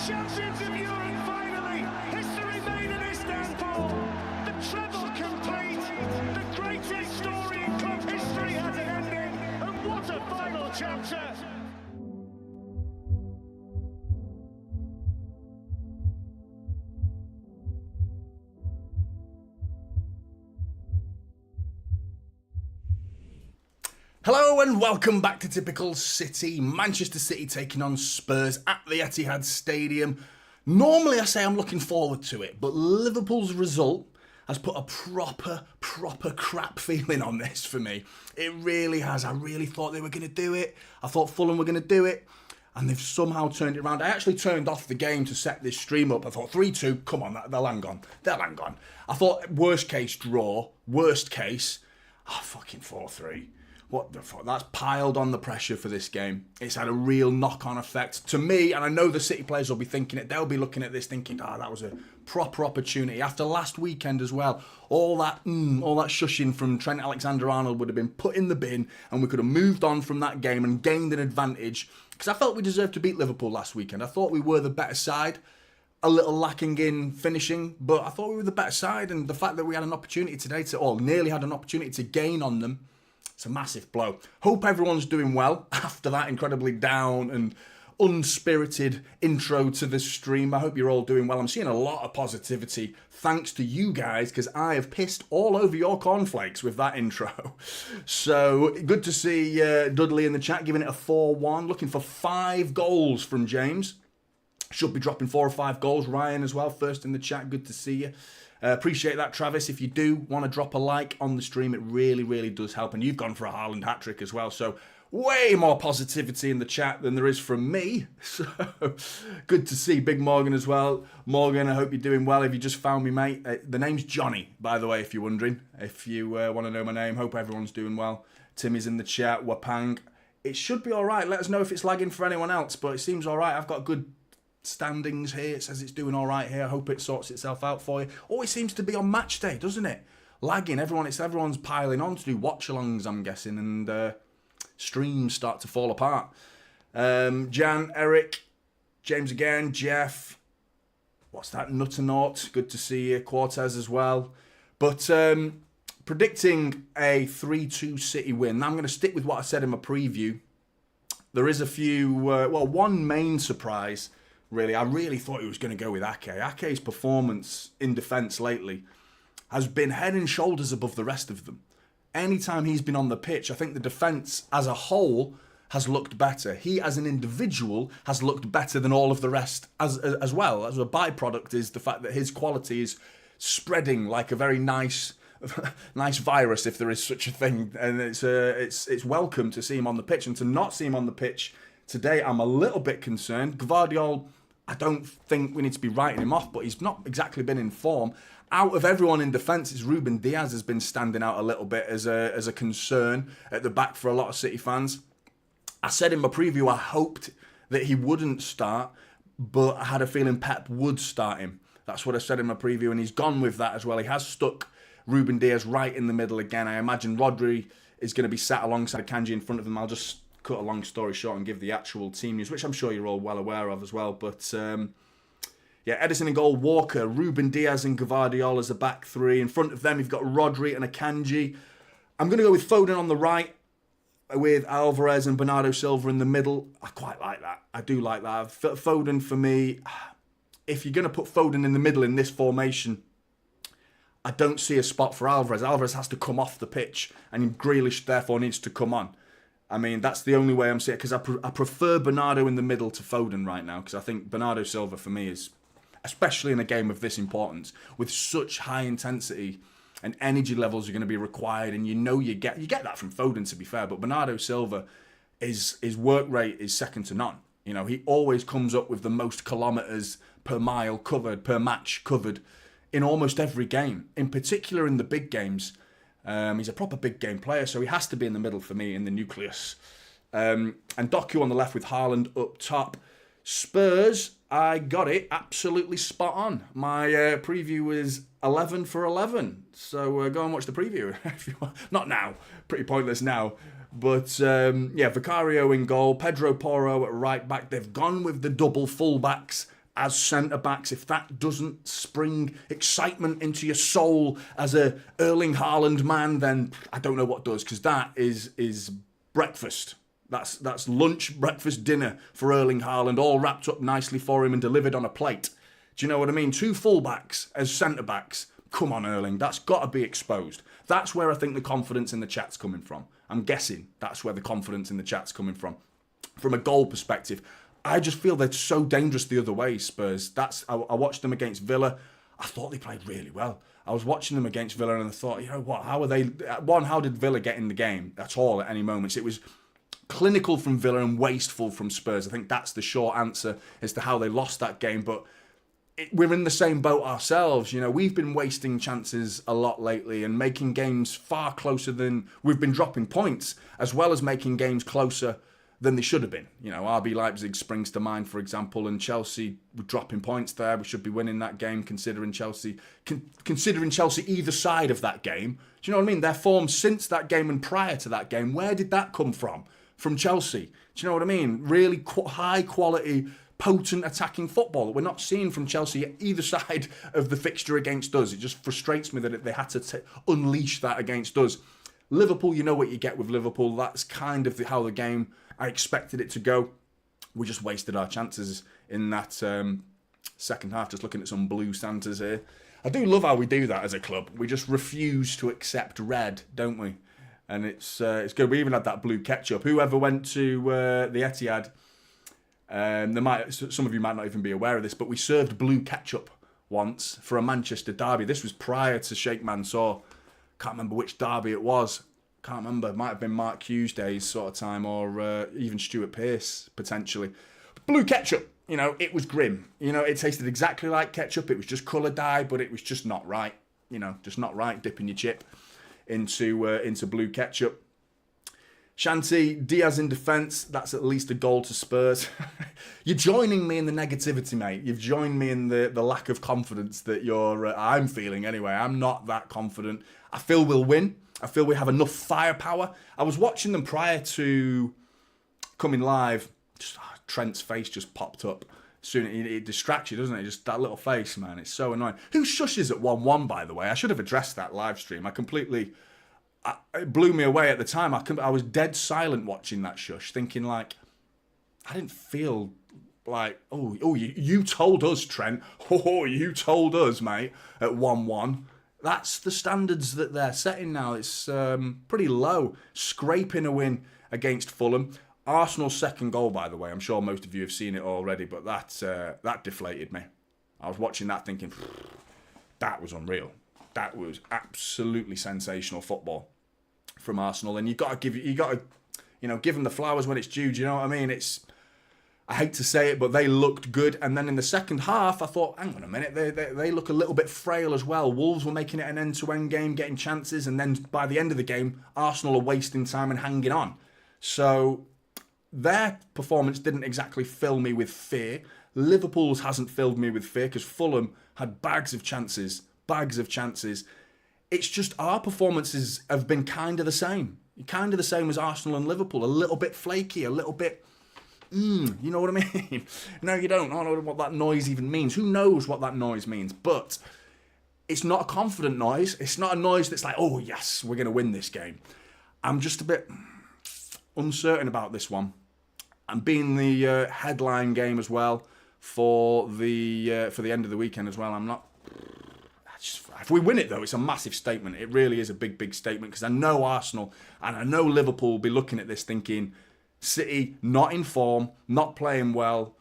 Champions of Europe finally! History made in Istanbul! The treble complete! The greatest story in club history has an ending! And what a final chapter! Hello and welcome back to Typical City. Manchester City taking on Spurs at the Etihad Stadium. Normally I say I'm looking forward to it, but Liverpool's result has put a proper crap feeling on this for me. It really has. I really thought they were going to do it. I thought Fulham were going to do it. And they've somehow turned it around. I actually turned off the game to set this stream up. I thought 3-2, come on, they'll hang on. They'll hang on. I thought worst case draw, worst case, fucking 4-3. What the fuck? That's piled on the pressure for this game. It's had a real knock-on effect to me, and I know the City players will be thinking it. They'll be looking at this thinking, that was a proper opportunity. After last weekend as well, all that shushing from Trent Alexander-Arnold would have been put in the bin, and we could have moved on from that game and gained an advantage. Because I felt we deserved to beat Liverpool last weekend. I thought we were the better side. A little lacking in finishing, but I thought we were the better side, and the fact that we had an opportunity today nearly had an opportunity to gain on them, it's a massive blow. Hope everyone's doing well after that incredibly down and unspirited intro to the stream. I hope you're all doing well. I'm seeing a lot of positivity thanks to you guys because I have pissed all over your cornflakes with that intro. So good to see Dudley in the chat giving it a 4-1. Looking for 5 goals from James. Should be dropping 4 or 5 goals. Ryan as well, first in the chat. Good to see you. Appreciate that, Travis. If you do want to drop a like on the stream, it really does help. And you've gone for a Haaland hat-trick as well. So way more positivity in the chat than there is from me. So good to see Big Morgan as well. Morgan, I hope you're doing well. If you just found me, mate, the name's Johnny, by the way, if you're wondering. If you want to know my name, hope everyone's doing well. Timmy's in the chat. Wapang. It should be all right. Let us know if it's lagging for anyone else, but it seems all right. I've got good standings here. It says it's doing all right here. I hope it sorts itself out for you. Always seems to be on match day, doesn't it? Lagging. Everyone's piling on to do watchalongs, I'm guessing, and streams start to fall apart. Jan, Eric, James again, Jeff. What's that? Nutternaught. Good to see you. Cortez as well. But predicting a 3-2 City win. Now I'm going to stick with what I said in my preview. There is a few, one main surprise. Really, I really thought he was going to go with Ake. Ake's performance in defence lately has been head and shoulders above the rest of them. Anytime he's been on the pitch, I think the defence as a whole has looked better. He as an individual has looked better than all of the rest as well. As a byproduct is the fact that his quality is spreading like a very nice virus, if there is such a thing. And it's welcome to see him on the pitch, and to not see him on the pitch today, I'm a little bit concerned. Gvardiol, I don't think we need to be writing him off, but he's not exactly been in form. Out of everyone in defence, it's Ruben Diaz has been standing out a little bit as a concern at the back for a lot of City fans. I said in my preview I hoped that he wouldn't start, but I had a feeling Pep would start him. That's what I said in my preview, and he's gone with that as well. He has stuck Ruben Diaz right in the middle again. I imagine Rodri is going to be sat alongside Kanji in front of him. I'll just cut a long story short and give the actual team news, which I'm sure you're all well aware of as well. But Edison in goal, Walker, Ruben Diaz and Gvardiol as a back three. In front of them, you've got Rodri and Akanji. I'm going to go with Foden on the right, with Alvarez and Bernardo Silva in the middle. I quite like that. I do like that. Foden for me, if you're going to put Foden in the middle in this formation, I don't see a spot for Alvarez. Alvarez has to come off the pitch, and Grealish therefore needs to come on. I mean, that's the only way I'm seeing it, because I prefer Bernardo in the middle to Foden right now, because I think Bernardo Silva for me is, especially in a game of this importance, with such high intensity and energy levels are going to be required, and you get that from Foden, to be fair, but Bernardo Silva, his work rate is second to none. You know, he always comes up with the most kilometres per mile covered, per match covered in almost every game, in particular in the big games. He's a proper big game player, so he has to be in the middle for me, in the nucleus. And Doku on the left with Haaland up top. Spurs, I got it absolutely spot on. My preview was 11 for 11. So go and watch the preview if you want. Not now, pretty pointless now. But Vicario in goal, Pedro Porro at right back. They've gone with the double fullbacks as centre-backs, if that doesn't spring excitement into your soul as a Erling Haaland man, then I don't know what does, because that is breakfast. That's lunch, breakfast, dinner for Erling Haaland, all wrapped up nicely for him and delivered on a plate. Do you know what I mean? 2 full-backs as centre-backs. Come on, Erling, that's got to be exposed. That's where I think the confidence in the chat's coming from. I'm guessing that's where the confidence in the chat's coming from. From a goal perspective, I just feel they're so dangerous the other way, Spurs. I watched them against Villa. I thought they played really well. I was watching them against Villa and I thought, you know what, how did Villa get in the game at all at any moments? It was clinical from Villa and wasteful from Spurs. I think that's the short answer as to how they lost that game. But we're in the same boat ourselves. You know, we've been wasting chances a lot lately and making games far closer than we've been dropping points, as well as making games closer than they should have been. You know, RB Leipzig springs to mind, for example, and Chelsea were dropping points there. We should be winning that game, considering Chelsea either side of that game. Do you know what I mean? Their form since that game and prior to that game, where did that come from? From Chelsea. Do you know what I mean? Really high quality, potent attacking football that we're not seeing from Chelsea either side of the fixture against us. It just frustrates me that they had to unleash that against us. Liverpool, you know what you get with Liverpool. That's kind of how the game I expected it to go. We just wasted our chances in that second half. Just looking at some blue Santas here. I do love how we do that as a club. We just refuse to accept red, don't we? And it's good. We even had that blue ketchup. Whoever went to the Etihad, some of you might not even be aware of this, but we served blue ketchup once for a Manchester derby. This was prior to Sheikh Mansour. Can't remember which derby it was. Can't remember. It might have been Mark Hughes' days sort of time, or even Stuart Pearce potentially. Blue ketchup, you know, it was grim. You know, it tasted exactly like ketchup. It was just colour dye, but it was just not right. You know, just not right. Dipping your chip into blue ketchup. Shanti, Diaz in defence. That's at least a goal to Spurs. You're joining me in the negativity, mate. You've joined me in the lack of confidence that I'm feeling anyway. I'm not that confident. I feel we'll win. I feel we have enough firepower. I was watching them prior to coming live. Trent's face just popped up. Soon it distracts you, doesn't it? Just that little face, man. It's so annoying. Who shushes at 1-1, by the way? I should have addressed that live stream. It blew me away at the time. I was dead silent watching that shush, thinking like, I didn't feel like, you told us, Trent. Oh, you told us, mate, at 1-1. That's the standards that they're setting now. It's pretty low. Scraping a win against Fulham. Arsenal's second goal, by the way. I'm sure most of you have seen it already, but that deflated me. I was watching that thinking, that was unreal. That was absolutely sensational football from Arsenal. And you got to give them the flowers when it's due. Do you know what I mean? I hate to say it, but they looked good. And then in the second half, I thought, hang on a minute, they look a little bit frail as well. Wolves were making it an end-to-end game, getting chances, and then by the end of the game, Arsenal are wasting time and hanging on. So their performance didn't exactly fill me with fear. Liverpool's hasn't filled me with fear because Fulham had bags of chances. It's just our performances have been kind of the same. Kind of the same as Arsenal and Liverpool. A little bit flaky, a little bit... you know what I mean? No, you don't. I don't know what that noise even means. Who knows what that noise means? But it's not a confident noise. It's not a noise that's like, oh, yes, we're going to win this game. I'm just a bit uncertain about this one. And being the headline game as well for the end of the weekend as well, I'm not... If we win it, though, it's a massive statement. It really is a big, big statement because I know Arsenal and I know Liverpool will be looking at this thinking... City, not in form, not playing well.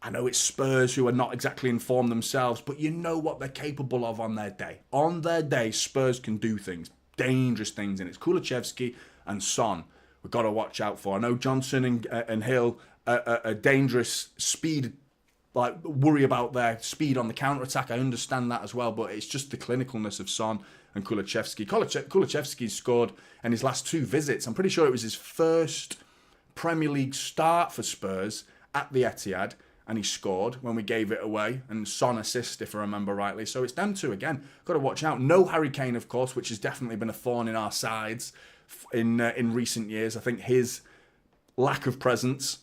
I know it's Spurs who are not exactly in form themselves, but you know what they're capable of on their day. On their day, Spurs can do things, dangerous things, and it's Kulusevski and Son we've got to watch out for. I know Johnson and Hill are dangerous speed, like worry about their speed on the counter-attack. I understand that as well, but it's just the clinicalness of Son and Kulusevski. Kulusevski's scored in his last 2 visits. I'm pretty sure it was his first Premier League start for Spurs at the Etihad, and he scored when we gave it away, and Son assist, if I remember rightly. So it's them 2 again. Got to watch out. No Harry Kane, of course, which has definitely been a thorn in our sides in recent years. I think his lack of presence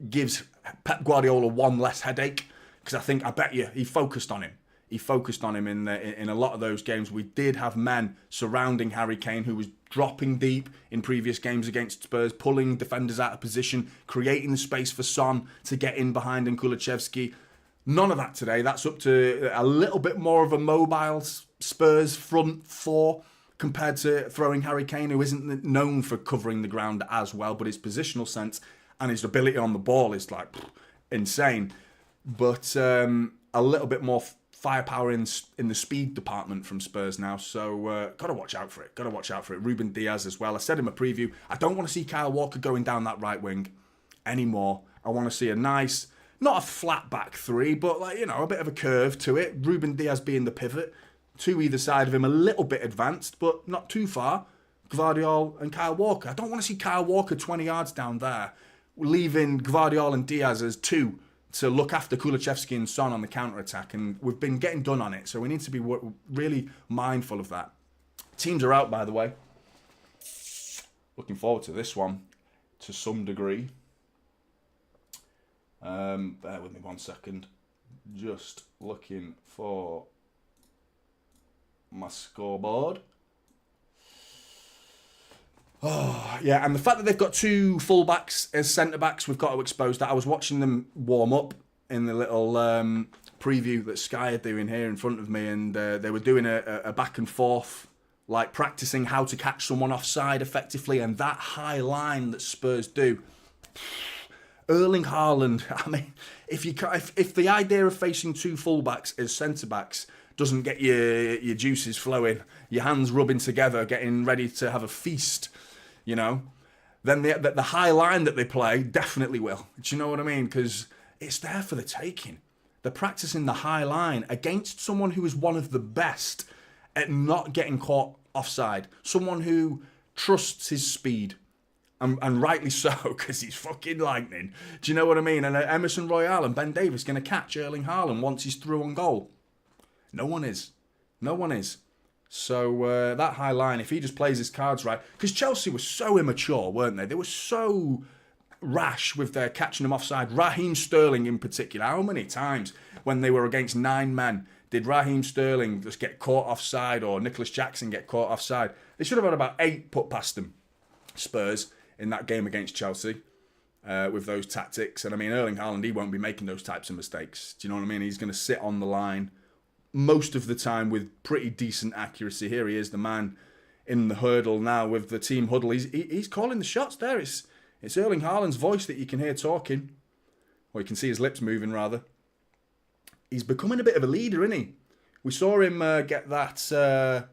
gives Pep Guardiola one less headache because I bet you he focused on him. He focused on him in a lot of those games. We did have men surrounding Harry Kane who was dropping deep in previous games against Spurs, pulling defenders out of position, creating the space for Son to get in behind and Kulusevski. None of that today. That's up to a little bit more of a mobile Spurs front four compared to throwing Harry Kane, who isn't known for covering the ground as well, but his positional sense and his ability on the ball is like insane. But a little bit more firepower in the speed department from Spurs now, so got to watch out for it. Got to watch out for it. Ruben Diaz as well. I said in my preview, I don't want to see Kyle Walker going down that right wing anymore. I want to see a nice, not a flat back three, but like, you know, a bit of a curve to it. Ruben Diaz being the pivot, to either side of him, a little bit advanced, but not too far. Gvardiol and Kyle Walker. I don't want to see Kyle Walker 20 yards down there, leaving Gvardiol and Diaz as two to look after Kulusevski and Son on the counter-attack, and we've been getting done on it, so we need to be really mindful of that. Teams are out, by the way. Looking forward to this one to some degree. Bear with me 1 second. Just looking for my scoreboard. Oh, yeah, and the fact that they've got two fullbacks as centre-backs, we've got to expose that. I was watching them warm up in the little preview that Sky are doing here in front of me, and they were doing a back and forth, like practising how to catch someone offside effectively, and that high line that Spurs do. Erling Haaland, I mean, if the idea of facing two fullbacks as centre-backs doesn't get your juices flowing, your hands rubbing together, getting ready to have a feast, you know, then the high line that they play definitely will. Do you know what I mean? Because it's there for the taking. They're practicing the high line against someone who is one of the best at not getting caught offside. Someone who trusts his speed. And rightly so, because he's fucking lightning. Do you know what I mean? And Emerson Royale and Ben Davies going to catch Erling Haaland once he's through on goal. No one is. No one is. So that high line, if he just plays his cards right, because Chelsea were so immature, weren't they? They were so rash with their catching them offside. Raheem Sterling in particular. How many times when they were against 9 men did Raheem Sterling just get caught offside, or Nicholas Jackson get caught offside? They should have had about 8 put past them, Spurs, in that game against Chelsea with those tactics. And I mean, Erling Haaland, he won't be making those types of mistakes. Do you know what I mean? He's going to sit on the line most of the time with pretty decent accuracy. Here he is, the man in the hurdle now with the team huddle. He's calling the shots there. It's Erling Haaland's voice that you can hear talking, or you can see his lips moving rather. He's becoming a bit of a leader, isn't he? We saw him get that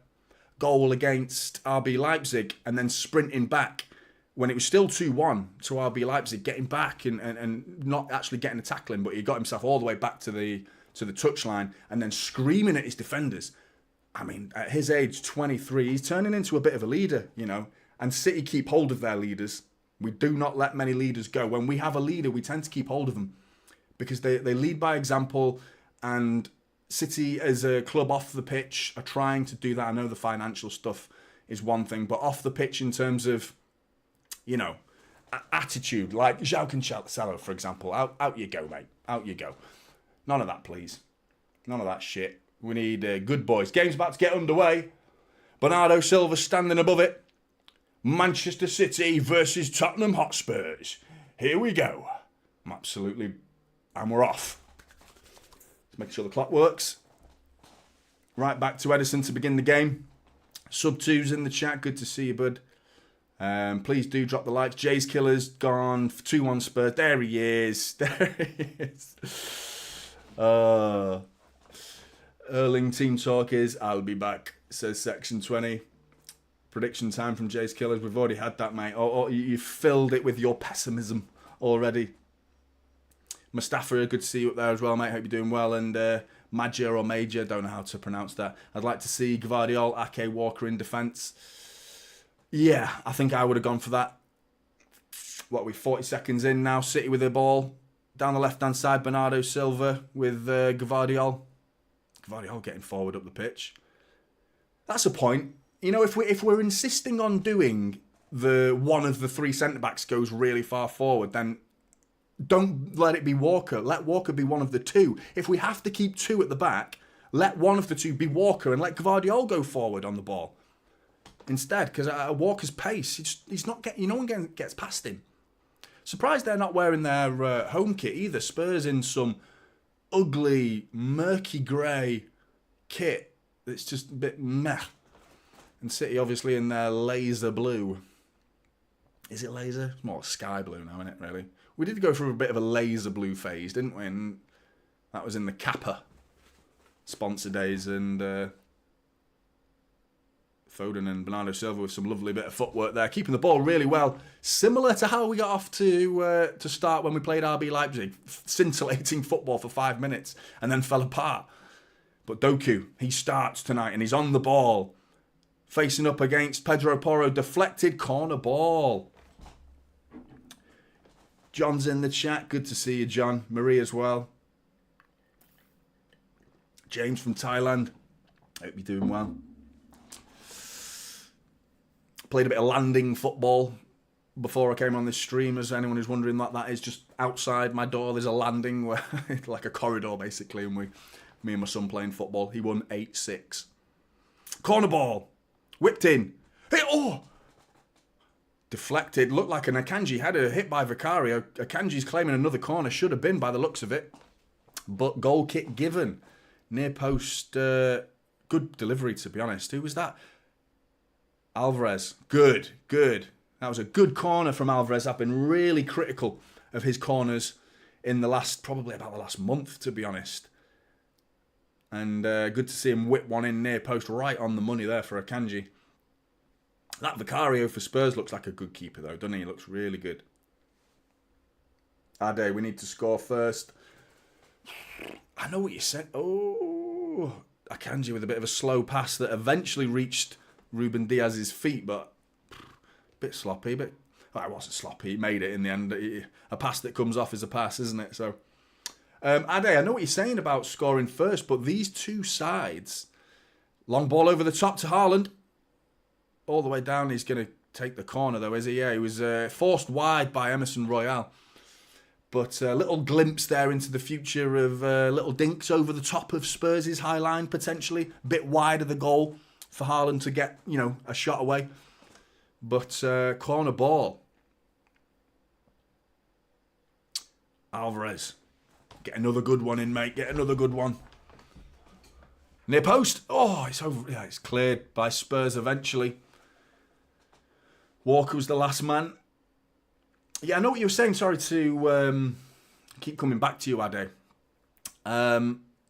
goal against RB Leipzig and then sprinting back when it was still 2-1 to RB Leipzig, getting back and not actually getting a tackling, but he got himself all the way back to the touchline and then screaming at his defenders. I mean, at his age, 23, he's turning into a bit of a leader, you know. And City keep hold of their leaders. We do not let many leaders go. When we have a leader, we tend to keep hold of them because they lead by example, and City as a club off the pitch are trying to do that. I know the financial stuff is one thing, but off the pitch in terms of, you know, attitude, like João Cancelo, for example. Out you go, mate. Out you go. None of that, please. None of that shit. We need good boys. Game's about to get underway. Bernardo Silva standing above it. Manchester City versus Tottenham Hotspurs. Here we go. And we're off. Let's make sure the clock works. Right back to Edison to begin the game. Sub-2's in the chat. Good to see you, bud. Please do drop the likes. Jay's Killer's gone. 2-1 Spurs. There he is. There he is. Erling team talk is, I'll be back, says Section 20. Prediction time from Jay's Killers. We've already had that, mate. Oh, you filled it with your pessimism already. Mustafa, good to see you up there as well, mate. Hope you're doing well. And Major or Major, don't know how to pronounce that. I'd like to see Gvardiol, Ake, Walker in defence. Yeah, I think I would have gone for that. What are we, 40 seconds in now? City with the ball. Down the left-hand side, Bernardo Silva with Gvardiol. Gvardiol getting forward up the pitch. That's a point. You know, if we're insisting on doing the one of the 3 centre-backs goes really far forward, then don't let it be Walker. Let Walker be one of the two. If we have to keep two at the back, let one of the two be Walker and let Gvardiol go forward on the ball instead. Because at Walker's pace, he's not getting. No one gets past him. Surprised they're not wearing their home kit either. Spurs in some ugly, murky grey kit that's just a bit meh. And City obviously in their laser blue. Is it laser? It's more sky blue now, isn't it, really? We did go through a bit of a laser blue phase, didn't we? And that was in the Kappa sponsor days. And Foden and Bernardo Silva with some lovely bit of footwork there. Keeping the ball really well. Similar to how we got off to start when we played RB Leipzig. Scintillating football for 5 minutes and then fell apart. But Doku, he starts tonight and he's on the ball. Facing up against Pedro Porro. Deflected corner ball. John's in the chat. Good to see you, John. Marie as well. James from Thailand. Hope you're doing well. Played a bit of landing football before I came on this stream. As anyone who's wondering what that is, just outside my door there's a landing where like a corridor basically, and me and my son playing football. He won 8-6. Corner ball. Whipped in. Hey, oh! Deflected. Looked like an Akanji header hit by Vicario. Akanji's claiming another corner. Should have been by the looks of it. But goal kick given. Near post. Good delivery, to be honest. Who was that? Alvarez. Good. That was a good corner from Alvarez. I've been really critical of his corners in probably about the last month, to be honest. And good to see him whip one in near post right on the money there for Akanji. That Vicario for Spurs looks like a good keeper though, doesn't he? He looks really good. Ade, we need to score first. I know what you said. Oh, Akanji with a bit of a slow pass that eventually reached Ruben Diaz's feet, but a bit sloppy. It wasn't sloppy. He made it in the end. A pass that comes off is a pass, isn't it? So, Ade, I know what you're saying about scoring first, but these two sides, long ball over the top to Haaland. All the way down, he's going to take the corner though, is he? Yeah, he was forced wide by Emerson Royale. But a little glimpse there into the future of little dinks over the top of Spurs' high line, potentially. A bit wide of the goal for Haaland to get, a shot away. But corner ball. Alvarez. Get another good one in, mate. Get another good one. Near post. Oh, it's over. Yeah, it's cleared by Spurs eventually. Walker was the last man. Yeah, I know what you were saying. Sorry to keep coming back to you, Ade.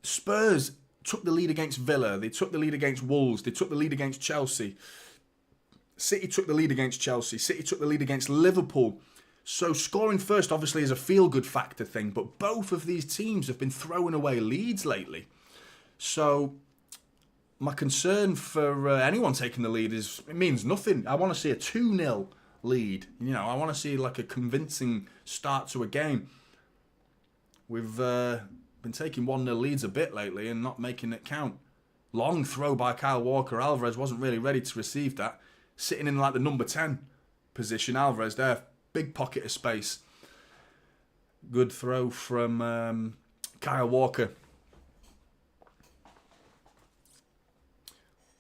Spurs took the lead against Villa. They took the lead against Wolves. They took the lead against Chelsea. City took the lead against Chelsea. City took the lead against Liverpool. So scoring first obviously is a feel-good factor thing, but both of these teams have been throwing away leads lately. So my concern for anyone taking the lead is it means nothing. I want to see a 2-0 lead. I want to see like a convincing start to a game. We've been taking 1-0 leads a bit lately and not making it count. Long throw by Kyle Walker. Alvarez wasn't really ready to receive that. Sitting in like the number 10 position. Alvarez there. Big pocket of space. Good throw from Kyle Walker.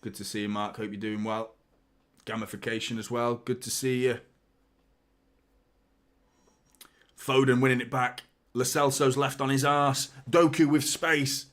Good to see you, Mark. Hope you're doing well. Gamification as well. Good to see you. Foden winning it back. Lo Celso's left on his arse. Doku with space.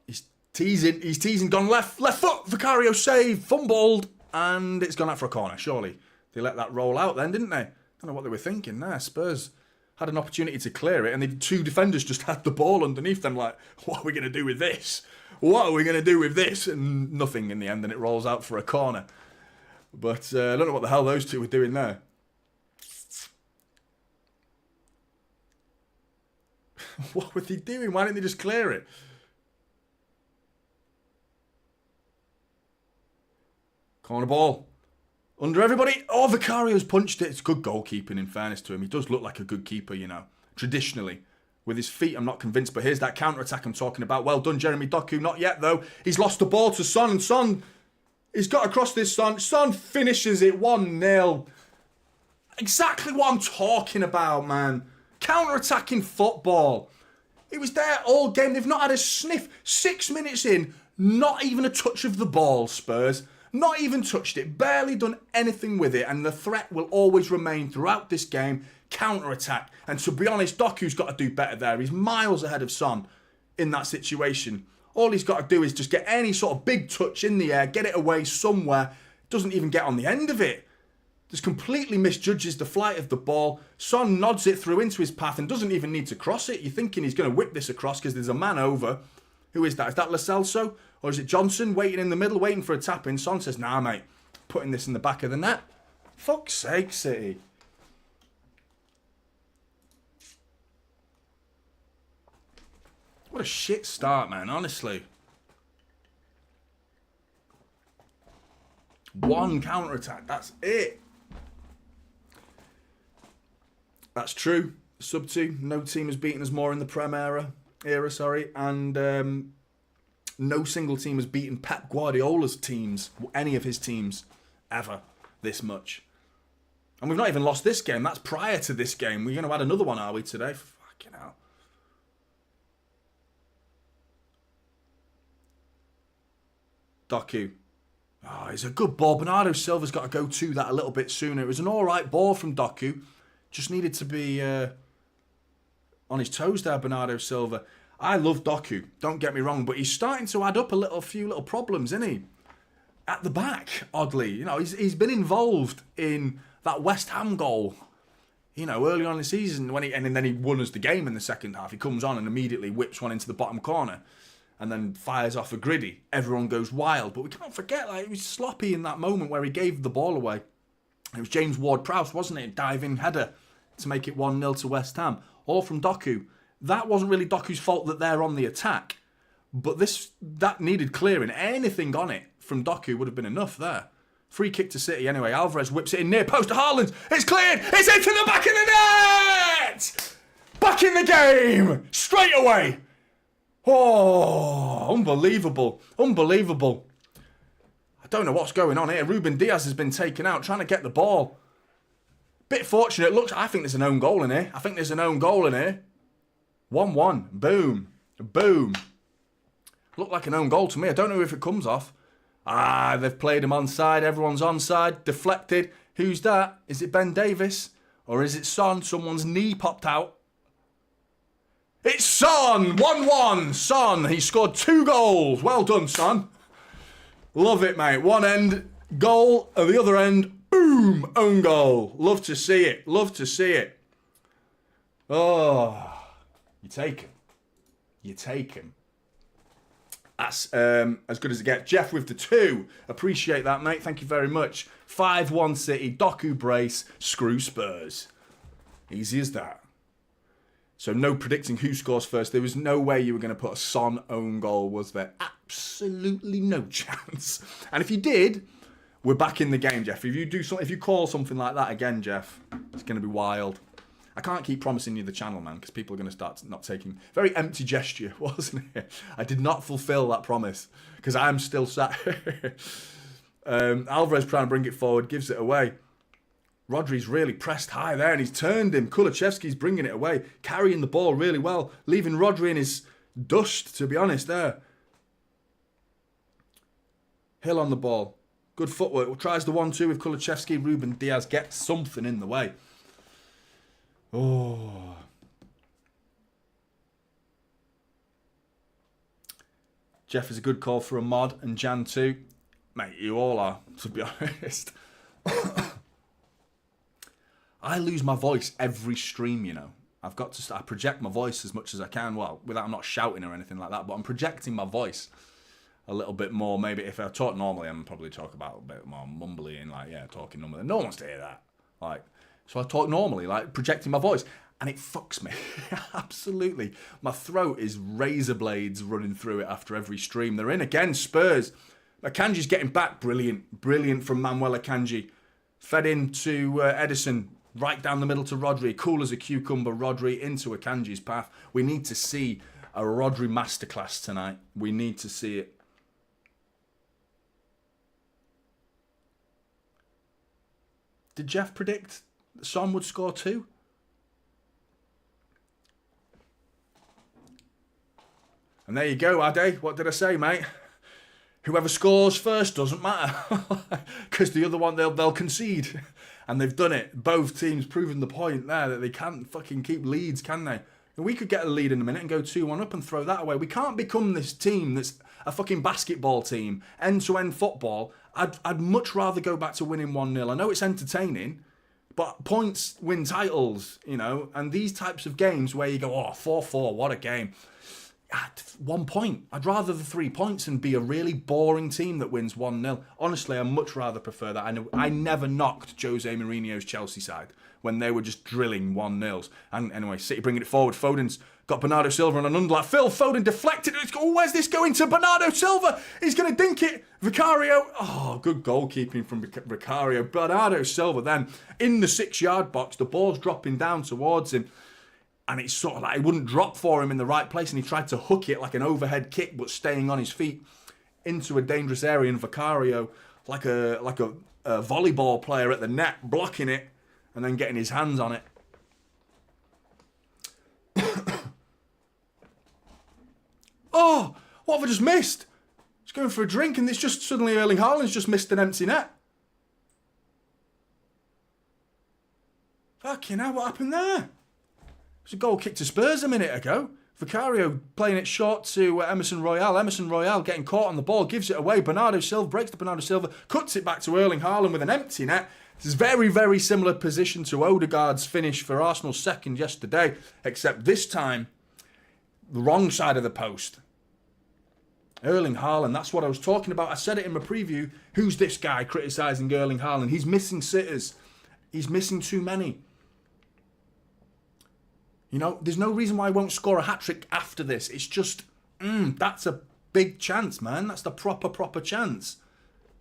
He's teasing. Gone left foot. Vicario save. Fumbled. And it's gone out for a corner, surely. They let that roll out then, didn't they? I don't know what they were thinking there. Spurs had an opportunity to clear it, and the two defenders just had the ball underneath them like, what are we going to do with this? What are we going to do with this? And nothing in the end, and it rolls out for a corner. But I don't know what the hell those two were doing there. What were they doing? Why didn't they just clear it? Corner ball. Under everybody. Oh, Vicario's punched it. It's good goalkeeping, in fairness to him. He does look like a good keeper, traditionally. With his feet, I'm not convinced. But here's that counter-attack I'm talking about. Well done, Jeremy Doku. Not yet, though. He's lost the ball to Son. And Son, he's got across this Son. Son finishes it 1-0. Exactly what I'm talking about, man. Counter-attacking football. It was there all game. They've not had a sniff. 6 minutes in, not even a touch of the ball, Spurs. Not even touched it. Barely done anything with it. And the threat will always remain throughout this game. Counter-attack. And to be honest, Doku's got to do better there. He's miles ahead of Son in that situation. All he's got to do is just get any sort of big touch in the air, get it away somewhere. Doesn't even get on the end of it. Just completely misjudges the flight of the ball. Son nods it through into his path and doesn't even need to cross it. You're thinking he's going to whip this across because there's a man over. Who is that? Is that Lo Celso? Or is it Johnson waiting in the middle, waiting for a tap in? Son says, nah, mate. Putting this in the back of the net. Fuck's sake, City. What a shit start, man, honestly. One counter-attack, that's it. That's true. Sub 2, no team has beaten us more in the Prem era, and no single team has beaten Pep Guardiola's teams, any of his teams, ever, this much. And we've not even lost this game. That's prior to this game. We're going to add another one, are we, today? Fucking hell. Doku. Oh, it's a good ball. Bernardo Silva's got to go to that a little bit sooner. It was an alright ball from Doku. Just needed to be on his toes there, Bernardo Silva. I love Doku, don't get me wrong, but he's starting to add up a few little problems, isn't he? At the back, oddly. You know, he's been involved in that West Ham goal, you know, early on in the season, and then he won us the game in the second half. He comes on and immediately whips one into the bottom corner and then fires off a griddy. Everyone goes wild. But we can't forget, like, he was sloppy in that moment where he gave the ball away. It was James Ward-Prowse, wasn't it? Diving header to make it 1-0 to West Ham. All from Doku. That wasn't really Doku's fault that they're on the attack. But that needed clearing. Anything on it from Doku would have been enough there. Free kick to City anyway. Alvarez whips it in near post to Haaland. It's cleared. It's into the back of the net. Back in the game. Straight away. Oh, unbelievable. Unbelievable. I don't know what's going on here. Ruben Diaz has been taken out trying to get the ball. Bit fortunate. I think there's an own goal in here. 1-1. Boom. Boom. Looked like an own goal to me. I don't know if it comes off. Ah, they've played him onside. Everyone's onside. Deflected. Who's that? Is it Ben Davis? Or is it Son? Someone's knee popped out. It's Son! 1-1. Son. He scored 2 goals. Well done, Son. Love it, mate. One end, goal. At the other end, boom. Own goal. Love to see it. Love to see it. Oh. You take him. You take him. That's as good as it gets. Jeff with the 2. Appreciate that, mate. Thank you very much. 5-1 City. Doku brace. Screw Spurs. Easy as that. So no predicting who scores first. There was no way you were going to put a Son own goal, was there? Absolutely no chance. And if you did, we're back in the game, Jeff. If you call something like that again, Jeff, it's going to be wild. I can't keep promising you the channel, man, because people are going to start not taking... Very empty gesture, wasn't it? I did not fulfill that promise, because I'm still sat here. Alvarez trying to bring it forward, gives it away. Rodri's really pressed high there, and he's turned him. Kulusevski's bringing it away, carrying the ball really well, leaving Rodri in his dust, to be honest, there. Hill on the ball. Good footwork. Tries the 1-2 with Kulusevski. Ruben Diaz gets something in the way. Oh. Jeff is a good call for a mod, and Jan too. Mate, you all are, to be honest. I lose my voice every stream, you know. I project my voice as much as I can. Well, I'm not shouting or anything like that, but I'm projecting my voice a little bit more. Maybe if I talk normally, I'm probably talk about a bit more mumbly and talking normally. No one wants to hear that. So I talk normally, projecting my voice, and it fucks me. Absolutely. My throat is razor blades running through it after every stream. They're in again, Spurs. Akanji's getting back. Brilliant. Brilliant from Manuel Akanji. Fed into Edison. Right down the middle to Rodri. Cool as a cucumber. Rodri into Akanji's path. We need to see a Rodri masterclass tonight. We need to see it. Did Jeff predict Son would score 2? And there you go, Ade. What did I say, mate? Whoever scores first doesn't matter. Because the other one, they'll concede. And they've done it. Both teams proving the point there that they can't fucking keep leads, can they? And we could get a lead in a minute and go 2-1 up and throw that away. We can't become this team that's a fucking basketball team. End-to-end football. I'd much rather go back to winning 1-0. I know it's entertaining, but points win titles, you know. And these types of games where you go, 4-4, what a game. 1 point. I'd rather the 3 points and be a really boring team that wins 1-0. Honestly, I much rather prefer that. I never knocked Jose Mourinho's Chelsea side when they were just drilling 1-0s. And anyway, City bringing it forward. Foden's got Bernardo Silva on an underlap. Phil Foden deflected. Where's this going to? Bernardo Silva. He's going to dink it. Vicario. Oh, good goalkeeping from Vicario. Bernardo Silva then in the 6-yard box. The ball's dropping down towards him. And it's sort of like it wouldn't drop for him in the right place, and he tried to hook it like an overhead kick, but staying on his feet into a dangerous area. And Vicario, like a volleyball player at the net, blocking it and then getting his hands on it. Oh, what have I just missed? He's going for a drink, and it's just suddenly Erling Haaland's just missed an empty net. Fucking hell, what happened there? It was a goal kick to Spurs a minute ago. Vicario playing it short to Emerson Royale. Emerson Royale getting caught on the ball, gives it away. Bernardo Silva breaks to Bernardo Silva, cuts it back to Erling Haaland with an empty net. This is very, very similar position to Odegaard's finish for Arsenal's second yesterday, except this time, the wrong side of the post. Erling Haaland, that's what I was talking about. I said it in my preview. Who's this guy criticising Erling Haaland? He's missing sitters. He's missing too many. You know, there's no reason why he won't score a hat-trick after this. It's just, that's a big chance, man. That's the proper chance.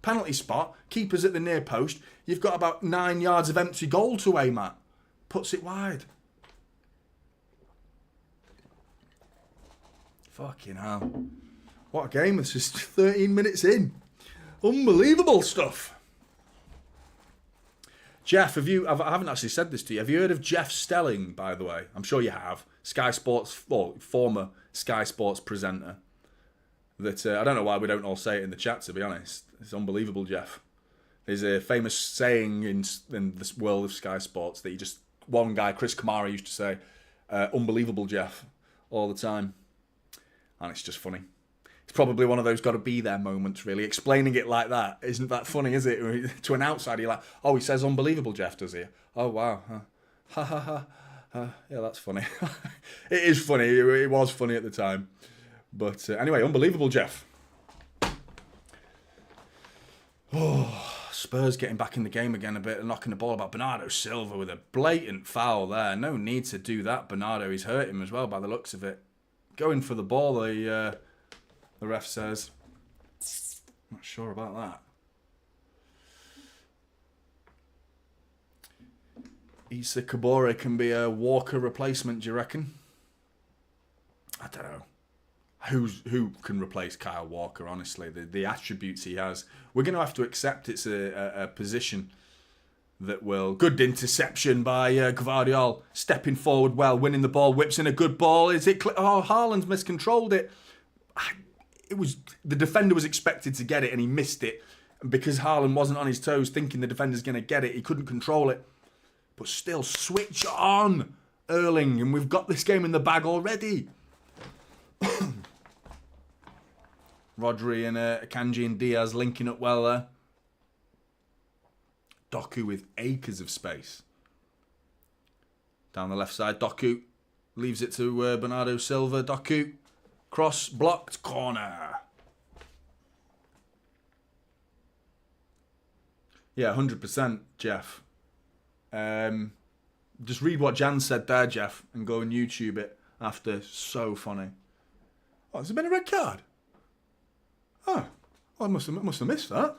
Penalty spot, keeper's at the near post. You've got about 9 yards of empty goal to aim at. Puts it wide. Fucking hell. What a game. This is 13 minutes in. Unbelievable stuff. Jeff, I haven't actually said this to you. Have you heard of Jeff Stelling, by the way? I'm sure you have. Sky Sports, well, former Sky Sports presenter. That I don't know why we don't all say it in the chat, to be honest. It's unbelievable, Jeff. There's a famous saying in this world of Sky Sports that one guy, Chris Kamara, used to say, unbelievable, Jeff, all the time. And it's just funny. It's probably one of those got to be there moments, really. Explaining it like that, isn't that funny, is it? To an outsider, you're like, oh, he says unbelievable, Jeff, does he? Oh, wow. Ha, ha, ha. Yeah, that's funny. It is funny. It was funny at the time. But anyway, unbelievable, Jeff. Oh, Spurs getting back in the game again a bit, knocking the ball about. Bernardo Silva with a blatant foul there. No need to do that, Bernardo. He's hurt him as well by the looks of it. Going for the ball, the ref says. Not sure about that. Issa Kabore can be a Walker replacement, do you reckon? I don't know. Who can replace Kyle Walker, honestly? The attributes he has. We're going to have to accept it's a position that will... Good interception by Gvardiol. Stepping forward well, winning the ball, whips in a good ball. Haaland's miscontrolled it. The defender was expected to get it and he missed it. And because Haaland wasn't on his toes thinking the defender's going to get it, he couldn't control it. But still, switch on, Erling. And we've got this game in the bag already. Rodri and Akanji and Diaz linking up well there. Doku with acres of space. Down the left side, Doku leaves it to Bernardo Silva. Doku, cross, blocked, corner. Yeah, 100%, Jeff. Just read what Jan said there, Jeff, and go and YouTube it after. So funny. Oh, has there been a red card? Oh, I must have missed that.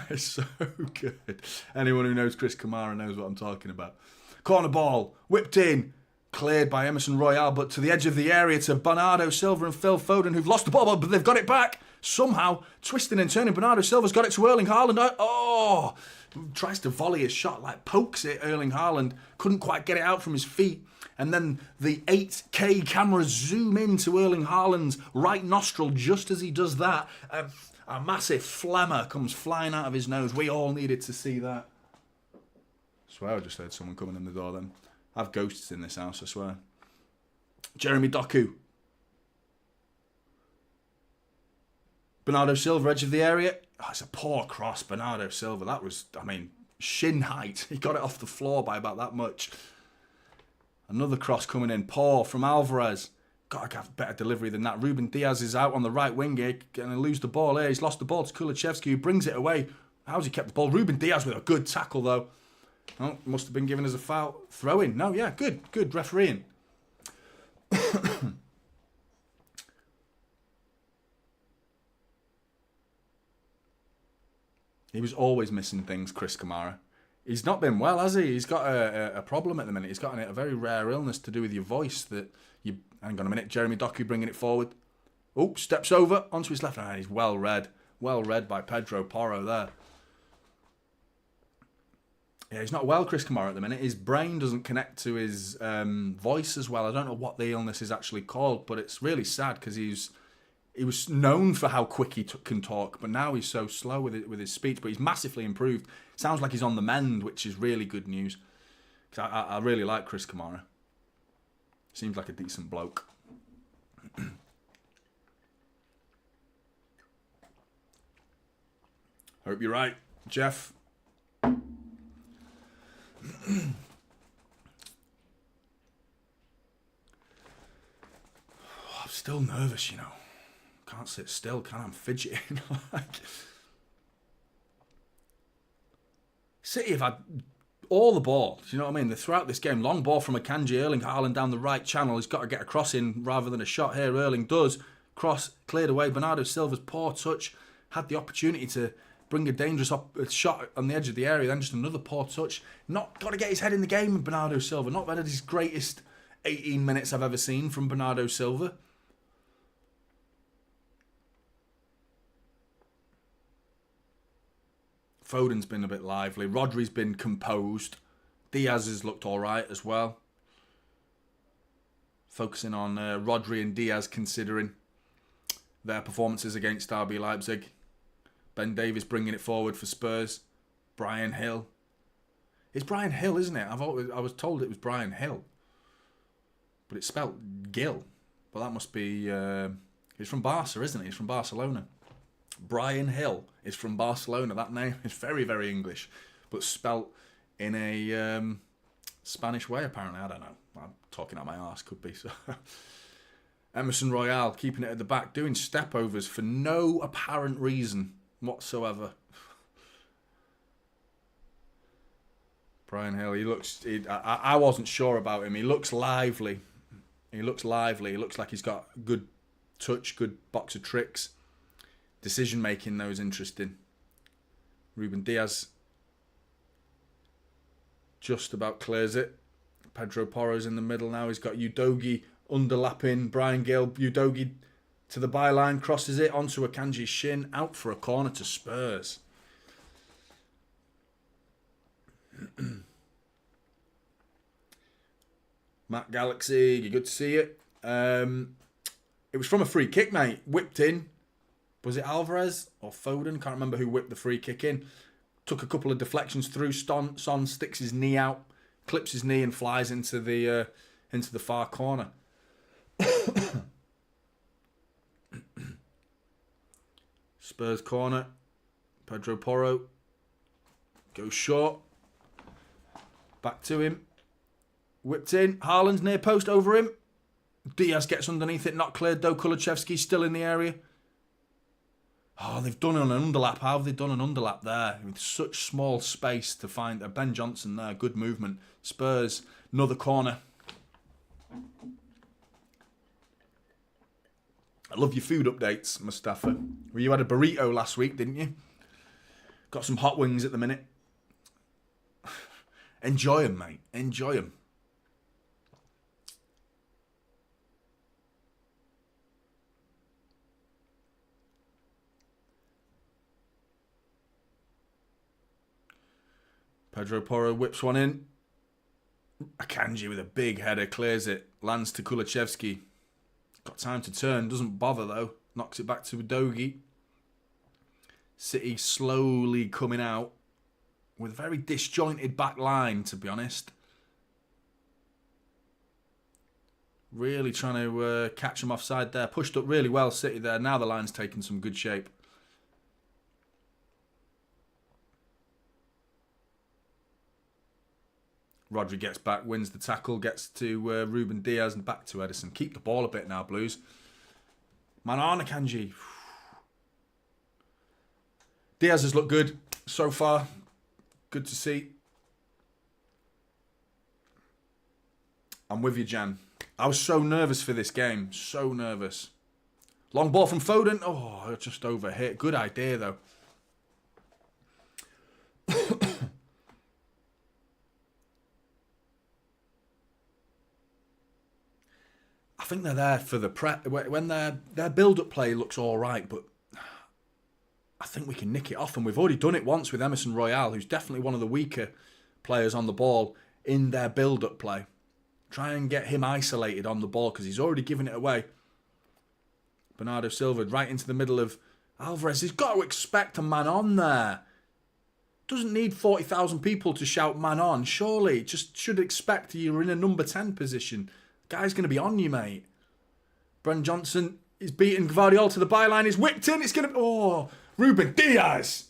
It's so good. Anyone who knows Chris Kamara knows what I'm talking about. Corner ball, whipped in, cleared by Emerson Royale, but to the edge of the area to Bernardo Silva and Phil Foden, who've lost the ball, but they've got it back. Somehow, twisting and turning, Bernardo Silva's got it to Erling Haaland. Oh! Tries to volley his shot, like pokes it, Erling Haaland. Couldn't quite get it out from his feet. And then the 8K cameras zoom in to Erling Haaland's right nostril just as he does that. A massive phlegma comes flying out of his nose. We all needed to see that. I swear I just heard someone coming in the door then. I have ghosts in this house, I swear. Jeremy Doku. Bernardo Silva, edge of the area. Oh, it's a poor cross, Bernardo Silva. That was, shin height. He got it off the floor by about that much. Another cross coming in. Poor from Alvarez. Got to have better delivery than that. Ruben Diaz is out on the right wing here. Going to lose the ball here. He's lost the ball to Kulusevski, who brings it away. How's he kept the ball? Ruben Diaz with a good tackle, though. Oh, must have been given as a foul. Throw in. No, yeah, good refereeing. He was always missing things, Chris Kamara. He's not been well, has he? He's got a problem at the minute. He's got a very rare illness to do with your voice that you... Hang on a minute. Jeremy Doku bringing it forward. Oh, steps over onto his left hand. He's well read. Well read by Pedro Porro there. Yeah, he's not well, Chris Kamara, at the minute. His brain doesn't connect to his voice as well. I don't know what the illness is actually called, but it's really sad because he was known for how quick he can talk, but now he's so slow with his speech. But he's massively improved. Sounds like he's on the mend, which is really good news. Because I really like Chris Kamara. Seems like a decent bloke. Hope you're right, Jeff. I'm still nervous, you know. Can't sit still, can I? I'm fidgeting. City have had all the ball. Do you know what I mean? Throughout this game, long ball from Akanji, Erling Haaland down the right channel. He's got to get a cross in rather than a shot here. Erling does. Cross cleared away. Bernardo Silva's poor touch. Had the opportunity to bring a dangerous shot on the edge of the area. Then just another poor touch. Not got to get his head in the game, Bernardo Silva. Not been his greatest 18 minutes I've ever seen from Bernardo Silva. Foden's been a bit lively. Rodri's been composed. Diaz has looked all right as well. Focusing on Rodri and Diaz, considering their performances against RB Leipzig. Ben Davies bringing it forward for Spurs. Brian Hill. It's Brian Hill, isn't it? I was told it was Brian Hill. But it's spelt Gill. But that must be... he's from Barca, isn't he? He's from Barcelona. Brian Hill is from Barcelona. That name is very, very English, but spelt in a Spanish way, apparently. I don't know. I'm talking out my arse, could be. So. Emerson Royale keeping it at the back, doing step-overs for no apparent reason whatsoever. Brian Hill, he looks... I wasn't sure about him. He looks lively. He looks like he's got good touch, good box of tricks. Decision making, though, is interesting. Ruben Diaz just about clears it. Pedro Porro's in the middle now. He's got Udogie underlapping Brian Gill. Udogie to the byline, crosses it onto Akanji's shin, out for a corner to Spurs. Matt Galaxy, you're good to see it. It was from a free kick, mate. Whipped in. Was it Alvarez or Foden? Can't remember who whipped the free kick in. Took a couple of deflections through. Son sticks his knee out, clips his knee and flies into the far corner. Spurs corner. Pedro Porro goes short. Back to him. Whipped in. Haaland's near post over him. Diaz gets underneath it. Not cleared though. Kulusevski still in the area. Oh, they've done an underlap. How have they done an underlap there? With such small space to find Ben Johnson there. Good movement. Spurs, another corner. I love your food updates, Mustafa. Well, you had a burrito last week, didn't you? Got some hot wings at the minute. Enjoy them, mate. Enjoy them. Pedro Porro whips one in. Akanji with a big header clears it. Lands to Kulusevski. Got time to turn. Doesn't bother though. Knocks it back to Udogie. City slowly coming out with a very disjointed back line, to be honest. Really trying to catch them offside there. Pushed up really well, City there. Now the line's taking some good shape. Rodri gets back, wins the tackle, gets to Ruben Diaz and back to Edison. Keep the ball a bit now, Blues. Man on, Akanji. Diaz has looked good so far. Good to see. I'm with you, Jan. I was so nervous for this game. So nervous. Long ball from Foden. Oh, just overhit. Good idea, though. I think they're there for the prep. When their build-up play looks all right, but I think we can nick it off. And we've already done it once with Emerson Royale, who's definitely one of the weaker players on the ball in their build-up play. Try and get him isolated on the ball because he's already given it away. Bernardo Silva right into the middle of Alvarez. He's got to expect a man on there. Doesn't need 40,000 people to shout man on. Surely, just should expect you're in a number 10 position. Guy's going to be on you, mate. Bren Johnson is beating Gvardiol to the byline. He's whipped in. It's going to be... Oh, Ruben Diaz.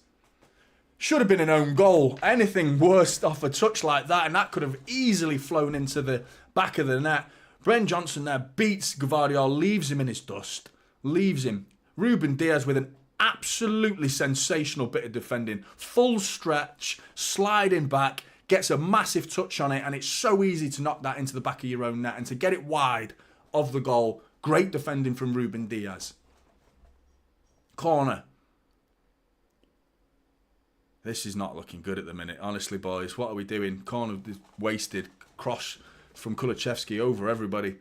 Should have been an own goal. Anything worse off a touch like that, and that could have easily flown into the back of the net. Bren Johnson there beats Gvardiol, leaves him in his dust. Leaves him. Ruben Diaz with an absolutely sensational bit of defending. Full stretch, sliding back, gets a massive touch on it, and it's so easy to knock that into the back of your own net and to get it wide of the goal. Great defending from Ruben Diaz. Corner. This is not looking good at the minute. Honestly, boys, what are we doing? Corner is wasted. Cross from Kulusevski over everybody.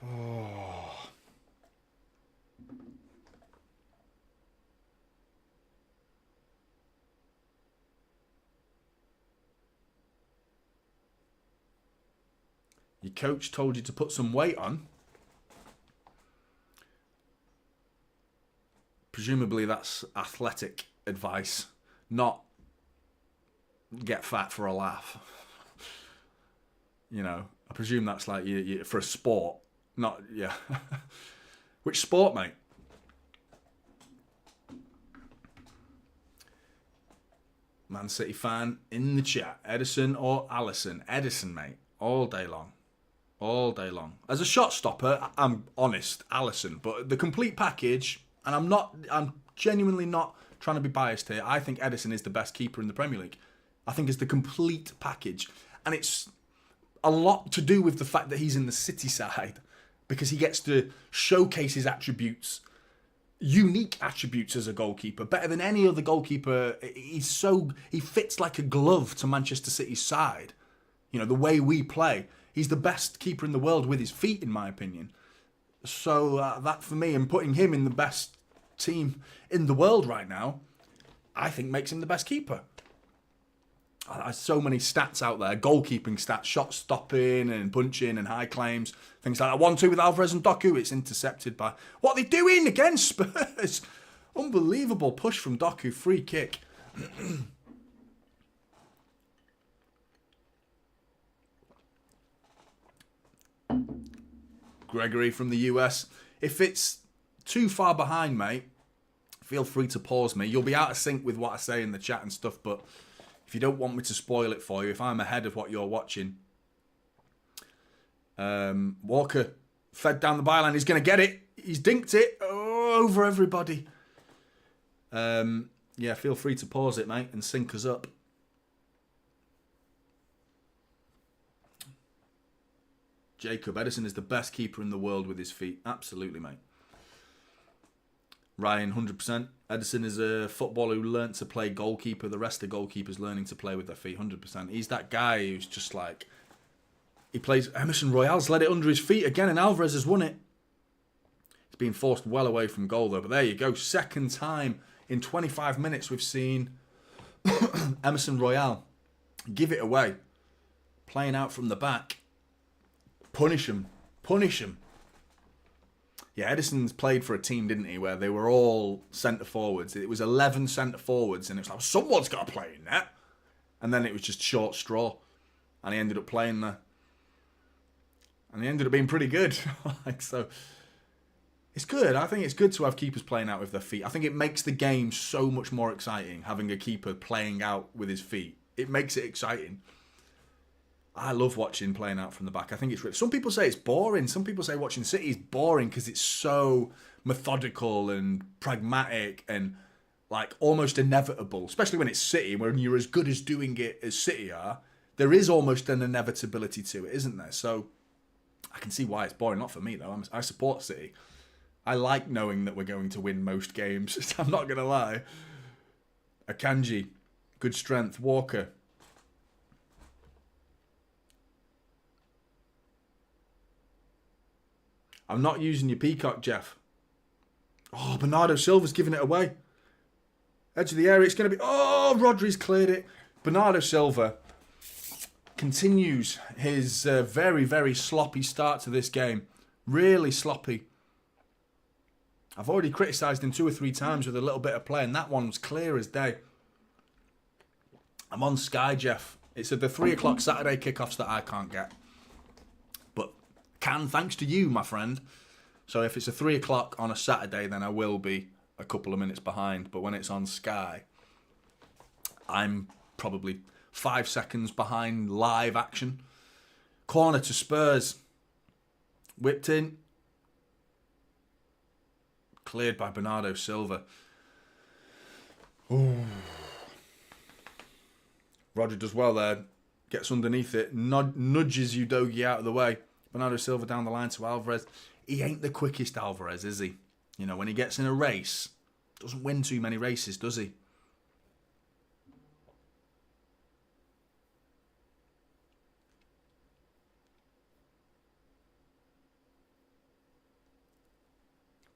Oh. Your coach told you to put some weight on. Presumably that's athletic advice, not get fat for a laugh. You know, I presume that's like you for a sport, not, yeah. Which sport, mate? Man City fan in the chat. Edison or Alisson? Edison, mate. All day long. All day long. As a shot stopper, I'm honest, Alisson. But the complete package, and I'm genuinely not trying to be biased here. I think Edison is the best keeper in the Premier League. I think it's the complete package. And it's a lot to do with the fact that he's in the City side. Because he gets to showcase his attributes. Unique attributes as a goalkeeper. Better than any other goalkeeper. He fits like a glove to Manchester City's side. You know, the way we play. He's the best keeper in the world with his feet, in my opinion. So that, for me, and putting him in the best team in the world right now, I think makes him the best keeper. There's so many stats out there. Goalkeeping stats, shot stopping and punching and high claims. Things like that. 1-2 with Alvarez and Doku. It's intercepted by... What are they doing against Spurs? Unbelievable push from Doku. Free kick. Gregory from the US. If it's too far behind, mate, feel free to pause me. You'll be out of sync with what I say in the chat and stuff, but if you don't want me to spoil it for you, if I'm ahead of what you're watching. Walker fed down the byline. He's going to get it. He's dinked it over everybody. Yeah, feel free to pause it, mate, and sync us up. Jacob, Edison is the best keeper in the world with his feet. Absolutely, mate. Ryan, 100%. Edison is a footballer who learnt to play goalkeeper. The rest of goalkeepers learning to play with their feet, 100%. He's that guy who's just like... He plays... Emerson Royale's let it under his feet again, and Alvarez has won it. He's been forced well away from goal, though. But there you go. Second time in 25 minutes we've seen Emerson Royale Give it away. Playing out from the back. Punish him. Punish him. Yeah, Edison's played for a team, didn't he, where they were all centre forwards. It was 11 centre forwards, and it was like, someone's got to play in that. And then it was just short straw. And he ended up playing there. And he ended up being pretty good. So it's good. I think it's good to have keepers playing out with their feet. I think it makes the game so much more exciting, having a keeper playing out with his feet. It makes it exciting. I love watching playing out from the back. I think it's... Some people say it's boring. Some people say watching City is boring because it's so methodical and pragmatic and like almost inevitable, especially when it's City, when you're as good as doing it as City are. There is almost an inevitability to it, isn't there? So I can see why it's boring. Not for me, though. I support City. I like knowing that we're going to win most games. I'm not going to lie. Akanji, good strength. Walker. I'm not using your peacock, Jeff. Oh, Bernardo Silva's giving it away. Edge of the area. It's going to be... Oh, Rodri's cleared it. Bernardo Silva continues his very, very sloppy start to this game. Really sloppy. I've already criticised him 2 or 3 times with a little bit of play, and that one was clear as day. I'm on Sky, Jeff. It's at the 3 o'clock Saturday kickoffs that I can't get. But can thanks to you, my friend. So if it's a 3 o'clock on a Saturday, then I will be a couple of minutes behind. But when it's on Sky, I'm probably 5 seconds behind live action. Corner to Spurs. Whipped in. Cleared by Bernardo Silva. Ooh. Roger does well there. Gets underneath it. Nudges Udogie out of the way. Bernardo Silva down the line to Alvarez. He ain't the quickest Alvarez, is he? You know, when he gets in a race, doesn't win too many races, does he?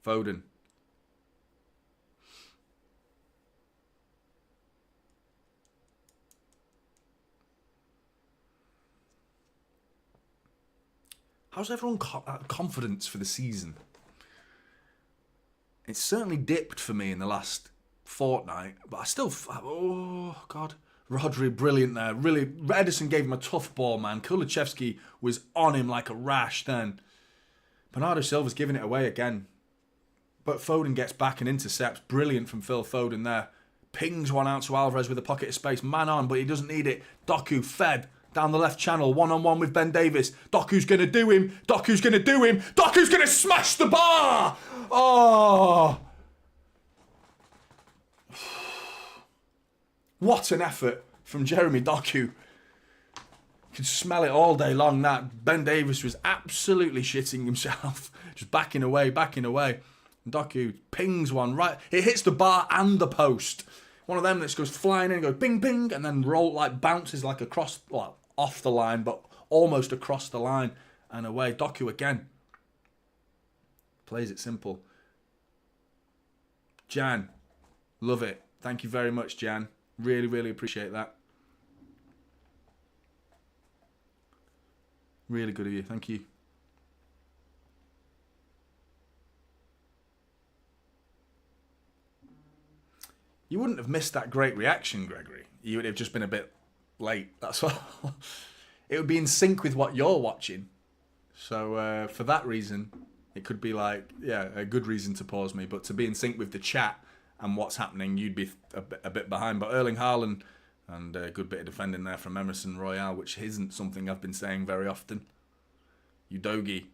Foden. How's everyone confidence for the season? It's certainly dipped for me in the last fortnight, but I still... Oh, God. Rodri, brilliant there. Really, Edison gave him a tough ball, man. Kulichevsky was on him like a rash then. Bernardo Silva's giving it away again. But Foden gets back and intercepts. Brilliant from Phil Foden there. Pings one out to Alvarez with a pocket of space. Man on, but he doesn't need it. Doku fed down the left channel. One-on-one with Ben Davis. Doku's going to do him. Doku's going to do him. Doku's going to smash the bar. Oh. What an effort from Jeremy Doku. You can smell it all day long, that. Ben Davis was absolutely shitting himself. Just backing away, backing away. And Doku pings one right. It hits the bar and the post. One of them that goes flying in, goes bing, bing, and then bounces like across, well, off the line, but almost across the line and away. Doku again. Plays it simple. Jan. Love it. Thank you very much, Jan. Really, really appreciate that. Really good of you. Thank you. You wouldn't have missed that great reaction, Gregory. You would have just been a bit late. That's all. It would be in sync with what you're watching. So for that reason, it could be like, yeah, a good reason to pause me. But to be in sync with the chat and what's happening, you'd be a bit behind. But Erling Haaland, and a good bit of defending there from Emerson Royale, which isn't something I've been saying very often. Udogie.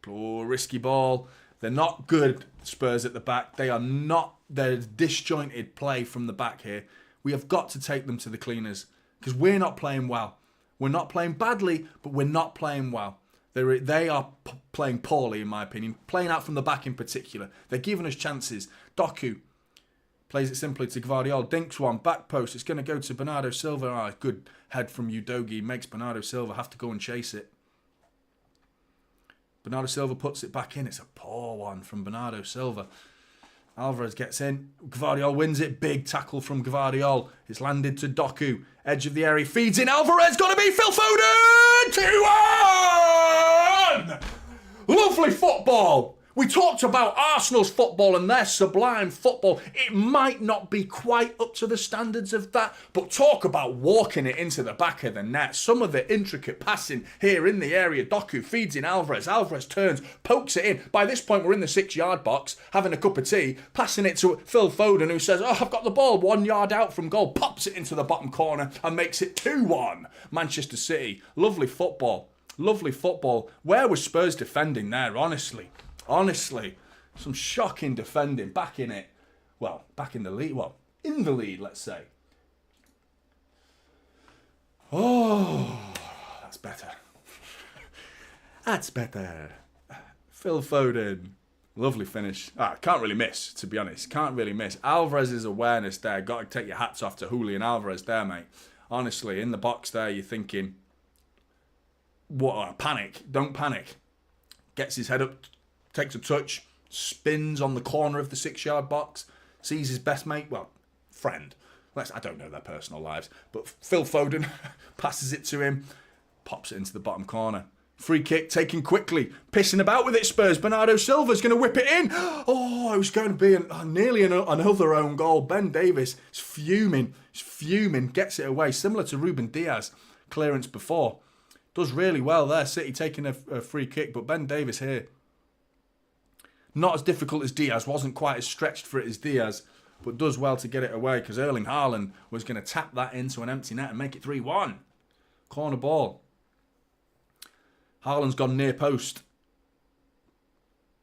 Oh, risky ball. They're not good, Spurs at the back. They are not. They're disjointed play from the back here. We have got to take them to the cleaners because we're not playing well. We're not playing badly, but we're not playing well. They are playing poorly, in my opinion. Playing out from the back in particular. They're giving us chances. Doku plays it simply to Gvardiol. Dinks one. Back post. It's going to go to Bernardo Silva. Oh, good head from Udogie. Makes Bernardo Silva have to go and chase it. Bernardo Silva puts it back in. It's a poor one from Bernardo Silva. Alvarez gets in. Gvardiol wins it. Big tackle from Gvardiol. It's landed to Doku. Edge of the area. Feeds in. Alvarez. Got to be Phil Foden. 2-1. Lovely football. We talked about Arsenal's football and their sublime football. It might not be quite up to the standards of that, but talk about walking it into the back of the net. Some of the intricate passing here in the area. Doku feeds in Alvarez. Alvarez turns, pokes it in. By this point, we're in the 6-yard box, having a cup of tea, passing it to Phil Foden, who says, oh, I've got the ball 1 yard out from goal, pops it into the bottom corner and makes it 2-1. Manchester City. Lovely football. Lovely football. Where was Spurs defending there, honestly? Honestly, some shocking defending. Back in it. Well, back in the lead. Well, in the lead, let's say. Oh, that's better. That's better. Phil Foden. Lovely finish. Can't really miss, to be honest. Can't really miss. Alvarez's awareness there. Got to take your hats off to Julian Alvarez there, mate. Honestly, in the box there, you're thinking, what? Panic. Don't panic. Gets his head up. Takes a touch, spins on the corner of the 6-yard box, sees his best mate, well, friend. I don't know their personal lives, but Phil Foden passes it to him, pops it into the bottom corner. Free kick taken quickly, pissing about with it, Spurs. Bernardo Silva's going to whip it in. Oh, it was going to be nearly another own goal. Ben Davies is fuming. He's fuming, gets it away, similar to Ruben Diaz clearance before. Does really well there, City taking a free kick, but Ben Davies here. Not as difficult as Diaz, wasn't quite as stretched for it as Diaz, but does well to get it away because Erling Haaland was going to tap that into an empty net and make it 3-1. Corner ball. Haaland's gone near post.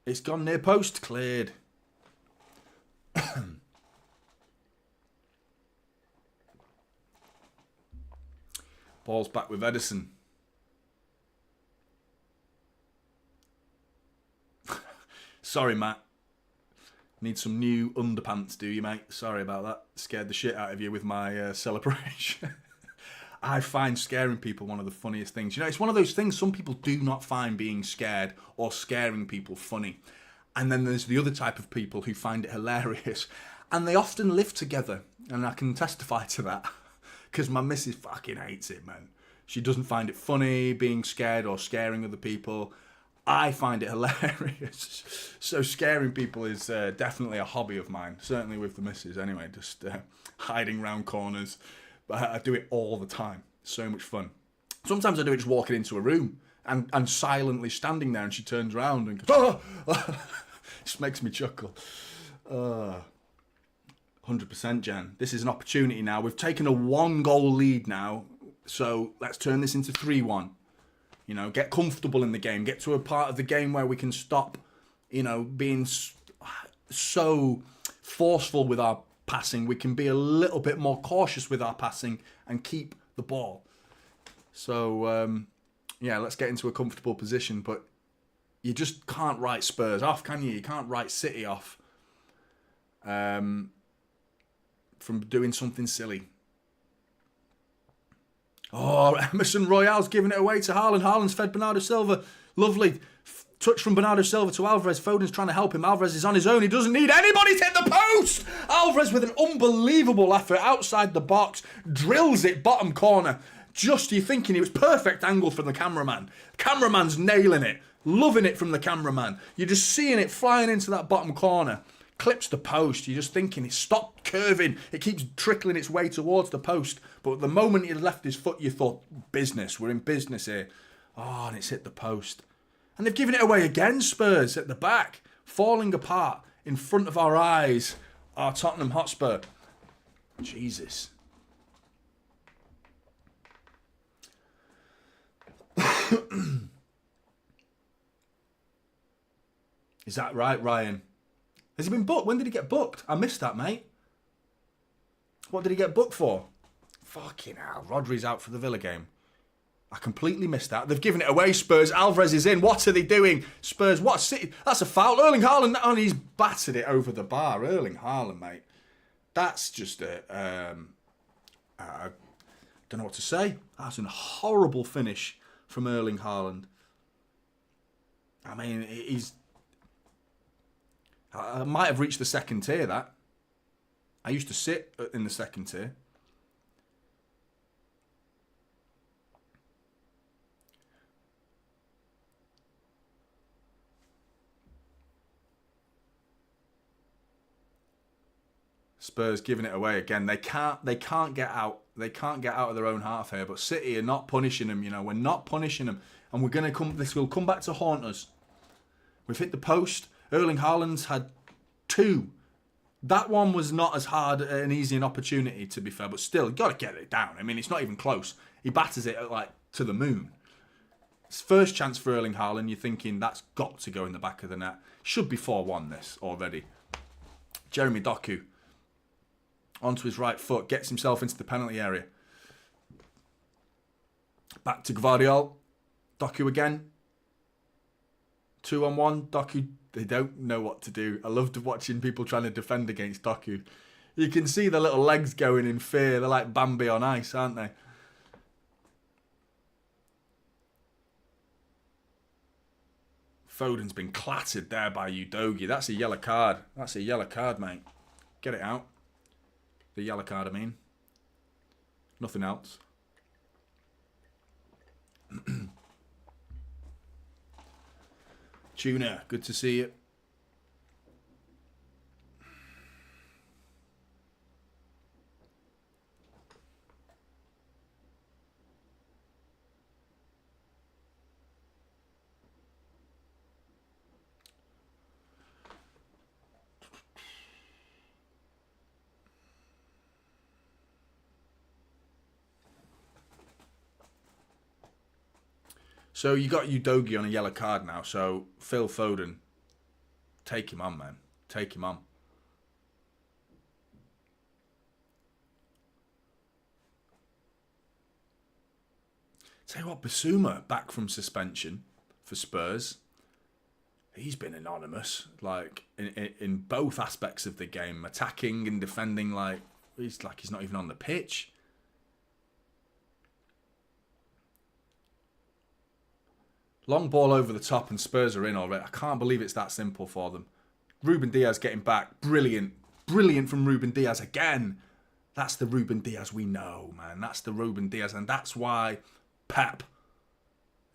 It's gone near post, cleared. Ball's back with Edison. Sorry, Matt. Need some new underpants, do you, mate? Sorry about that. Scared the shit out of you with my celebration. I find scaring people one of the funniest things. You know, it's one of those things some people do not find being scared or scaring people funny. And then there's the other type of people who find it hilarious. And they often live together. And I can testify to that. Because my missus fucking hates it, man. She doesn't find it funny being scared or scaring other people. I find it hilarious. So scaring people is definitely a hobby of mine. Certainly with the missus anyway. Just hiding round corners. But I do it all the time. So much fun. Sometimes I do it just walking into a room and silently standing there and she turns around and goes, oh! Just makes me chuckle. 100% Jen. This is an opportunity now. We've taken a 1-goal lead now. So let's turn this into 3-1. You know, get comfortable in the game. Get to a part of the game where we can stop, you know, being so forceful with our passing. We can be a little bit more cautious with our passing and keep the ball. So, yeah, let's get into a comfortable position. But you just can't write Spurs off, can you? You can't write City off from doing something silly. Oh, Emerson Royale's giving it away to Haaland. Haaland's fed Bernardo Silva. Lovely touch from Bernardo Silva to Alvarez. Foden's trying to help him. Alvarez is on his own. He doesn't need anybody to hit the post. Alvarez with an unbelievable effort outside the box. Drills it bottom corner. Just, you're thinking it was perfect angle from the cameraman. Cameraman's nailing it. Loving it from the cameraman. You're just seeing it flying into that bottom corner. Clips the post. You're just thinking it stopped curving. It keeps trickling its way towards the post. But the moment he left his foot, you thought, business. We're in business here. Oh, and it's hit the post. And they've given it away again, Spurs, at the back. Falling apart in front of our eyes. Our Tottenham Hotspur. Jesus. Is that right, Ryan? Has he been booked? When did he get booked? I missed that, mate. What did he get booked for? Fucking hell. Rodri's out for the Villa game. I completely missed that. They've given it away, Spurs. Alvarez is in. What are they doing? Spurs, what? City? That's a foul. Erling Haaland, and he's battered it over the bar. Erling Haaland, mate. That's just a... I don't know what to say. That's a horrible finish from Erling Haaland. I mean, he's... I might have reached the second tier, that. I used to sit in the second tier. Spurs giving it away again. They can't get out. They can't get out of their own half here. But City are not punishing them. You know, we're not punishing them, and we're gonna come. This will come back to haunt us. We've hit the post. Erling Haaland's had 2. That one was not as hard and easy an opportunity, to be fair, but still, you've got to get it down. I mean, it's not even close. He batters it like to the moon. It's first chance for Erling Haaland. You're thinking that's got to go in the back of the net. Should be 4-1 this already. Jeremy Doku onto his right foot, gets himself into the penalty area. Back to Gvardiol. Doku again. 2-on-1. Doku, they don't know what to do. I loved watching people trying to defend against Doku. You can see the little legs going in fear. They're like Bambi on ice, aren't they? Foden's been clattered there by Udogie. That's a yellow card. That's a yellow card, mate. Get it out. The yellow card, I mean. Nothing else. Tuna, good to see you. So you got Udogie on a yellow card now. So Phil Foden, take him on, man. Take him on. Tell you what, Basuma back from suspension for Spurs. He's been anonymous, like in both aspects of the game, attacking and defending. He's not even on the pitch. Long ball over the top and Spurs are in already. I can't believe it's that simple for them. Ruben Diaz getting back. Brilliant. Brilliant from Ruben Diaz again. That's the Ruben Diaz we know, man. That's the Ruben Diaz. And that's why Pep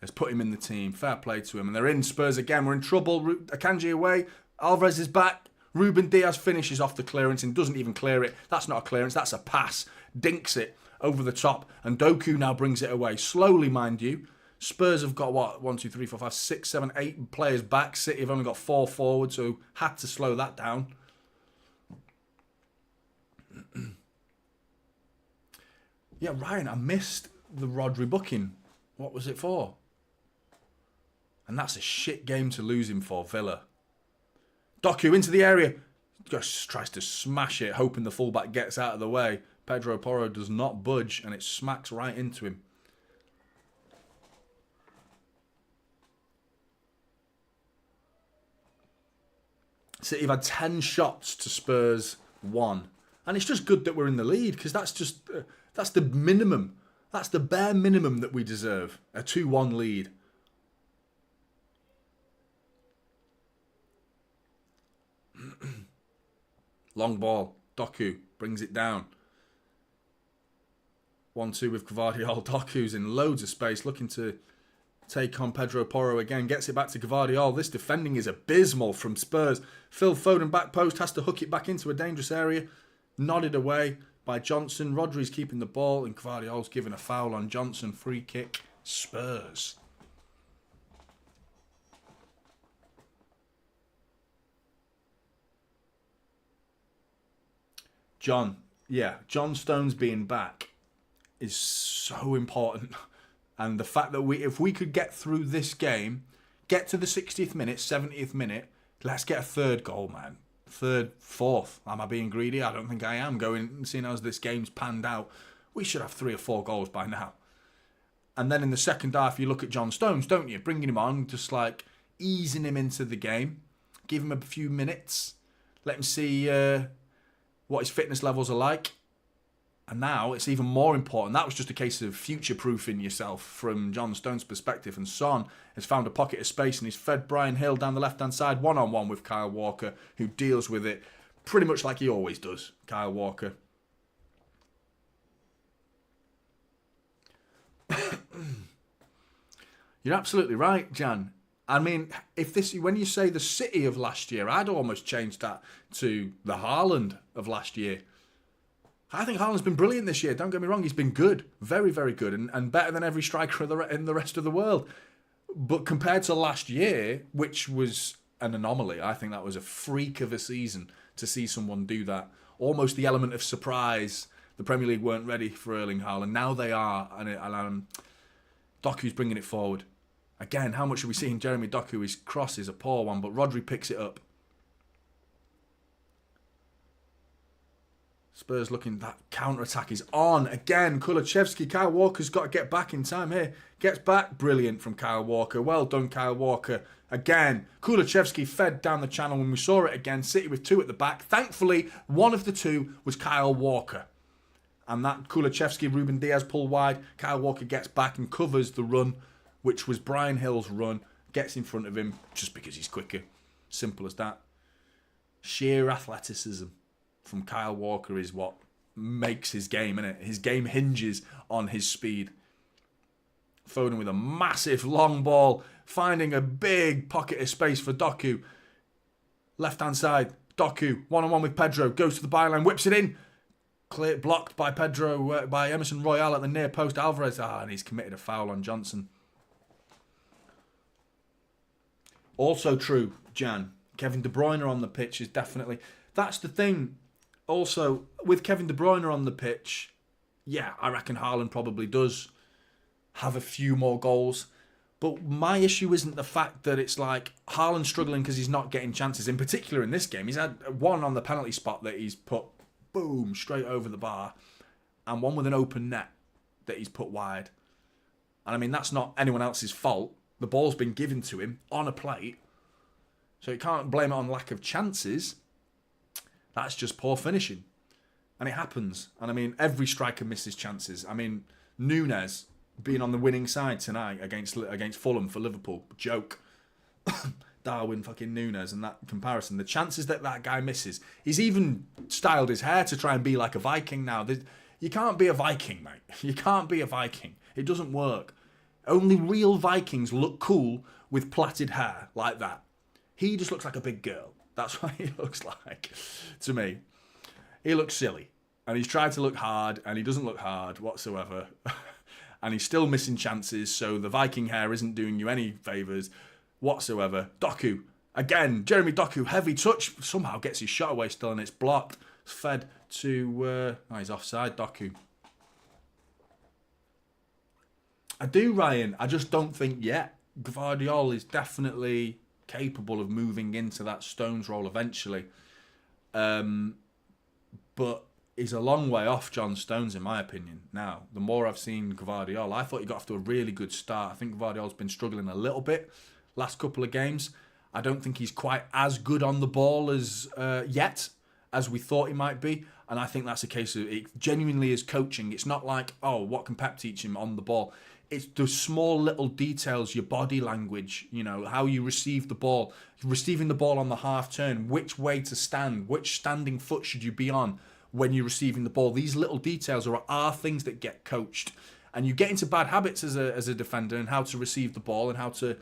has put him in the team. Fair play to him. And they're in Spurs again. We're in trouble. Akanji away. Alvarez is back. Ruben Diaz finishes off the clearance and doesn't even clear it. That's not a clearance. That's a pass. Dinks it over the top. And Doku now brings it away. Slowly, mind you. Spurs have got, 1, 2, 3, 4, 5, 6, 7, 8 players back. City have only got 4 forward, so had to slow that down. Yeah, Ryan, I missed the Rodri booking. What was it for? And that's a shit game to lose him for, Villa. Doku into the area. Just tries to smash it, hoping the fullback gets out of the way. Pedro Porro does not budge, and it smacks right into him. City have had 10 shots to Spurs 1. And it's just good that we're in the lead, because that's just, that's the minimum. That's the bare minimum that we deserve. A 2-1 lead. Long ball. Doku brings it down. 1-2 with Gvardiol. Doku's in loads of space, looking to take on Pedro Porro again. Gets it back to Gvardiol. This defending is abysmal from Spurs. Phil Foden back post, has to hook it back into a dangerous area. Nodded away by Johnson. Rodri's keeping the ball and Gvardiol's given a foul on Johnson. Free kick. Spurs. John Stones being back is so important. And the fact that if we could get through this game, get to the 60th minute, 70th minute, let's get a third goal, man. Third, fourth. Am I being greedy? I don't think I am. Seeing as this game's panned out, we should have 3 or 4 goals by now. And then in the second half, you look at John Stones, don't you? Bringing him on, just like easing him into the game. Give him a few minutes. Let him see what his fitness levels are like. And now it's even more important. That was just a case of future-proofing yourself from John Stones' perspective. And Son has found a pocket of space and he's fed Bryan Hill down the left-hand side, one-on-one with Kyle Walker, who deals with it pretty much like he always does, Kyle Walker. You're absolutely right, Jan. I mean, when you say the City of last year, I'd almost change that to the Haaland of last year. I think Haaland's been brilliant this year. Don't get me wrong, he's been good. Very, very good. And better than every striker in the rest of the world. But compared to last year, which was an anomaly, I think that was a freak of a season to see someone do that. Almost the element of surprise. The Premier League weren't ready for Erling Haaland. Now they are. And Doku's bringing it forward. Again, how much are we seeing Jeremy Doku? His cross is a poor one, but Rodri picks it up. Spurs looking, that counter-attack is on. Again, Kulusevski, Kyle Walker's got to get back in time here. Gets back, brilliant from Kyle Walker. Well done, Kyle Walker. Again, Kulusevski fed down the channel when we saw it again. City with two at the back. Thankfully, one of the two was Kyle Walker. And that Kulusevski, Ruben Diaz pull wide. Kyle Walker gets back and covers the run, which was Bryan Hill's run. Gets in front of him just because he's quicker. Simple as that. Sheer athleticism from Kyle Walker is what makes his game, innit? His game hinges on his speed. Foden with a massive long ball, finding a big pocket of space for Doku. Left-hand side, Doku, one-on-one with Pedro, goes to the byline, whips it in. Clear, blocked by Pedro, by Emerson Royale at the near post. Alvarez, and he's committed a foul on Johnson. Also true, Jan. Kevin De Bruyne on the pitch is definitely... That's the thing. Also, with Kevin De Bruyne on the pitch, yeah, I reckon Haaland probably does have a few more goals. But my issue isn't the fact that it's like Haaland struggling because he's not getting chances. In particular in this game, he's had one on the penalty spot that he's put, boom, straight over the bar. And one with an open net that he's put wide. And I mean, that's not anyone else's fault. The ball's been given to him on a plate. So you can't blame it on lack of chances. That's just poor finishing. And it happens. And I mean, every striker misses chances. I mean, Núñez being on the winning side tonight against Fulham for Liverpool. Joke. Darwin fucking Núñez and that comparison. The chances that guy misses. He's even styled his hair to try and be like a Viking now. You can't be a Viking, mate. You can't be a Viking. It doesn't work. Only real Vikings look cool with plaited hair like that. He just looks like a big girl. That's what he looks like to me. He looks silly. And he's tried to look hard, and he doesn't look hard whatsoever. And he's still missing chances, so the Viking hair isn't doing you any favours whatsoever. Doku. Again, Jeremy Doku, heavy touch. Somehow gets his shot away still, and it's blocked. It's fed to... he's offside, Doku. I do, Ryan. I just don't think yet. Gvardiol is definitely capable of moving into that Stones role eventually. But he's a long way off John Stones, in my opinion. Now, the more I've seen Gvardiol, I thought he got off to a really good start. I think Gvardiol's been struggling a little bit last couple of games. I don't think he's quite as good on the ball as yet as we thought he might be. And I think that's a case of it genuinely is coaching. It's not like, oh, what can Pep teach him on the ball? It's the small little details, your body language, you know, how you receive the ball, receiving the ball on the half turn, which way to stand, which standing foot should you be on when you're receiving the ball. These little details are things that get coached. And you get into bad habits as a defender and how to receive the ball and how to,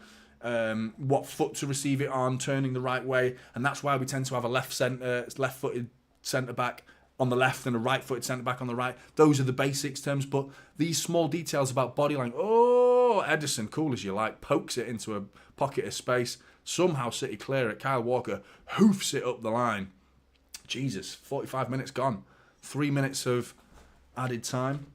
what foot to receive it on, turning the right way. And that's why we tend to have a left-footed centre-back on the left and a right-footed centre-back on the right. Those are the basics terms, but these small details about body language. Oh, Edison, cool as you like, pokes it into a pocket of space. Somehow City clear it. Kyle Walker hoofs it up the line. Jesus, 45 minutes gone. 3 minutes of added time.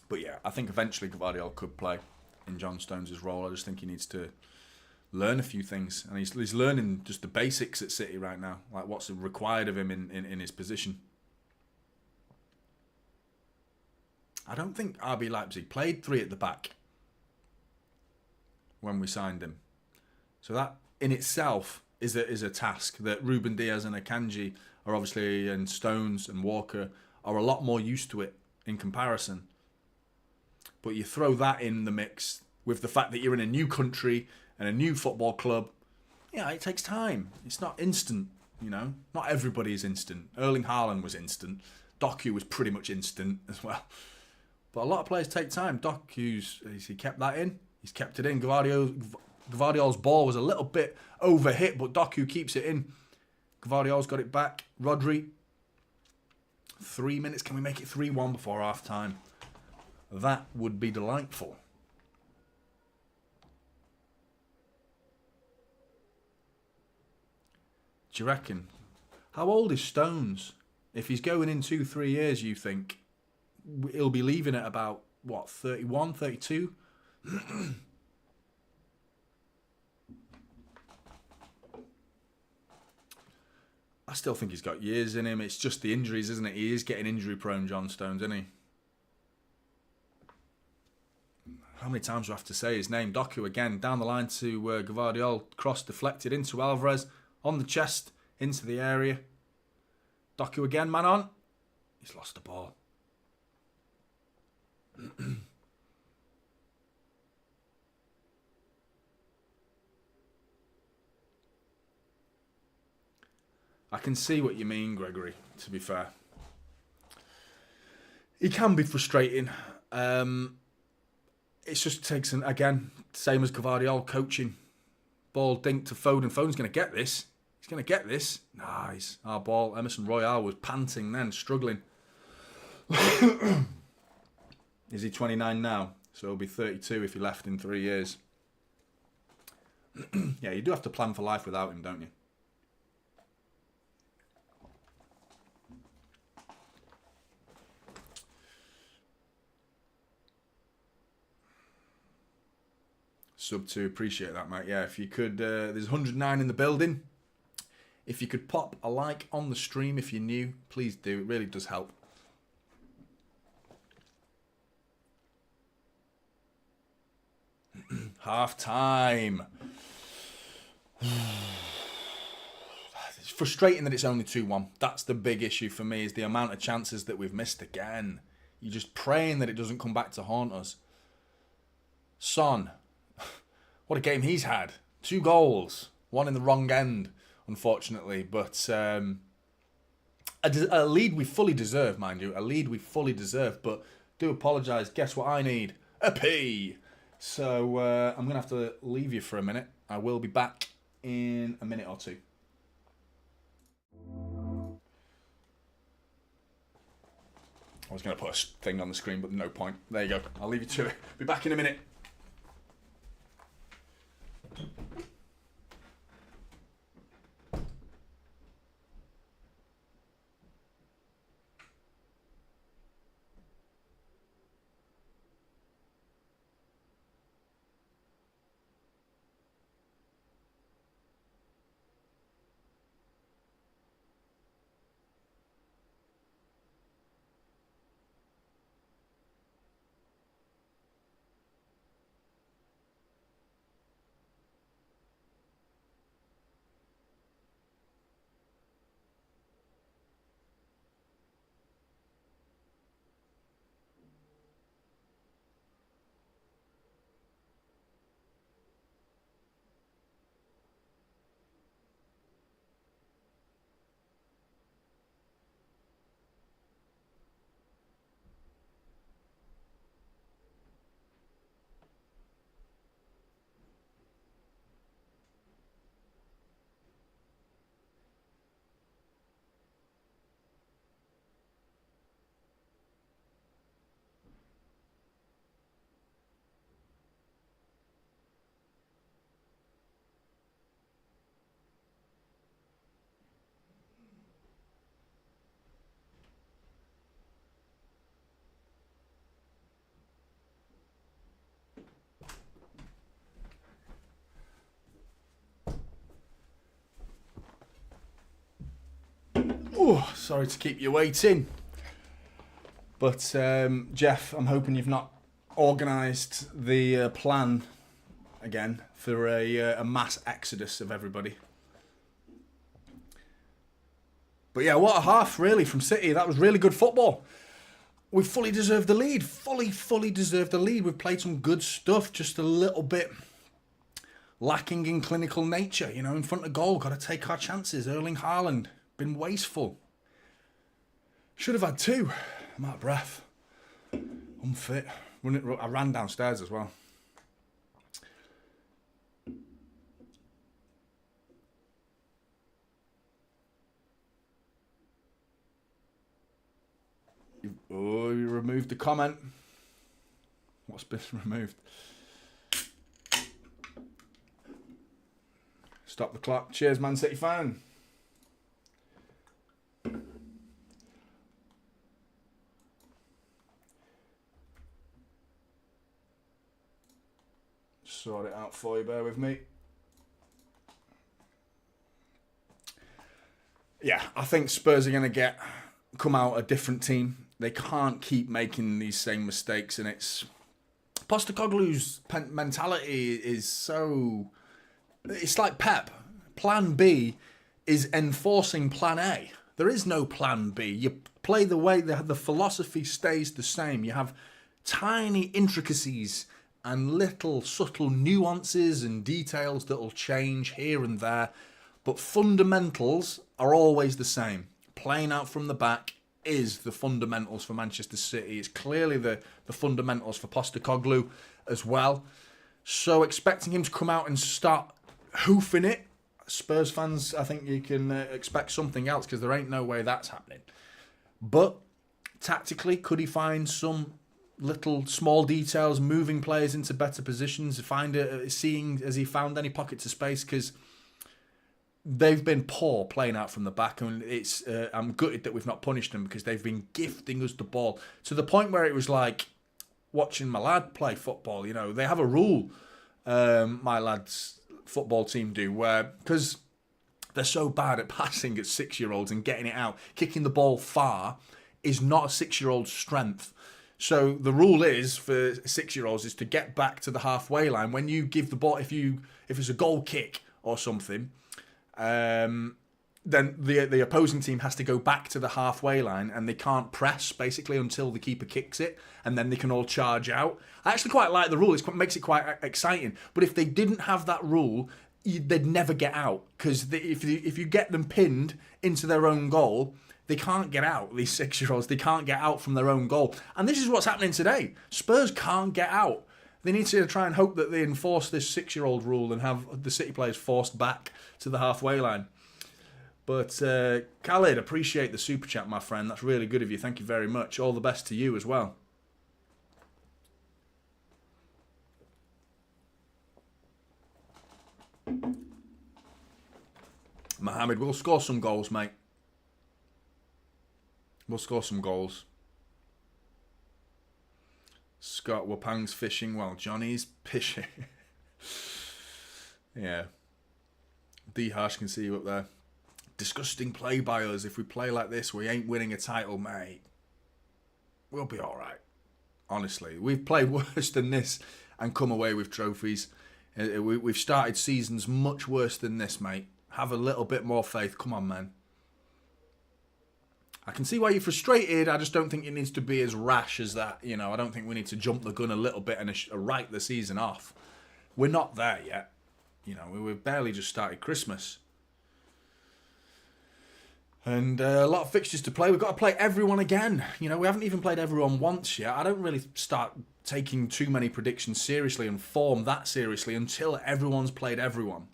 But yeah, I think eventually Gvardiol could play in John Stones' role. I just think he needs to learn a few things. And he's learning just the basics at City right now, like what's required of him in his position. I don't think RB Leipzig played three at the back when we signed him. So that in itself is a task that Ruben Diaz and Akanji are obviously, and Stones and Walker are a lot more used to it in comparison. But you throw that in the mix with the fact that you're in a new country and a new football club. Yeah, it takes time. It's not instant, you know. Not everybody is instant. Erling Haaland was instant. Doku was pretty much instant as well. But a lot of players take time. Doku's, he kept that in. He's kept it in. Gvardiol's ball was a little bit overhit, but Doku keeps it in. Gvardiol's got it back. Rodri. 3 minutes. Can we make it 3-1 before half time? That would be delightful. Do you reckon? How old is Stones? If he's going in 2-3 years, you think he'll be leaving at about, what, 31, 32? I still think he's got years in him. It's just the injuries, isn't it? He is getting injury prone, John Stones, isn't he? How many times do I have to say his name? Doku again, down the line to Gvardiol. Cross deflected into Alvarez. On the chest, into the area. Doku again, man on. He's lost the ball. I can see what you mean, Gregory, to be fair. He can be frustrating. It just takes, again, same as Gvardiol, coaching. Ball dink to Foden. Foden's going to get this. He's going to get this. Nice. Our ball. Emerson Royale was panting then, struggling. Is he 29 now? So he'll be 32 if he left in 3 years. Yeah, you do have to plan for life without him, don't you? Sub 2, appreciate that, mate. Yeah, if you could, there's 109 in the building. If you could pop a like on the stream if you're new, please do. It really does help. Half time. It's frustrating that it's only 2-1. That's the big issue for me, is the amount of chances that we've missed again. You're just praying that it doesn't come back to haunt us. Son. What a game he's had. 2 goals. One in the wrong end, unfortunately. But a lead we fully deserve, mind you. A lead we fully deserve. But do apologise. Guess what I need? A P. So I'm going to have to leave you for a minute. I will be back in a minute or two. I was going to put a thing on the screen, but no point. There you go. I'll leave you to it. Be back in a minute. Oh, sorry to keep you waiting. But, Jeff, I'm hoping you've not organised the plan again for a mass exodus of everybody. But yeah, what a half really from City. That was really good football. We fully deserved the lead. Fully deserved the lead. We've played some good stuff, just a little bit lacking in clinical nature. You know, in front of goal, got to take our chances. Erling Haaland, been wasteful. Should have had two. I'm out of breath. Unfit. I ran downstairs as well. Oh, you removed the comment. What's been removed? Stop the clock. Cheers, Man City fan. Sort it out for you, bear with me. Yeah, I think Spurs are going to come out a different team. They can't keep making these same mistakes, and it's Postecoglou's mentality is so. It's like Pep. Plan B is enforcing Plan A. There is no Plan B. You play the way the philosophy stays the same. You have tiny intricacies and little subtle nuances and details that will change here and there, but fundamentals are always the same. Playing out from the back is the fundamentals for Manchester City. It's clearly the fundamentals for Postecoglou as well. So expecting him to come out and start hoofing it, Spurs fans, I think you can expect something else, because there ain't no way that's happening. But tactically, could he find some little small details, moving players into better positions, seeing has he found any pockets of space? Because they've been poor playing out from the back, and I'm gutted that we've not punished them, because they've been gifting us the ball to the point where it was like watching my lad play football. You know, they have a rule, my lad's football team do, where, because they're so bad at passing at 6-year-olds and getting it out, kicking the ball far is not a 6-year-old's strength. So the rule is for 6-year-olds is to get back to the halfway line when you give the ball. If it's a goal kick or something, then the opposing team has to go back to the halfway line, and they can't press basically until the keeper kicks it, and then they can all charge out. I actually quite like the rule. It makes it quite exciting. But if they didn't have that rule, they'd never get out, because if you get them pinned into their own goal, they can't get out. These 6-year-olds, they can't get out from their own goal. And this is what's happening today. Spurs can't get out. They need to try and hope that they enforce this 6-year-old rule and have the City players forced back to the halfway line. But Khalid, appreciate the super chat, my friend. That's really good of you. Thank you very much. All the best to you as well. Mohamed, we'll score some goals, mate. We'll score some goals. Scott Wapang's fishing while Johnny's pishing. Yeah. D Harsh can see you up there. Disgusting play by us. If we play like this, we ain't winning a title, mate. We'll be all right. Honestly, we've played worse than this and come away with trophies. We've started seasons much worse than this, mate. Have a little bit more faith. Come on, man. I can see why you're frustrated. I just don't think it needs to be as rash as that. You know, I don't think we need to jump the gun a little bit and write the season off. We're not there yet. You know, we've barely just started Christmas. And a lot of fixtures to play. We've got to play everyone again. You know, we haven't even played everyone once yet. I don't really start taking too many predictions seriously and form that seriously until everyone's played everyone.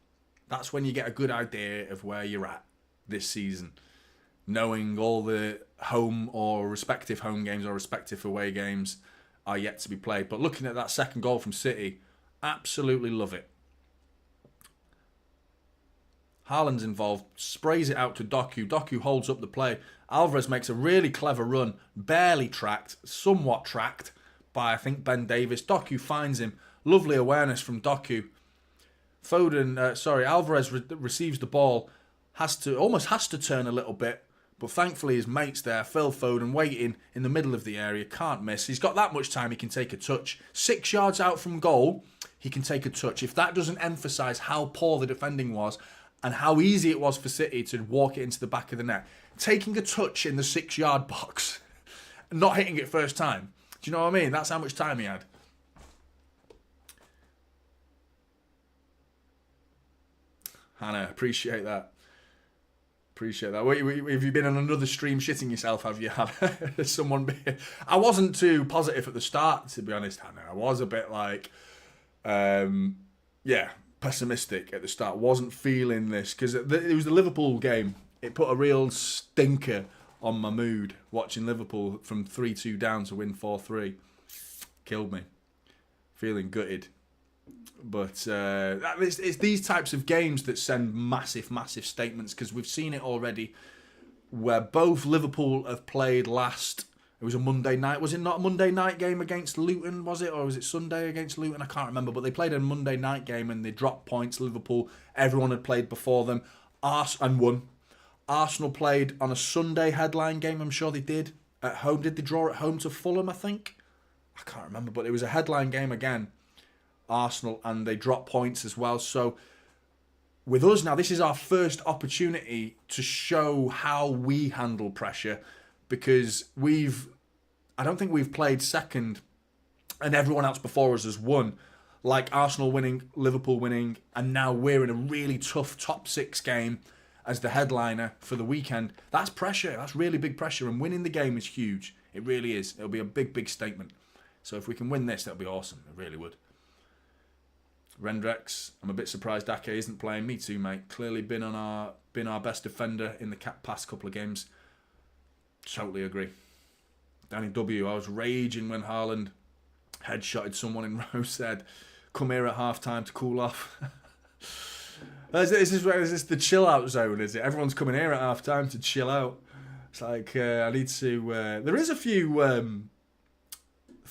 That's when you get a good idea of where you're at this season. Knowing all the home or respective home games or respective away games are yet to be played. But looking at that second goal from City, absolutely love it. Haaland's involved, sprays it out to Doku. Doku holds up the play. Alvarez makes a really clever run, barely tracked, somewhat tracked by, I think, Ben Davis. Doku finds him. Lovely awareness from Doku. Alvarez receives the ball, almost has to turn a little bit, But thankfully his mate's there, Phil Foden, waiting in the middle of the area, can't miss. He's got that much time, he can take a touch. 6 yards out from goal, he can take a touch. If that doesn't emphasise how poor the defending was and how easy it was for City to walk it into the back of the net, taking a touch in the 6-yard box, not hitting it first time. Do you know what I mean? That's how much time he had. Hannah, appreciate that. Appreciate that. Have you been on another stream shitting yourself, have you? Someone be... I wasn't too positive at the start, to be honest, Hannah. I was a bit like, pessimistic at the start. Wasn't feeling this, because it was the Liverpool game. It put a real stinker on my mood, watching Liverpool from 3-2 down to win 4-3. Killed me. Feeling gutted. But it's these types of games that send massive, massive statements, because we've seen it already where both Liverpool have played last... It was a Monday night. Was it not a Monday night game against Luton, was it? Or was it Sunday against Luton? I can't remember. But they played a Monday night game and they dropped points. Liverpool, everyone had played before them, and won. Arsenal played on a Sunday headline game, I'm sure they did, at home. Did they draw at home to Fulham, I think? I can't remember, but it was a headline game again. Arsenal, and they dropped points as well. So with us now, this is our first opportunity to show how we handle pressure, because I don't think we've played second and everyone else before us has won, like Arsenal winning, Liverpool winning, and now we're in a really tough top 6 game as the headliner for the weekend. That's pressure. That's really big pressure, and winning the game is huge. It really is. It'll be a big, big statement. So if we can win this, that'll be awesome. It really would. Rendrex, I'm a bit surprised Ake isn't playing. Me too, mate. Clearly been our best defender in the past couple of games. Totally agree. Danny W, I was raging when Haaland headshotted someone in Rosehead. Come here at half time to cool off. Is this the chill out zone, is it? Everyone's coming here at half time to chill out. It's like, I need to... there is a few...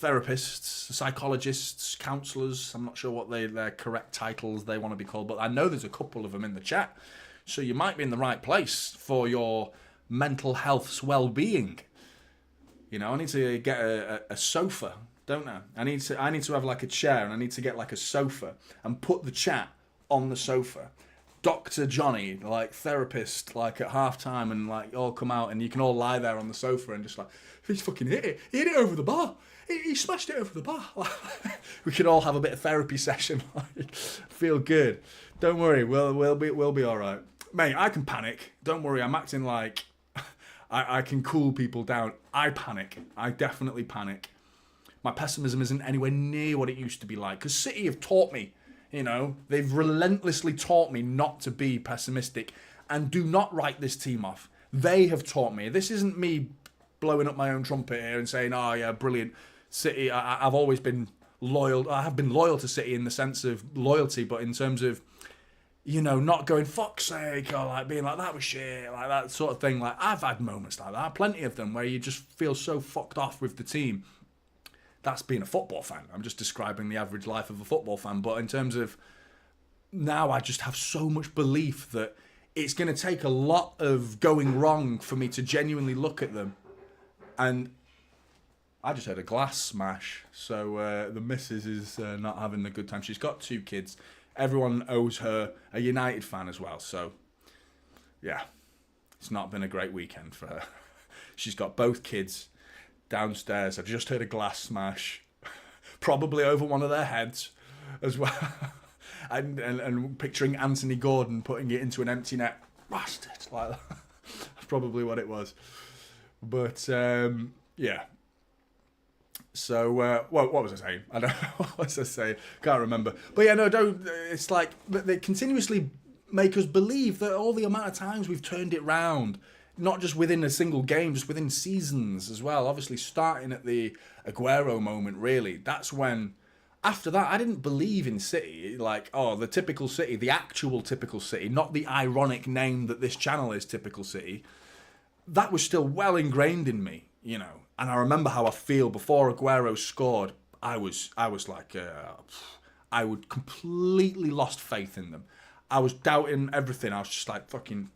therapists, psychologists, counsellors. I'm not sure what their correct titles they want to be called, but I know there's a couple of them in the chat. So you might be in the right place for your mental health's well-being. You know, I need to get a sofa, don't I? I need to have like a chair, and I need to get like a sofa and put the chat on the sofa. Dr. Johnny, like therapist, like at half time, and like all come out, and you can all lie there on the sofa and just like, he's fucking hit it. He hit it over the bar. He smashed it over the bar. We could all have a bit of therapy session. Like, feel good. Don't worry, we'll be all right, mate. I can panic. Don't worry, I'm acting like I can cool people down. I panic. I definitely panic. My pessimism isn't anywhere near what it used to be like, because City have taught me. You know, they've relentlessly taught me not to be pessimistic and do not write this team off. They have taught me. This isn't me blowing up my own trumpet here and saying, oh yeah, brilliant. City, I've always been loyal. I have been loyal to City in the sense of loyalty, but in terms of, you know, not going, fuck's sake, or like being like, that was shit, like that sort of thing. Like, I've had moments like that, plenty of them, where you just feel so fucked off with the team. That's being a football fan. I'm just describing the average life of a football fan. But in terms of now, I just have so much belief that it's going to take a lot of going wrong for me to genuinely look at them. And I just had a glass smash. So the missus is not having a good time. She's got 2 kids. Everyone owes her a United fan as well. So, yeah, it's not been a great weekend for her. She's got both kids downstairs. I've just heard a glass smash, probably over one of their heads as well. and picturing Anthony Gordon putting it into an empty net. Bastard, like that. That's probably what it was. But, yeah. So, what was I saying? I don't know. What was I saying? Can't remember. But yeah, no, don't. It's like they continuously make us believe that all the amount of times we've turned it round, not just within a single game, just within seasons as well. Obviously, starting at the Aguero moment, really. That's when, after that, I didn't believe in City. Like, oh, the typical City, the actual typical City, not the ironic name that this channel is, Typical City. That was still well ingrained in me, you know. And I remember how I feel before Aguero scored. I was like, I would completely lost faith in them. I was doubting everything. I was just like, fucking,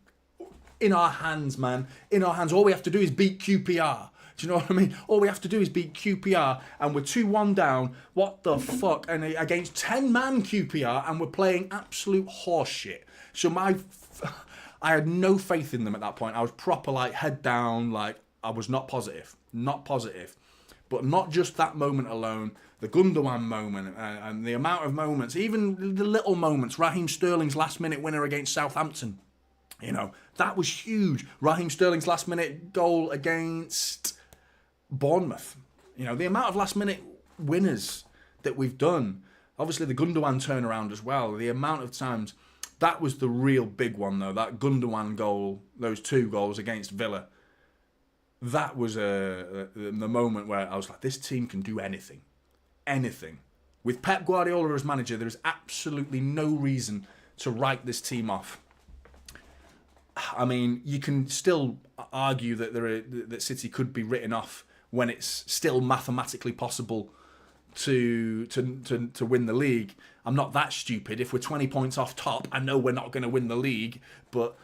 in our hands, man. In our hands. All we have to do is beat QPR. Do you know what I mean? All we have to do is beat QPR, and we're 2-1 down. What the fuck? And against 10-man QPR, and we're playing absolute horseshit. So I had no faith in them at that point. I was proper, like, head down, like, I was not positive. Not positive. But not just that moment alone. The Gundogan moment and the amount of moments, even the little moments. Raheem Sterling's last-minute winner against Southampton. You know, that was huge. Raheem Sterling's last-minute goal against Bournemouth. You know, the amount of last-minute winners that we've done. Obviously, the Gundogan turnaround as well. The amount of times. That was the real big one, though. That Gundogan goal, those 2 goals against Villa. That was the moment where I was like, this team can do anything. Anything. With Pep Guardiola as manager, there is absolutely no reason to write this team off. I mean, you can still argue that that City could be written off when it's still mathematically possible to win the league. I'm not that stupid. If we're 20 points off top, I know we're not going to win the league, but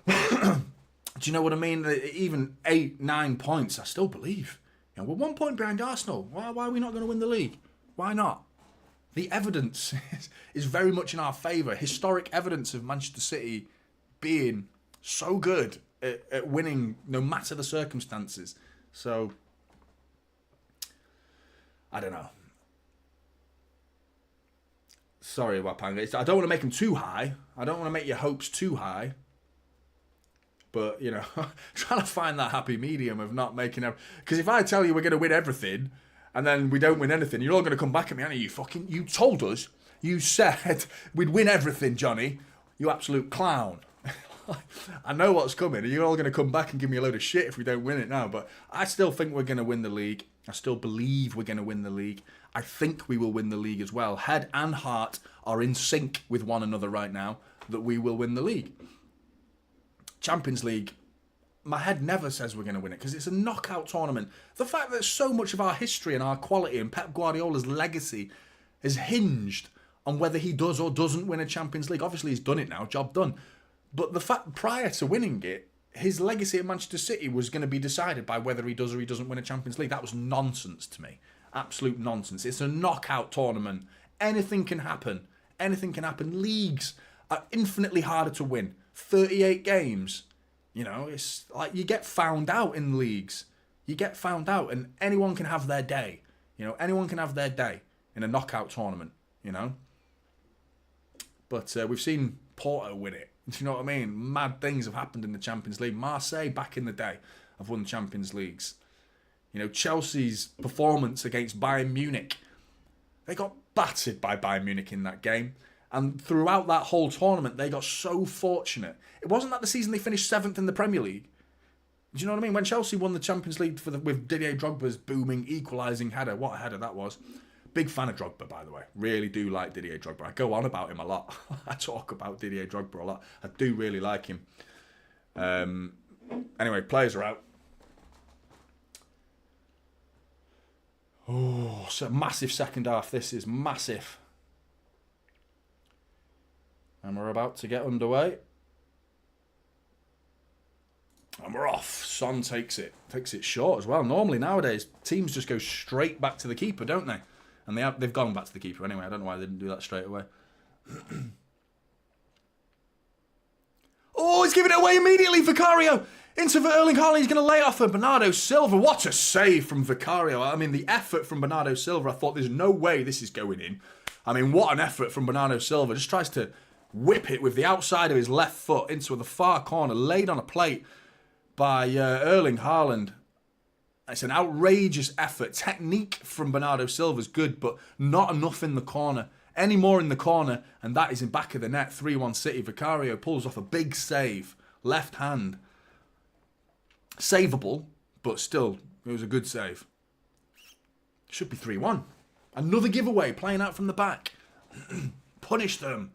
do you know what I mean? Even 8-9 points, I still believe. You know, we're 1 point behind Arsenal. Why are we not going to win the league? Why not? The evidence is very much in our favour. Historic evidence of Manchester City being so good at winning no matter the circumstances. So, I don't know. Sorry, Wapanga. I don't want to make them too high. I don't want to make your hopes too high. But, you know, trying to find that happy medium of not making... Because if I tell you we're going to win everything, and then we don't win anything, you're all going to come back at me, aren't you? You told us, you said we'd win everything, Johnny. You absolute clown. I know what's coming. You're all going to come back and give me a load of shit if we don't win it now. But I still think we're going to win the league. I still believe we're going to win the league. I think we will win the league as well. Head and heart are in sync with one another right now that we will win the league. Champions League, my head never says we're going to win it because it's a knockout tournament. The fact that so much of our history and our quality and Pep Guardiola's legacy is hinged on whether he does or doesn't win a Champions League. Obviously, he's done it now, job done. But the fact prior to winning it, his legacy at Manchester City was going to be decided by whether he does or he doesn't win a Champions League. That was nonsense to me. Absolute nonsense. It's a knockout tournament. Anything can happen. Anything can happen. Leagues are infinitely harder to win. 38 games. You know, it's like you get found out in leagues. You get found out and anyone can have their day. You know, anyone can have their day in a knockout tournament, you know. But we've seen Porto win it. Do you know what I mean? Mad things have happened in the Champions League. Marseille, back in the day, have won Champions Leagues. You know, Chelsea's performance against Bayern Munich. They got battered by Bayern Munich in that game. And throughout that whole tournament, they got so fortunate. It wasn't that the season they finished 7th in the Premier League. Do you know what I mean? When Chelsea won the Champions League with Didier Drogba's booming, equalising header. What a header that was. Big fan of Drogba, by the way. Really do like Didier Drogba. I go on about him a lot. I talk about Didier Drogba a lot. I do really like him. Anyway, players are out. Oh, so massive second half. This is massive. And we're about to get underway. And we're off. Son takes it short as well. Normally nowadays, teams just go straight back to the keeper, don't they? And they've gone back to the keeper anyway. I don't know why they didn't do that straight away. Oh, he's giving it away immediately, Vicario. Into Erling Haaland, he's going to lay it off for Bernardo Silva. What a save from Vicario. I mean, the effort from Bernardo Silva, I thought there's no way this is going in. I mean, what an effort from Bernardo Silva. Just tries to whip it with the outside of his left foot into the far corner, laid on a plate by Erling Haaland. It's an outrageous effort. Technique from Bernardo Silva's good, but not enough in the corner. Any more in the corner, and that is in back of the net. 3-1 City. Vicario pulls off a big save. Left hand. Savable, but still, it was a good save. Should be 3-1. Another giveaway, playing out from the back. Punish them.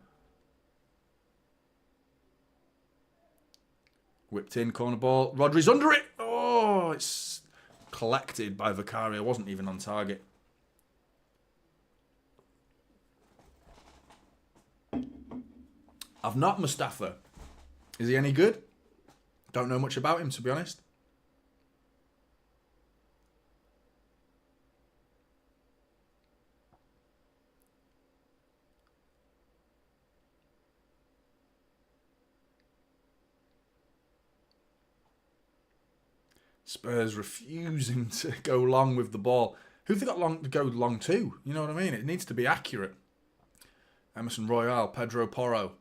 Whipped in, corner ball. Rodri's under it. Oh, it's collected by Vicario. Wasn't even on target. I've not Mustafa. Is he any good? Don't know much about him, to be honest. Spurs refusing to go long with the ball. Who've they got long to go long to? You know what I mean? It needs to be accurate. Emerson Royale, Pedro Porro.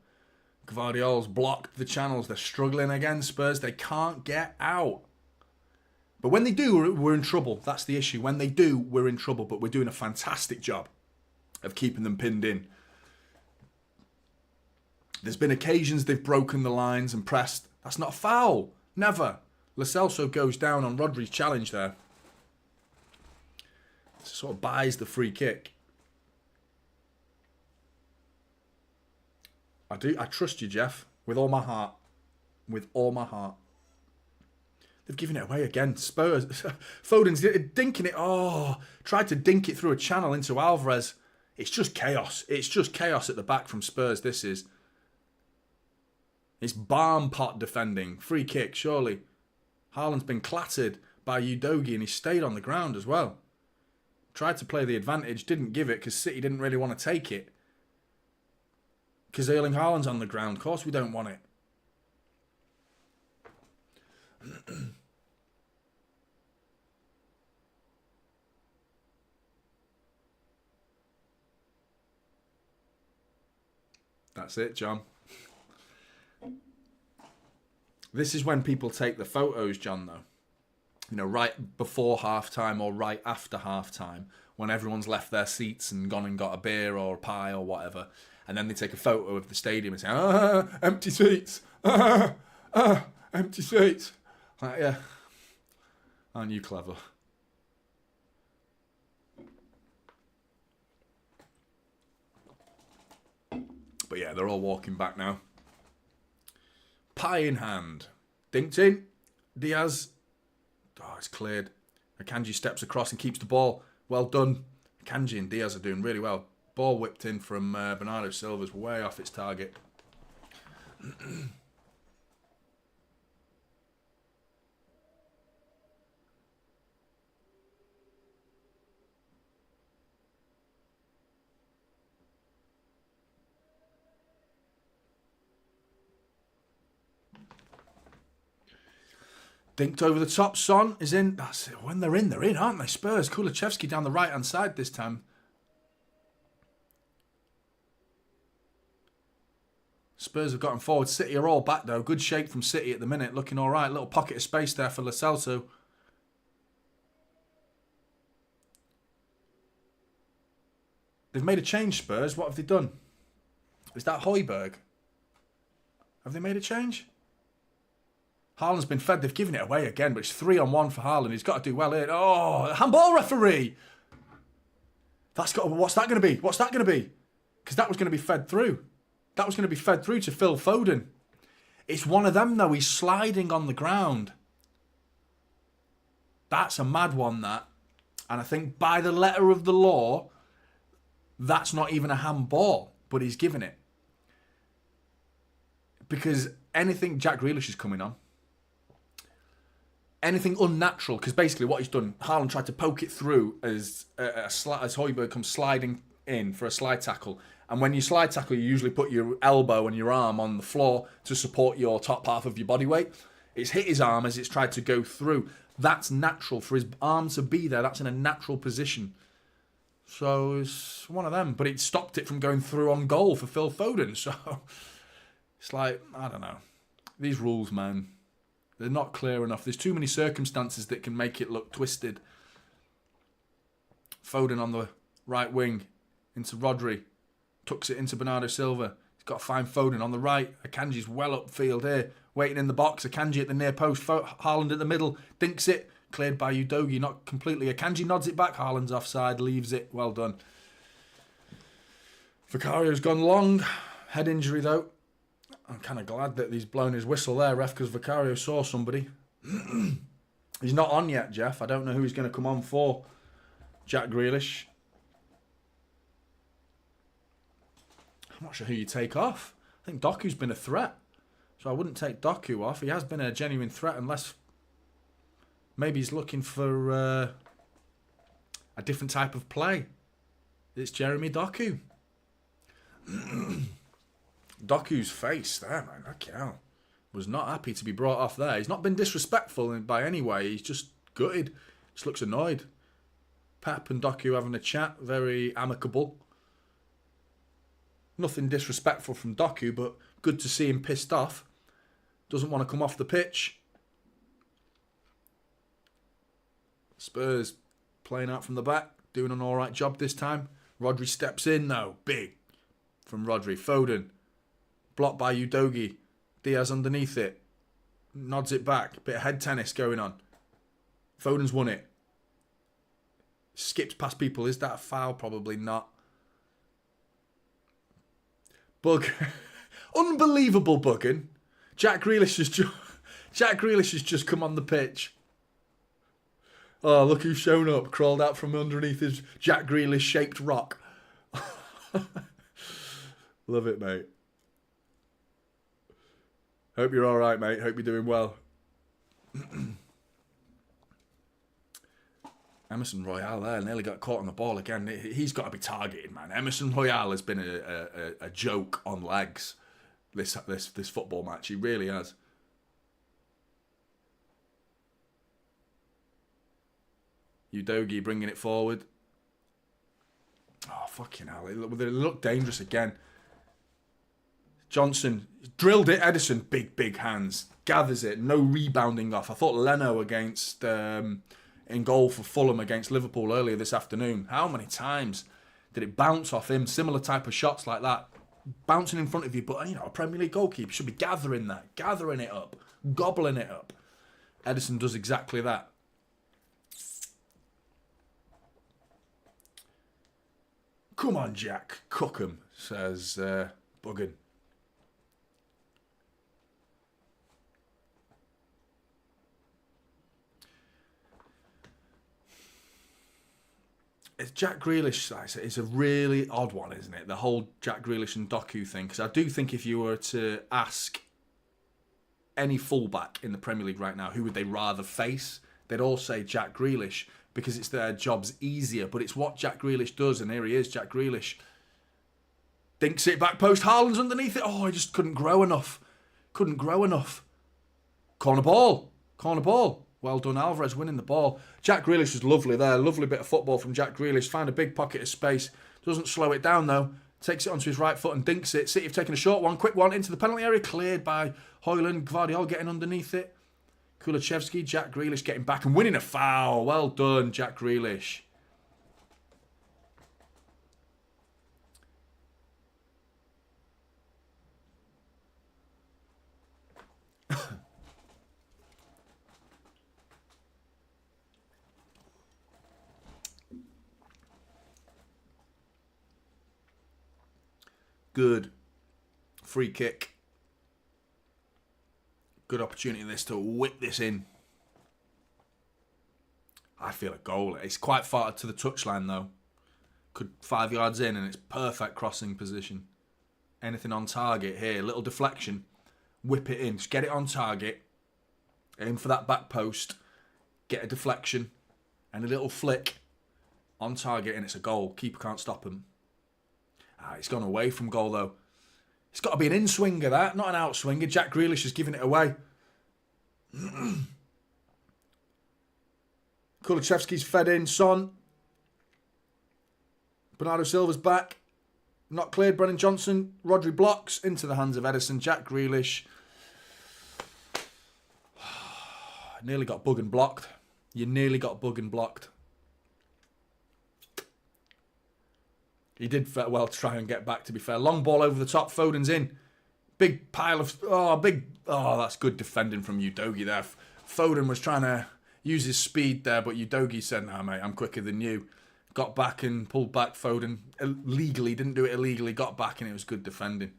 Gvardiol's blocked the channels. They're struggling again, Spurs. They can't get out. But when they do, we're in trouble. That's the issue. When they do, we're in trouble. But we're doing a fantastic job of keeping them pinned in. There's been occasions they've broken the lines and pressed. That's not a foul. Never. Lo Celso goes down on Rodri's challenge there. Sort of buys the free kick. I trust you, Jeff, with all my heart. With all my heart. They've given it away again. Spurs. Foden's dinking it. Oh, tried to dink it through a channel into Alvarez. It's just chaos. It's just chaos at the back from Spurs, this is. It's barn pot defending. Free kick, surely. Haaland's been clattered by Udogie and he stayed on the ground as well. Tried to play the advantage, didn't give it because City didn't really want to take it. Because Erling Haaland's on the ground. Of course we don't want it. That's it, John. This is when people take the photos, John, though. You know, right before half-time or right after half-time, when everyone's left their seats and gone and got a beer or a pie or whatever, and then they take a photo of the stadium and say, empty seats, empty seats. Like, yeah, aren't you clever? But yeah, they're all walking back now. Pie in hand. Dinked in. Diaz. Oh, it's cleared. Akanji steps across and keeps the ball. Well done. Akanji and Diaz are doing really well. Ball whipped in from Bernardo Silva's way off its target. Dinked over the top. Son is in. That's it. When they're in, aren't they? Spurs. Kulusevski down the right-hand side this time. Spurs have gotten forward. City are all back, though. Good shape from City at the minute. Looking all right. Little pocket of space there for Lo Celso. They've made a change, Spurs. What have they done? Is that Højbjerg? Have they made a change? Haaland's been fed. They've given it away again, but it's 3-on-1 for Haaland. He's got to do well here. Oh, handball referee. What's that going to be? What's that going to be? Because that was going to be fed through. That was going to be fed through to Phil Foden. It's one of them, though. He's sliding on the ground. That's a mad one, that. And I think by the letter of the law, that's not even a handball, but he's given it. Because anything, Jack Grealish is coming on. Anything unnatural, because basically what he's done, Haaland tried to poke it through as Højbjerg comes sliding in for a slide tackle. And when you slide tackle, you usually put your elbow and your arm on the floor to support your top half of your body weight. It's hit his arm as it's tried to go through. That's natural for his arm to be there. That's in a natural position. So it's one of them. But it stopped it from going through on goal for Phil Foden. So it's like, I don't know. These rules, man, they're not clear enough. There's too many circumstances that can make it look twisted. Foden on the right wing into Rodri. Tucks it into Bernardo Silva. He's got to find Foden on the right. Akanji's well upfield here. Waiting in the box. Akanji at the near post. Haaland at the middle. Dinks it. Cleared by Udogie. Not completely. Akanji nods it back. Haaland's offside. Leaves it. Well done. Vicario's gone long. Head injury though. I'm kind of glad that he's blown his whistle there, ref, because Vicario saw somebody. He's not on yet, Jeff. I don't know who he's going to come on for. Jack Grealish. I'm not sure who you take off. I think Doku's been a threat. So I wouldn't take Doku off. He has been a genuine threat unless maybe he's looking for a different type of play. It's Jeremy Doku. Doku's face there, man. Fucking hell. Was not happy to be brought off there. He's not been disrespectful by any way. He's just gutted. Just looks annoyed. Pep and Doku having a chat. Very amicable. Nothing disrespectful from Doku, but good to see him pissed off. Doesn't want to come off the pitch. Spurs playing out from the back. Doing an alright job this time. Rodri steps in though. Big. From Rodri. Foden. Blocked by Udogie. Diaz underneath it. Nods it back. Bit of head tennis going on. Foden's won it. Skips past people. Is that a foul? Probably not. Bug. Unbelievable bugging. Jack Grealish has just come on the pitch. Oh, look who's shown up. Crawled out from underneath his Jack Grealish shaped rock. Love it, mate. Hope you're alright, mate. Hope you're doing well. Emerson Royale there nearly got caught on the ball again. He's got to be targeted, man. Emerson Royale has been a joke on legs this football match. He really has. Udogie bringing it forward. Oh, fucking hell. They look dangerous again. Johnson drilled it. Ederson, big hands. Gathers it. No rebounding off. I thought Leno against... in goal for Fulham against Liverpool earlier this afternoon. How many times did it bounce off him? Similar type of shots like that. Bouncing in front of you, but, you know, a Premier League goalkeeper should be gathering that. Gathering it up. Gobbling it up. Ederson does exactly that. Come on, Jack. Cook 'em, says Buggin. It's Jack Grealish. It's a really odd one, isn't it? The whole Jack Grealish and Doku thing. Because I do think if you were to ask any fullback in the Premier League right now, who would they rather face? They'd all say Jack Grealish because it's their job's easier. But it's what Jack Grealish does, and here he is, Jack Grealish. Dinks it back post. Haaland's underneath it. Oh, he just couldn't grow enough. Couldn't grow enough. Corner ball. Corner ball. Well done, Alvarez winning the ball. Jack Grealish was lovely there. Lovely bit of football from Jack Grealish. Found a big pocket of space. Doesn't slow it down, though. Takes it onto his right foot and dinks it. City have taken a short one, quick one, into the penalty area. Cleared by Haaland. Gvardiol getting underneath it. Kulusevski, Jack Grealish getting back and winning a foul. Well done, Jack Grealish. Good free kick. Good opportunity this to whip this in. I feel a goal. It's quite far to the touchline though. Could 5 yards in and it's perfect crossing position. Anything on target here. Little deflection. Whip it in. Just get it on target. Aim for that back post. Get a deflection. And a little flick on target and it's a goal. Keeper can't stop him. It's gone away from goal though. It's got to be an in-swinger that, not an out-swinger. Jack Grealish is giving it away. Kulusevski's fed in. Son. Bernardo Silva's back. Not cleared. Brennan Johnson. Rodri blocks into the hands of Ederson. Jack Grealish. Nearly got bug and blocked. You nearly got bug and blocked. He did well to try and get back, to be fair. Long ball over the top. Foden's in. Big pile of... Oh, that's good defending from Udogie there. Foden was trying to use his speed there, but Udogie said, "Nah, mate, I'm quicker than you." Got back and pulled back Foden. Legally, didn't do it illegally. Got back and it was good defending.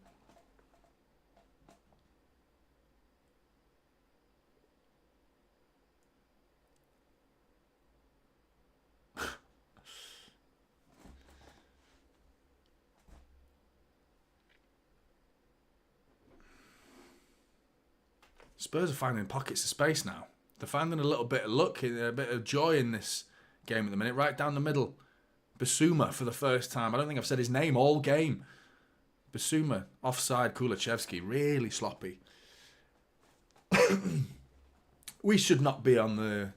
Spurs are finding pockets of space now. They're finding a little bit of luck, a bit of joy in this game at the minute. Right down the middle. Basuma for the first time. I don't think I've said his name all game. Basuma, offside, Kulachevsky. Really sloppy. We should not be on the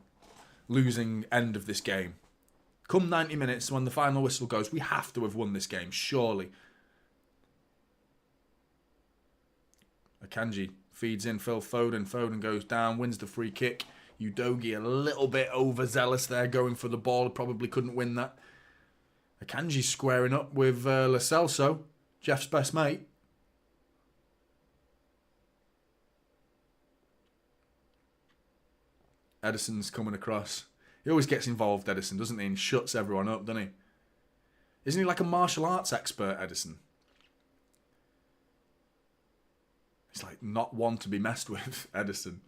losing end of this game. Come 90 minutes, when the final whistle goes, we have to have won this game, surely. Akanji feeds in Phil Foden. Foden goes down, wins the free kick. Udogie a little bit overzealous there, going for the ball. Probably couldn't win that. Akanji's squaring up with Lo Celso, Jeff's best mate. Edison's coming across. He always gets involved, Edison, doesn't he? And shuts everyone up, doesn't he? Isn't he like a martial arts expert, Edison? He's like not one to be messed with, Edison.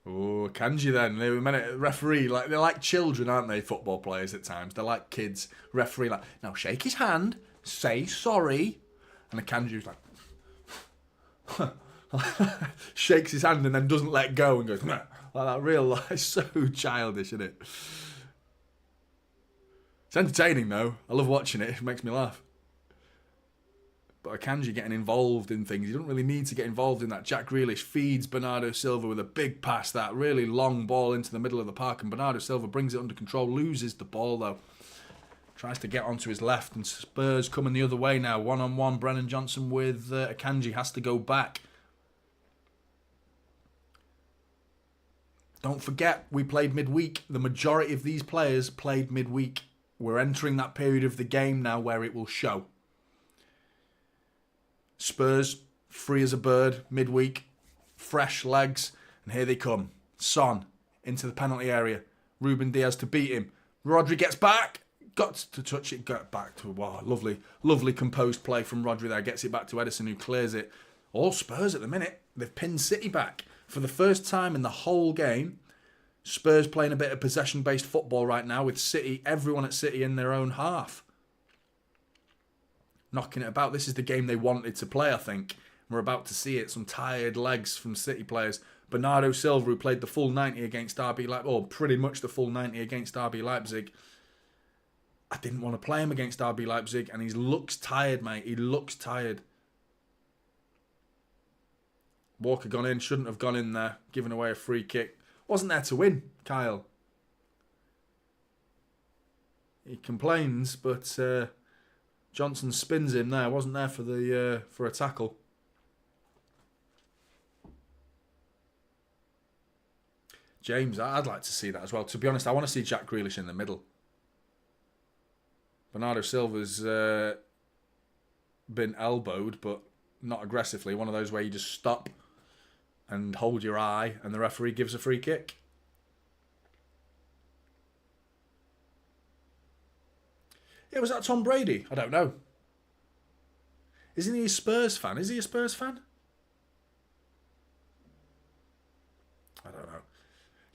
Oh, Kanji then. They were meant to referee. Like, they're like children, aren't they, football players at times? They're like kids. Referee, like, now shake his hand, say sorry. And the Kanji was like, shakes his hand and then doesn't let go and goes, meh. Like that real life. So childish, isn't it? It's entertaining, though. I love watching it. It makes me laugh. But Akanji getting involved in things. You don't really need to get involved in that. Jack Grealish feeds Bernardo Silva with a big pass, that really long ball into the middle of the park, and Bernardo Silva brings it under control, loses the ball though. Tries to get onto his left, and Spurs coming the other way now. One-on-one, Brennan Johnson with Akanji, has to go back. Don't forget, we played midweek. The majority of these players played midweek. We're entering that period of the game now where it will show. Spurs, free as a bird, midweek, fresh legs, and here they come. Son, into the penalty area. Ruben Diaz to beat him. Rodri gets back, got to touch it, got back to, wow, lovely composed play from Rodri there. Gets it back to Edison, who clears it. All Spurs at the minute. They've pinned City back. For the first time in the whole game, Spurs playing a bit of possession-based football right now with City, everyone at City in their own half. Knocking it about. This is the game they wanted to play, I think. We're about to see it. Some tired legs from City players. Bernardo Silva, who played the full 90 against RB Leipzig, or pretty much the full 90 against RB Leipzig. I didn't want to play him against RB Leipzig, and he looks tired, mate. He looks tired. Walker gone in. Shouldn't have gone in there. Giving away a free kick. Wasn't there to win, Kyle. He complains, but Johnson spins him there. Wasn't there for a tackle. James, I'd like to see that as well. To be honest, I want to see Jack Grealish in the middle. Bernardo Silva's been elbowed, but not aggressively. One of those where you just stop and hold your eye, and the referee gives a free kick. Yeah, was that Tom Brady? I don't know. Isn't he a Spurs fan? Is he a Spurs fan? I don't know.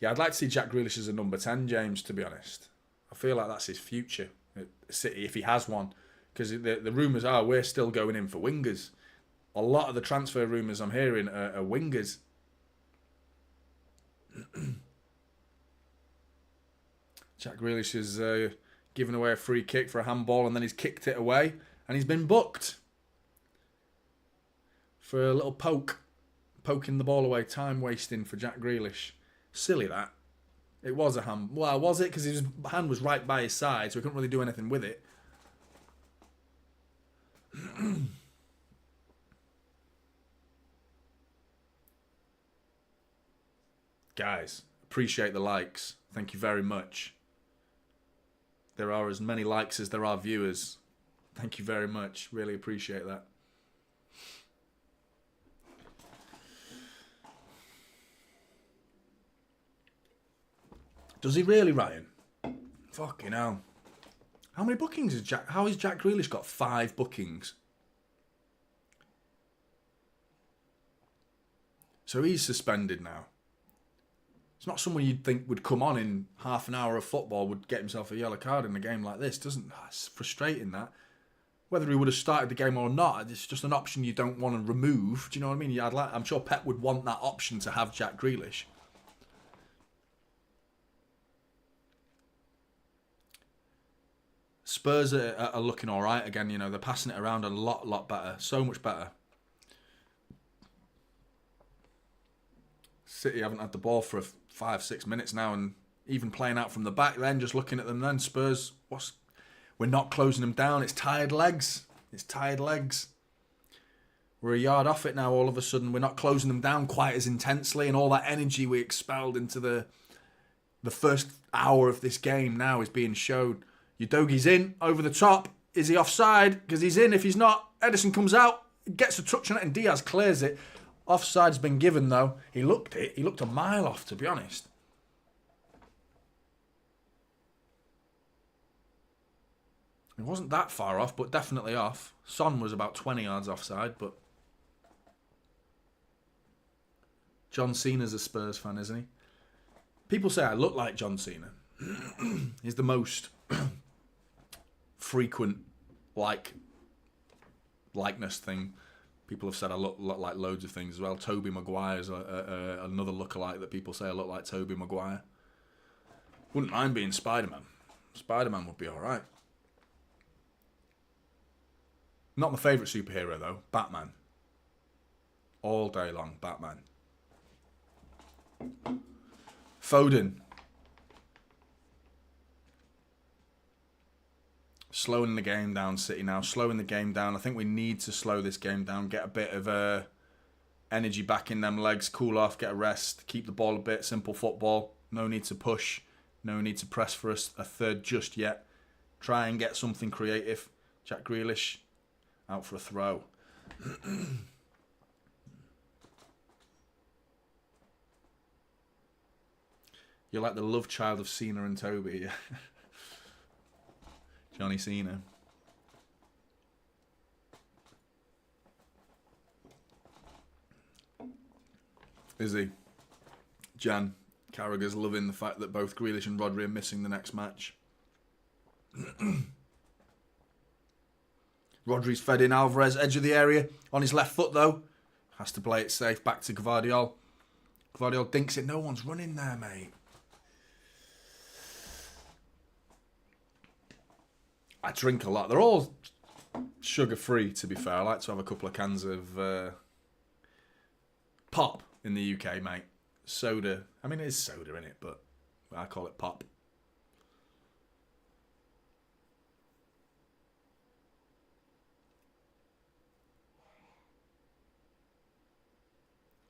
Yeah, I'd like to see Jack Grealish as a number 10, James, to be honest. I feel like that's his future at City, if he has one. Because the rumours are we're still going in for wingers. A lot of the transfer rumours I'm hearing are wingers. Jack Grealish is given away a free kick for a handball, and then he's kicked it away, and he's been booked for a little poking the ball away, time wasting for Jack Grealish. Silly that. It was a hand. Well, was it? Because his hand was right by his side, so he couldn't really do anything with it. Guys, appreciate the likes. Thank you very much. There are as many likes as there are viewers. Thank you very much. Really appreciate that. Does he really, Ryan? Fucking hell. How many bookings has Jack... How has Jack Grealish got 5 bookings? So he's suspended now. It's not someone you'd think would come on in half an hour of football, would get himself a yellow card in a game like this. It's frustrating that. Whether he would have started the game or not, it's just an option you don't want to remove. Do you know what I mean? I'm sure Pep would want that option to have Jack Grealish. Spurs are looking all right again. You know, they're passing it around a lot better. So much better. City haven't had the ball for 5-6 minutes now, and even playing out from the back then, just looking at them then. Spurs, we're not closing them down. It's tired legs. We're a yard off it now all of a sudden. We're not closing them down quite as intensely, and all that energy we expelled into the first hour of this game now is being showed. Udogie's in, over the top. Is he offside? Because he's in. If he's not, Ederson comes out, gets a touch on it, and Diaz clears it. Offside's been given, though. He looked a mile off, to be honest. It wasn't that far off, but definitely off. Son was about 20 yards offside, but... John Cena's a Spurs fan, isn't he? People say I look like John Cena. He's the most frequent likeness thing. People have said I look like loads of things as well. Tobey Maguire's another lookalike that people say I look like Tobey Maguire. Wouldn't mind being Spider-Man. Spider-Man would be alright. Not my favourite superhero though. Batman. All day long, Batman. Foden. Slowing the game down, City now. Slowing the game down. I think we need to slow this game down. Get a bit of energy back in them legs. Cool off. Get a rest. Keep the ball a bit. Simple football. No need to push. No need to press for a third just yet. Try and get something creative. Jack Grealish out for a throw. You're like the love child of Cena and Toby. Johnny Cena. Is he? Jan Carragher's loving the fact that both Grealish and Rodri are missing the next match. Rodri's fed in Alvarez, edge of the area. On his left foot, though. Has to play it safe. Back to Gvardiol. Gvardiol dinks it. No one's running there, mate. I drink a lot. They're all sugar-free, to be fair. I like to have a couple of cans of pop in the UK, mate. Soda. I mean, it is soda, innit? But I call it pop.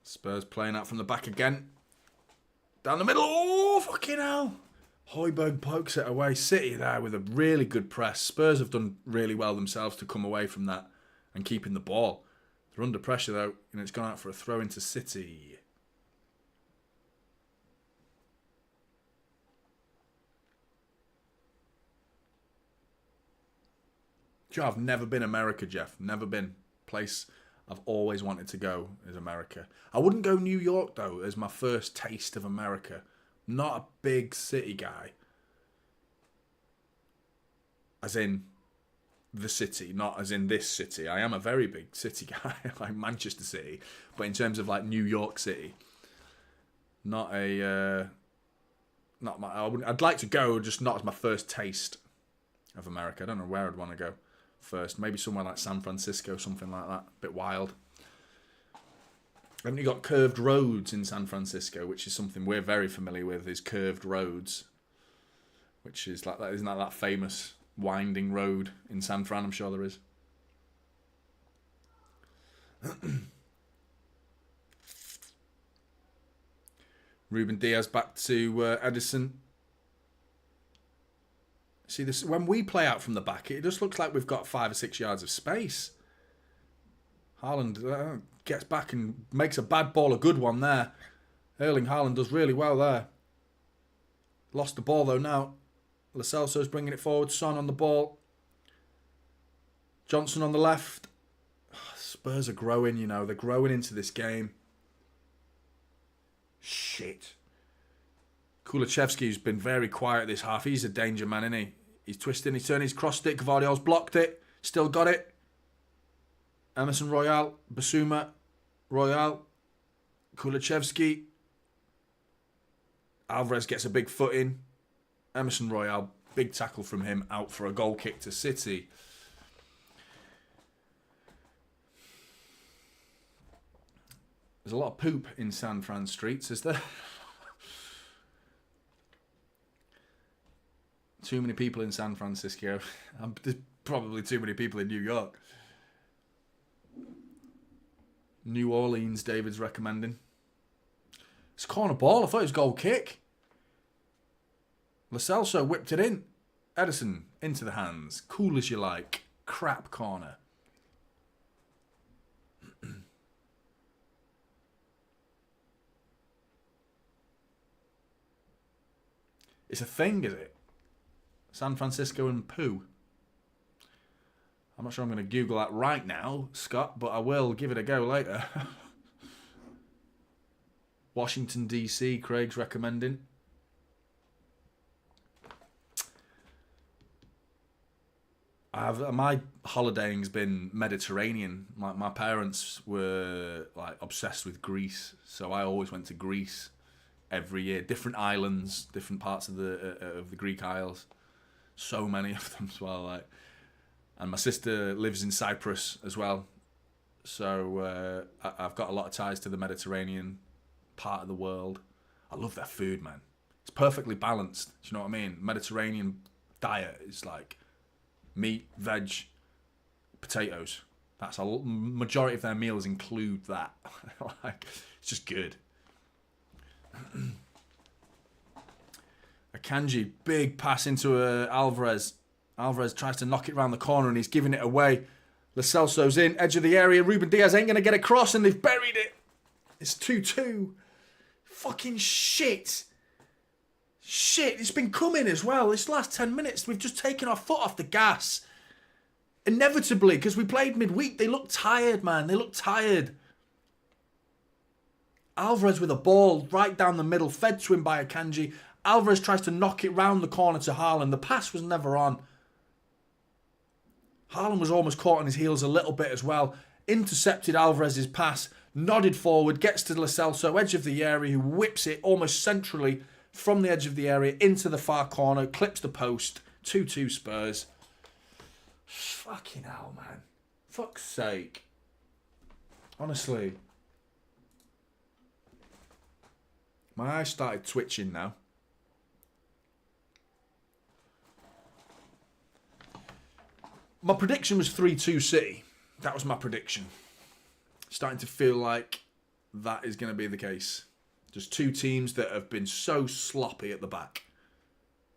Spurs playing out from the back again. Down the middle. Oh, fucking hell. Højbjerg pokes it away. City there with a really good press. Spurs have done really well themselves to come away from that and keeping the ball. They're under pressure though, and it's gone out for a throw into City. Joe, I've never been America, Jeff. Never been. Place I've always wanted to go is America. I wouldn't go New York though as my first taste of America. Not a big city guy. As in the city, not as in this city. I am a very big city guy, like Manchester City. But in terms of like New York City, not a... I'd like to go, just not as my first taste of America. I don't know where I'd want to go first. Maybe somewhere like San Francisco, something like that. A bit wild. Haven't you got curved roads in San Francisco, which is something we're very familiar with, is curved roads. Which is like that, isn't that famous winding road in San Fran? I'm sure there is. Ruben Diaz back to Ederson. See, this when we play out from the back, it just looks like we've got 5 or 6 yards of space. Haaland gets back and makes a bad ball a good one there. Erling Haaland does really well there. Lost the ball though now. Lo Celso's bringing it forward. Son on the ball. Johnson on the left. Spurs are growing, you know. They're growing into this game. Shit. Kulachevsky's been very quiet this half. He's a danger man, isn't he? He's twisting, he's turning, he's crossed it. Gvardiol's blocked it. Still got it. Emerson Royale, Basuma, Royale, Kulachevsky. Alvarez gets a big foot in. Emerson Royale, big tackle from him, out for a goal kick to City. There's a lot of poop in San Fran streets, is there? Too many people in San Francisco. There's probably too many people in New York. New Orleans, David's recommending. It's a corner ball. I thought it was goal kick. Lo Celso whipped it in. Ederson into the hands. Cool as you like. Crap corner. It's a thing, is it? San Francisco and poo. I'm not sure I'm going to Google that right now, Scott, but I will give it a go later. Washington, D.C., Craig's recommending. My holidaying's been Mediterranean. My parents were like obsessed with Greece, so I always went to Greece every year. Different islands, different parts of the Greek Isles. So many of them as well. Like, and my sister lives in Cyprus as well, so I've got a lot of ties to the Mediterranean part of the world. I love their food, man. It's perfectly balanced. Do you know what I mean? Mediterranean diet is like meat, veg, potatoes. That's a majority of their meals include that. Like, it's just good. Akanji, big pass into Alvarez. Alvarez tries to knock it around the corner and he's giving it away. Lo Celso's in, edge of the area. Ruben Diaz ain't going to get across and they've buried it. It's 2-2. Fucking shit. Shit, it's been coming as well. This last 10 minutes, we've just taken our foot off the gas. Inevitably, because we played midweek. They look tired, man. They look tired. Alvarez with a ball right down the middle, fed to him by Akanji. Alvarez tries to knock it round the corner to Haaland. The pass was never on. Haaland was almost caught on his heels a little bit as well. Intercepted Alvarez's pass, nodded forward, gets to Lo Celso, edge of the area, who whips it almost centrally from the edge of the area into the far corner, clips the post. 2-2 Spurs. Fucking hell, man. Fuck's sake. Honestly. My eyes started twitching now. My prediction was 3-2 City. That was my prediction. Starting to feel like that is going to be the case. Just two teams that have been so sloppy at the back.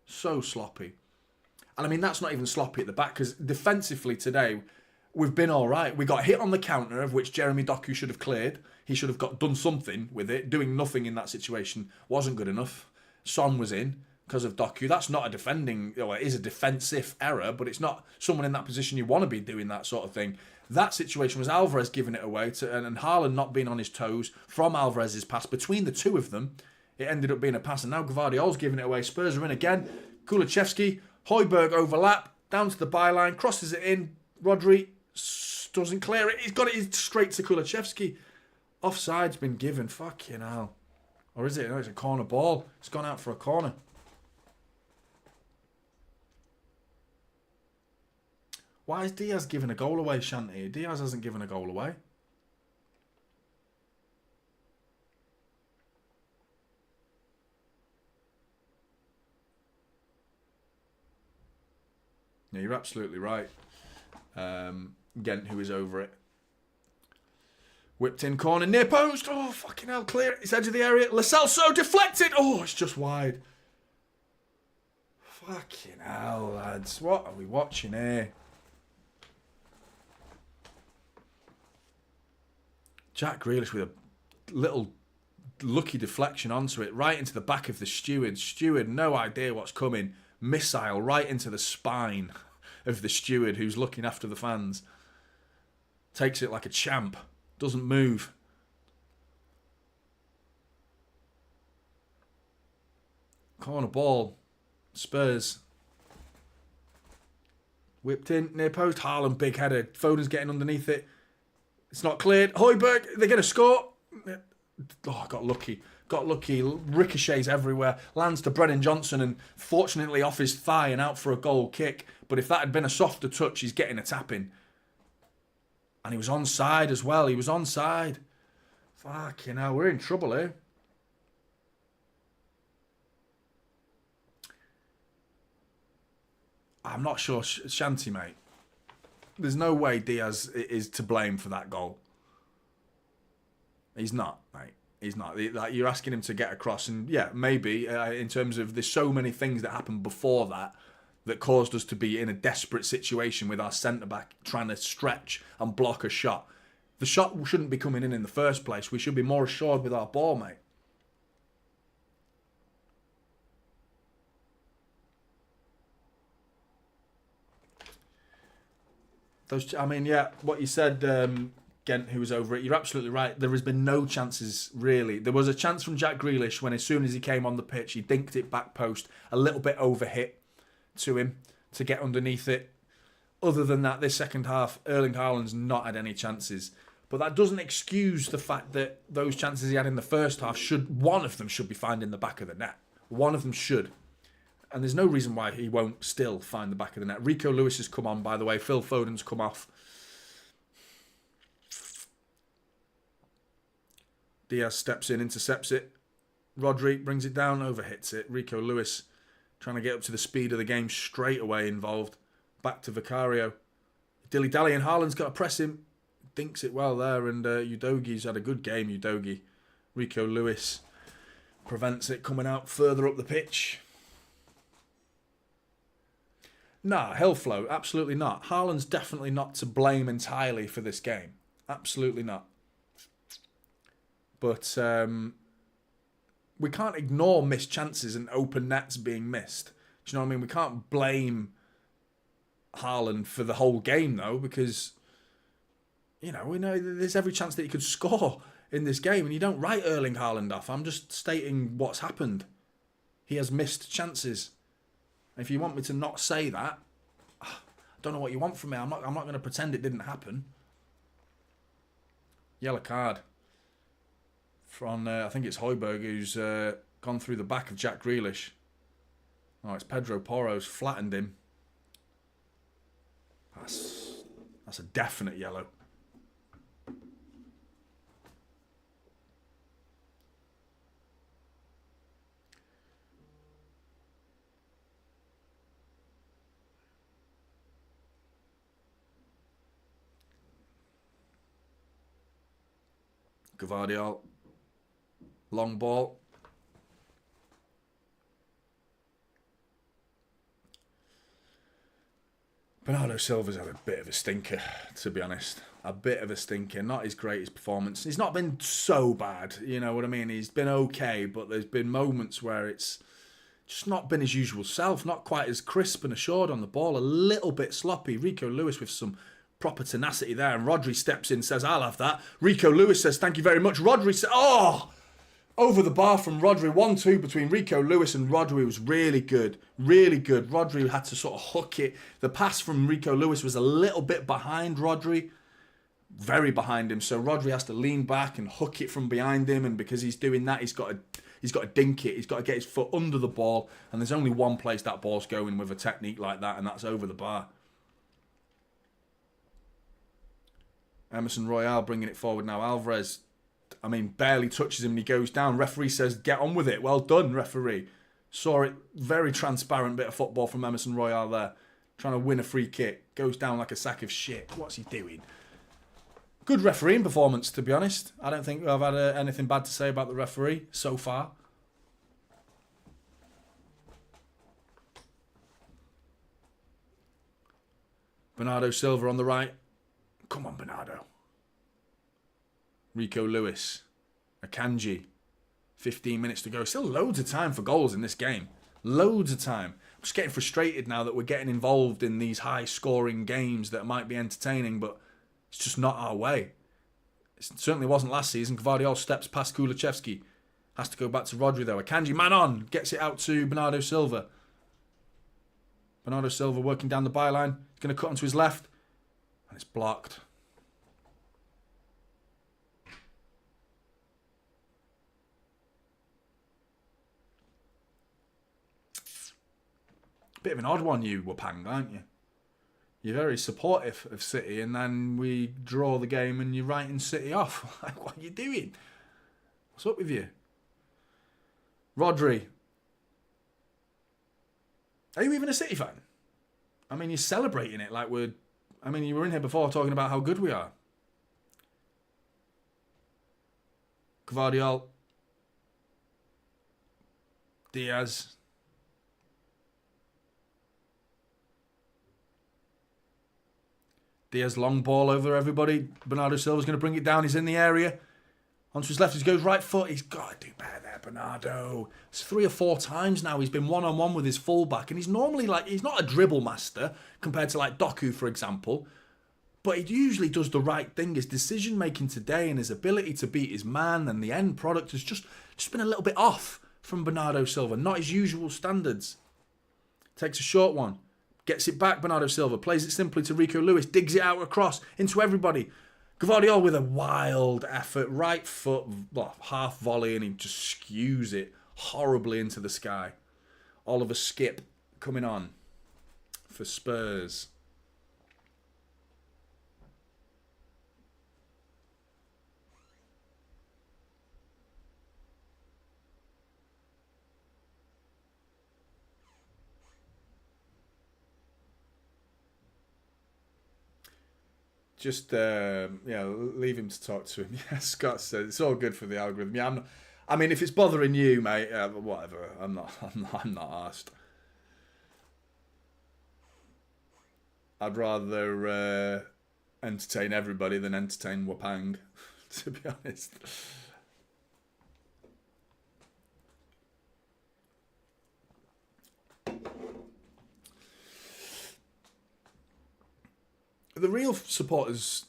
So sloppy. And I mean, that's not even sloppy at the back, because defensively today, we've been all right. We got hit on the counter, of which Jeremy Doku should have cleared. He should have done something with it. Doing nothing in that situation wasn't good enough. Son was in because of Doku. That's not a defending, it is a defensive error, but it's not someone in that position you want to be doing that sort of thing. That situation was Alvarez giving it away and Haaland not being on his toes from Alvarez's pass. Between the two of them, it ended up being a pass, and now Gvardiol's giving it away. Spurs are in again. Kulachevsky, Højbjerg overlap, down to the byline, crosses it in. Rodri doesn't clear it. He's got it straight to Kulachevsky. Offside's been given. Fucking hell. Or is it? No, it's a corner ball. It's gone out for a corner. Why is Diaz giving a goal away, Shanti? Diaz hasn't given a goal away. Yeah, you're absolutely right. Gent, who is over it. Whipped in corner, near post. Oh, fucking hell, clear it. It's edge of the area. Lo Celso deflected. Oh, it's just wide. Fucking hell, lads. What are we watching here? Jack Grealish with a little lucky deflection onto it, right into the back of the steward. Steward, no idea what's coming. Missile right into the spine of the steward who's looking after the fans. Takes it like a champ. Doesn't move. Corner ball. Spurs. Whipped in, near post. Haaland, big header. Foden's getting underneath it. It's not cleared. Højbjerg, they're going to score. Oh, got lucky. Got lucky. Ricochets everywhere. Lands to Brennan Johnson and fortunately off his thigh and out for a goal kick. But if that had been a softer touch, he's getting a tap in. And he was onside as well. He was onside. Fucking hell, we're in trouble here. I'm not sure, Shanti, mate. There's no way Diaz is to blame for that goal. He's not, mate. He's not. Like, you're asking him to get across, and yeah, maybe in terms of there's so many things that happened before that caused us to be in a desperate situation with our centre-back trying to stretch and block a shot. The shot shouldn't be coming in the first place. We should be more assured with our ball, mate. What you said, Gent, who was over it, you're absolutely right. There has been no chances, really. There was a chance from Jack Grealish when as soon as he came on the pitch, he dinked it back post, a little bit overhit to him to get underneath it. Other than that, this second half, Erling Haaland's not had any chances. But that doesn't excuse the fact that those chances he had in the first half, one of them should be finding the back of the net. One of them should. And there's no reason why he won't still find the back of the net. Rico Lewis has come on, by the way. Phil Foden's come off. Diaz steps in, intercepts it. Rodri brings it down, overhits it. Rico Lewis trying to get up to the speed of the game straight away involved. Back to Vicario. Dilly-dally, and Haaland's got to press him. Dinks it well there, and Udogi's had a good game, Udogi. Rico Lewis prevents it coming out further up the pitch. Nah, Hillflow, absolutely not. Haaland's definitely not to blame entirely for this game. Absolutely not. But we can't ignore missed chances and open nets being missed. Do you know what I mean? We can't blame Haaland for the whole game, though, because, you know, we know there's every chance that he could score in this game, and you don't write Erling Haaland off. I'm just stating what's happened. He has missed chances. If you want me to not say that, I don't know what you want from me. I'm not going to pretend it didn't happen. Yellow card from, I think it's Højbjerg, who's gone through the back of Jack Grealish. Oh, it's Pedro Porro's flattened him. That's a definite yellow. Gvardiol. Long ball. Bernardo Silva's had a bit of a stinker, to be honest. A bit of a stinker. Not his greatest performance. He's not been so bad, you know what I mean? He's been okay, but there's been moments where it's just not been his usual self. Not quite as crisp and assured on the ball. A little bit sloppy. Rico Lewis with some proper tenacity there. And Rodri steps in, says, I'll have that. Rico Lewis says, thank you very much. Rodri says, oh! Over the bar from Rodri. 1-2 between Rico Lewis and Rodri was really good. Really good. Rodri had to sort of hook it. The pass from Rico Lewis was a little bit behind Rodri. Very behind him. So Rodri has to lean back and hook it from behind him. And because he's doing that, he's got to dink it. He's got to get his foot under the ball. And there's only one place that ball's going with a technique like that, and that's over the bar. Emerson Royale bringing it forward now. Alvarez, I mean, barely touches him and he goes down. Referee says, get on with it. Well done, referee. Saw it. Very transparent bit of football from Emerson Royale there. Trying to win a free kick. Goes down like a sack of shit. What's he doing? Good refereeing performance, to be honest. I don't think I've had anything bad to say about the referee so far. Bernardo Silva on the right. Come on, Bernardo. Rico Lewis. Akanji. 15 minutes to go. Still loads of time for goals in this game. Loads of time. I'm just getting frustrated now that we're getting involved in these high-scoring games that might be entertaining, but it's just not our way. It certainly wasn't last season. Gvardiol steps past Kulusevski. Has to go back to Rodri though. Akanji, man on. Gets it out to Bernardo Silva. Bernardo Silva working down the byline. He's going to cut onto his left. And it's blocked. Bit of an odd one, you Wapang, aren't you? You're very supportive of City, and then we draw the game and you're writing City off. Like, what are you doing? What's up with you? Rodri. Are you even a City fan? I mean, you're celebrating it like we're... I mean, you were in here before talking about how good we are. Gvardiol. Diaz. Diaz long ball over everybody. Bernardo Silva's going to bring it down. He's in the area. Onto his left. He goes right foot. He's got to do better there, Bernardo. It's 3 or 4 times now he's been one-on-one with his fullback. And he's normally like... He's not a dribble master compared to like Doku, for example. But he usually does the right thing. His decision-making today and his ability to beat his man and the end product has just been a little bit off from Bernardo Silva. Not his usual standards. Takes a short one. Gets it back, Bernardo Silva. Plays it simply to Rico Lewis. Digs it out across into everybody. Gvardiol with a wild effort. Right foot, half volley, and he just skews it horribly into the sky. Oliver Skip coming on for Spurs. Just leave him to talk to him. Yeah, Scott said it's all good for the algorithm. Yeah, I mean, if it's bothering you, mate, whatever. I'm not asked. I'd rather entertain everybody than entertain Wapang, to be honest. The real supporters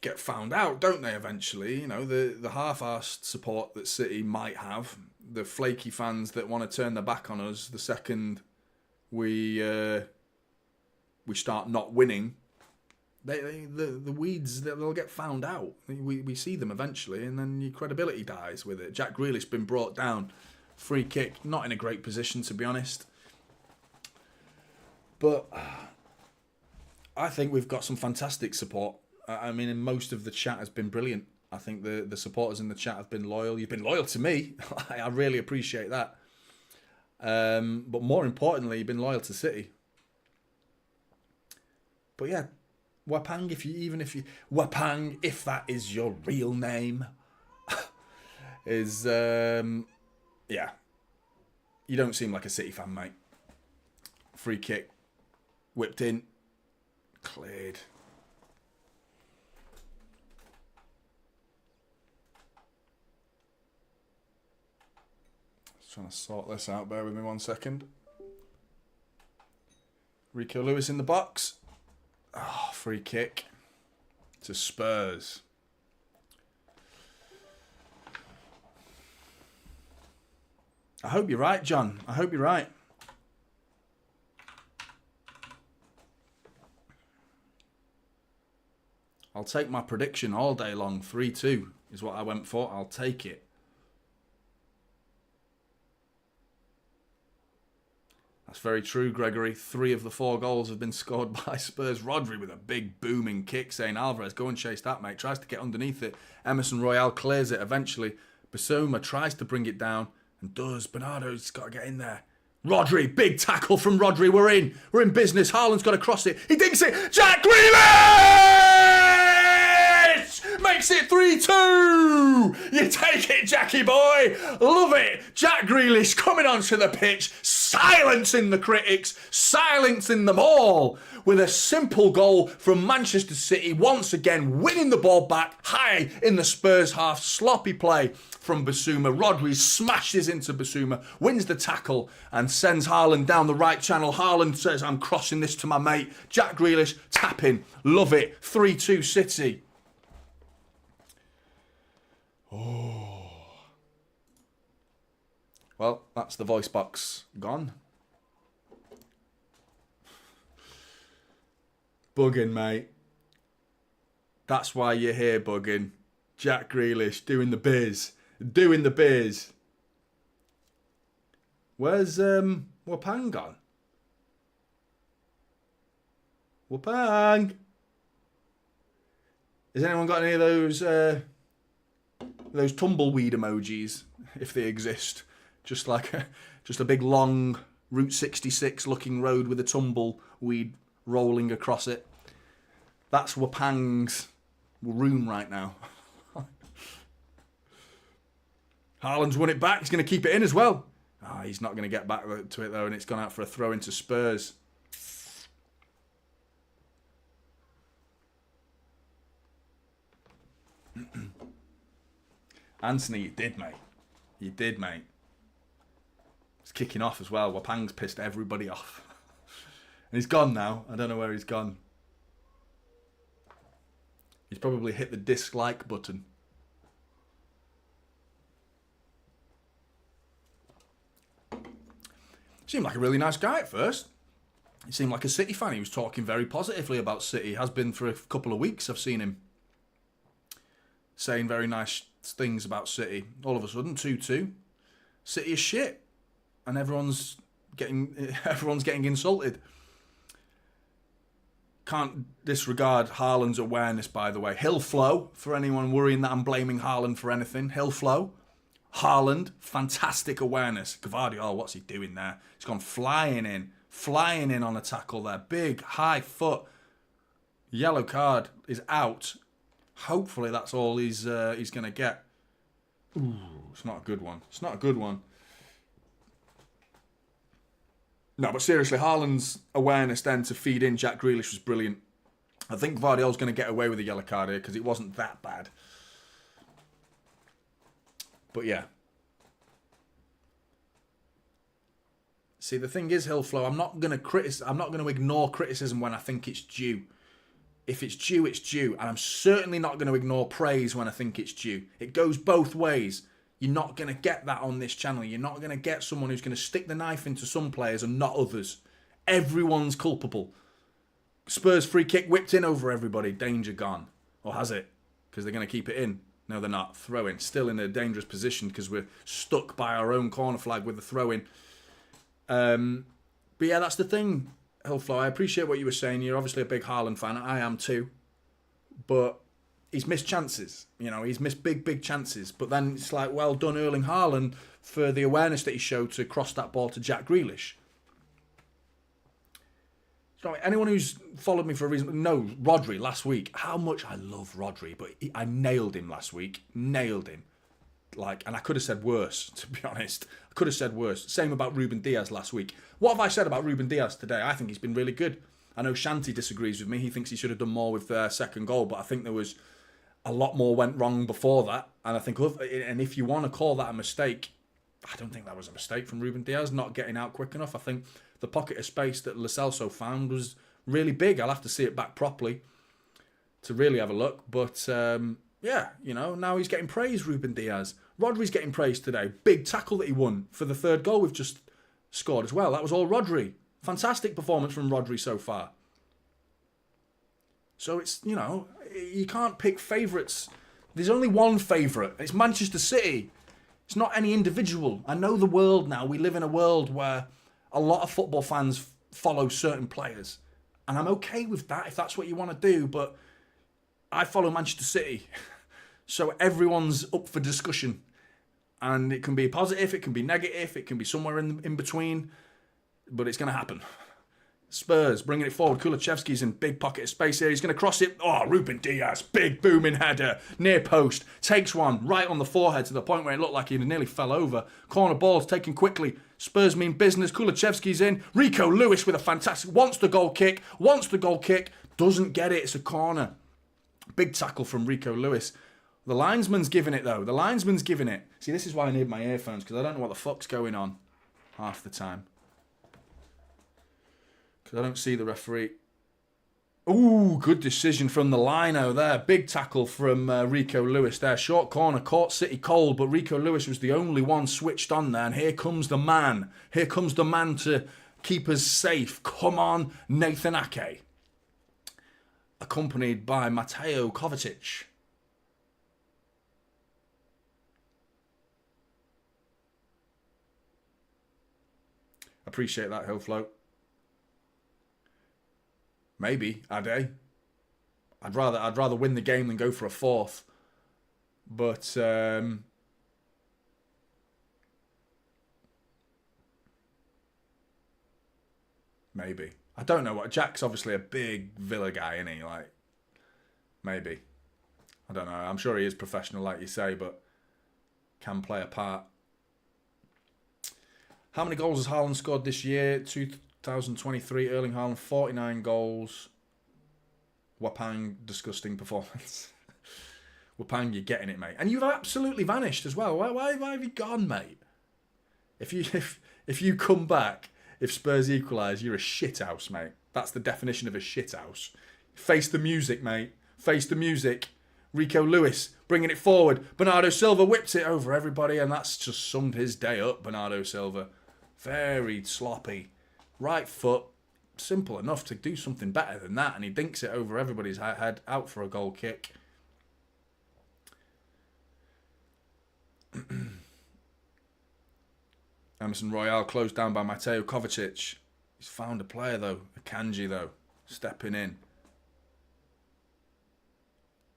get found out, don't they, eventually? You know, the half-arsed support that City might have, the flaky fans that want to turn their back on us the second we start not winning, the weeds, they'll get found out. We see them eventually, and then your credibility dies with it. Jack Grealish been brought down. Free kick, not in a great position, to be honest. But... I think we've got some fantastic support. I mean, most of the chat has been brilliant. I think the supporters in the chat have been loyal. You've been loyal to me. I really appreciate that. But more importantly, you've been loyal to City. But yeah, Wapang, Wapang, if that is your real name, is yeah. You don't seem like a City fan, mate. Free kick, whipped in. Cleared. Just trying to sort this out. Bear with me 1 second. Rico Lewis in the box. Oh, free kick to Spurs. I hope you're right, John. I hope you're right. I'll take my prediction all day long. 3-2 is what I went for. I'll take it. That's very true, Gregory. 3 of the 4 goals have been scored by Spurs. Rodri with a big booming kick, saying, Alvarez, go and chase that, mate. Tries to get underneath it. Emerson Royale clears it eventually. Basuma tries to bring it down and does. Bernardo's got to get in there. Rodri, big tackle from Rodri. We're in business. Haaland's got to cross it. He dinks it. Jack Grealish makes it 3-2. You take it, Jackie boy. Love it. Jack Grealish coming onto the pitch, silencing the critics, silencing them all with a simple goal from Manchester City. Once again, winning the ball back high in the Spurs half. Sloppy play from Basuma. Rodri smashes into Basuma, wins the tackle and sends Haaland down the right channel. Haaland says, I'm crossing this to my mate. Jack Grealish, tapping. Love it. 3-2 City. Oh. Well, that's the voice box gone. Bugging, mate. That's why you're here, bugging. Jack Grealish doing the biz. Doing the biz. Where's Wapang gone? Wapang! Has anyone got any of those tumbleweed emojis, if they exist? Just like just a big long Route 66 looking road with a tumbleweed rolling across it. That's Wapang's room right now. Haaland's won it back. He's going to keep it in as well. Oh, he's not going to get back to it though, and it's gone out for a throw into Spurs. Anthony, you did, mate. You did, mate. It's kicking off as well. Wapang's pissed everybody off. And he's gone now. I don't know where he's gone. He's probably hit the dislike button. Seemed like a really nice guy at first. He seemed like a City fan. He was talking very positively about City. He has been for a couple of weeks. I've seen him saying very nice things about City. All of a sudden, 2-2. City is shit. And everyone's getting insulted. Can't disregard Haaland's awareness, by the way. He'll flow, for anyone worrying that I'm blaming Haaland for anything. He'll flow. Haaland, fantastic awareness. Gvardiol, what's he doing there? He's gone flying in on a tackle there. Big, high foot. Yellow card is out. Hopefully that's all he's going to get. Ooh, it's not a good one. It's not a good one. No, but seriously, Haaland's awareness then to feed in Jack Grealish was brilliant. I think Gvardiol's going to get away with a yellow card here because it wasn't that bad. But yeah. See, the thing is, Hillflow, I'm not going to ignore criticism when I think it's due. If it's due, it's due. And I'm certainly not going to ignore praise when I think it's due. It goes both ways. You're not going to get that on this channel. You're not going to get someone who's going to stick the knife into some players and not others. Everyone's culpable. Spurs free kick whipped in over everybody. Danger gone. Or has it? Because they're going to keep it in. No, they're not. Throw-in. Still in a dangerous position because we're stuck by our own corner flag with the throw-in. But yeah, that's the thing, Hillflow. I appreciate what you were saying. You're obviously a big Haaland fan. I am too. But he's missed chances. You know, he's missed big chances. But then it's like, well done, Erling Haaland, for the awareness that he showed to cross that ball to Jack Grealish. So anyone who's followed me for a reason knows Rodri last week. How much I love Rodri, but I nailed him last week. Nailed him. And I could have said worse, to be honest. I could have said worse. Same about Ruben Diaz last week. What have I said about Ruben Diaz today? I think he's been really good. I know Shanti disagrees with me. He thinks he should have done more with their second goal, but I think there was a lot more went wrong before that. And I think, and if you want to call that a mistake, I don't think that was a mistake from Ruben Diaz, not getting out quick enough. I think the pocket of space that Lo Celso found was really big. I'll have to see it back properly to really have a look. But yeah, you know, now he's getting praise, Ruben Diaz. Rodri's getting praised today. Big tackle that he won for the third goal we've just scored as well. That was all Rodri. Fantastic performance from Rodri so far. So it's, you know, you can't pick favourites. There's only one favourite. It's Manchester City. It's not any individual. I know the world now. We live in a world where a lot of football fans follow certain players. And I'm okay with that if that's what you want to do. But I follow Manchester City. So everyone's up for discussion. And it can be positive, it can be negative, it can be somewhere in between. But it's going to happen. Spurs bringing it forward. Kulusevski's in big pocket of space here. He's going to cross it. Oh, Ruben Diaz. Big booming header. Near post. Takes one right on the forehead to the point where it looked like he nearly fell over. Corner ball's taken quickly. Spurs mean business. Kulusevski's in. Rico Lewis with a fantastic... Wants the goal kick. Doesn't get it. It's a corner. Big tackle from Rico Lewis. The linesman's giving it, though. The linesman's giving it. See, this is why I need my earphones, because I don't know what the fuck's going on half the time. Because I don't see the referee. Ooh, good decision from the lino there. Big tackle from Rico Lewis there. Short corner, caught City cold, but Rico Lewis was the only one switched on there. And here comes the man. Here comes the man to keep us safe. Come on, Nathan Ake. Accompanied by Mateo Kovacic. Appreciate that, Hill Float. Maybe Ade. I'd rather win the game than go for a fourth. But maybe. I don't know what. Jack's obviously a big Villa guy, isn't he? Like, maybe. I don't know. I'm sure he is professional, like you say, but can play a part. How many goals has Haaland scored this year? 2023, Erling Haaland, 49 goals. Wapang, disgusting performance. Wapang, you're getting it, mate. And you've absolutely vanished as well. Why have you gone, mate? If you come back, if Spurs equalise, you're a shithouse, mate. That's the definition of a shithouse. Face the music, mate. Face the music. Rico Lewis bringing it forward. Bernardo Silva whips it over everybody, and that's just summed his day up, Bernardo Silva. Very sloppy. Right foot. Simple enough to do something better than that, and he dinks it over everybody's head, out for a goal kick. Emerson Royale closed down by Mateo Kovacic. He's found a player though, Akanji though, stepping in.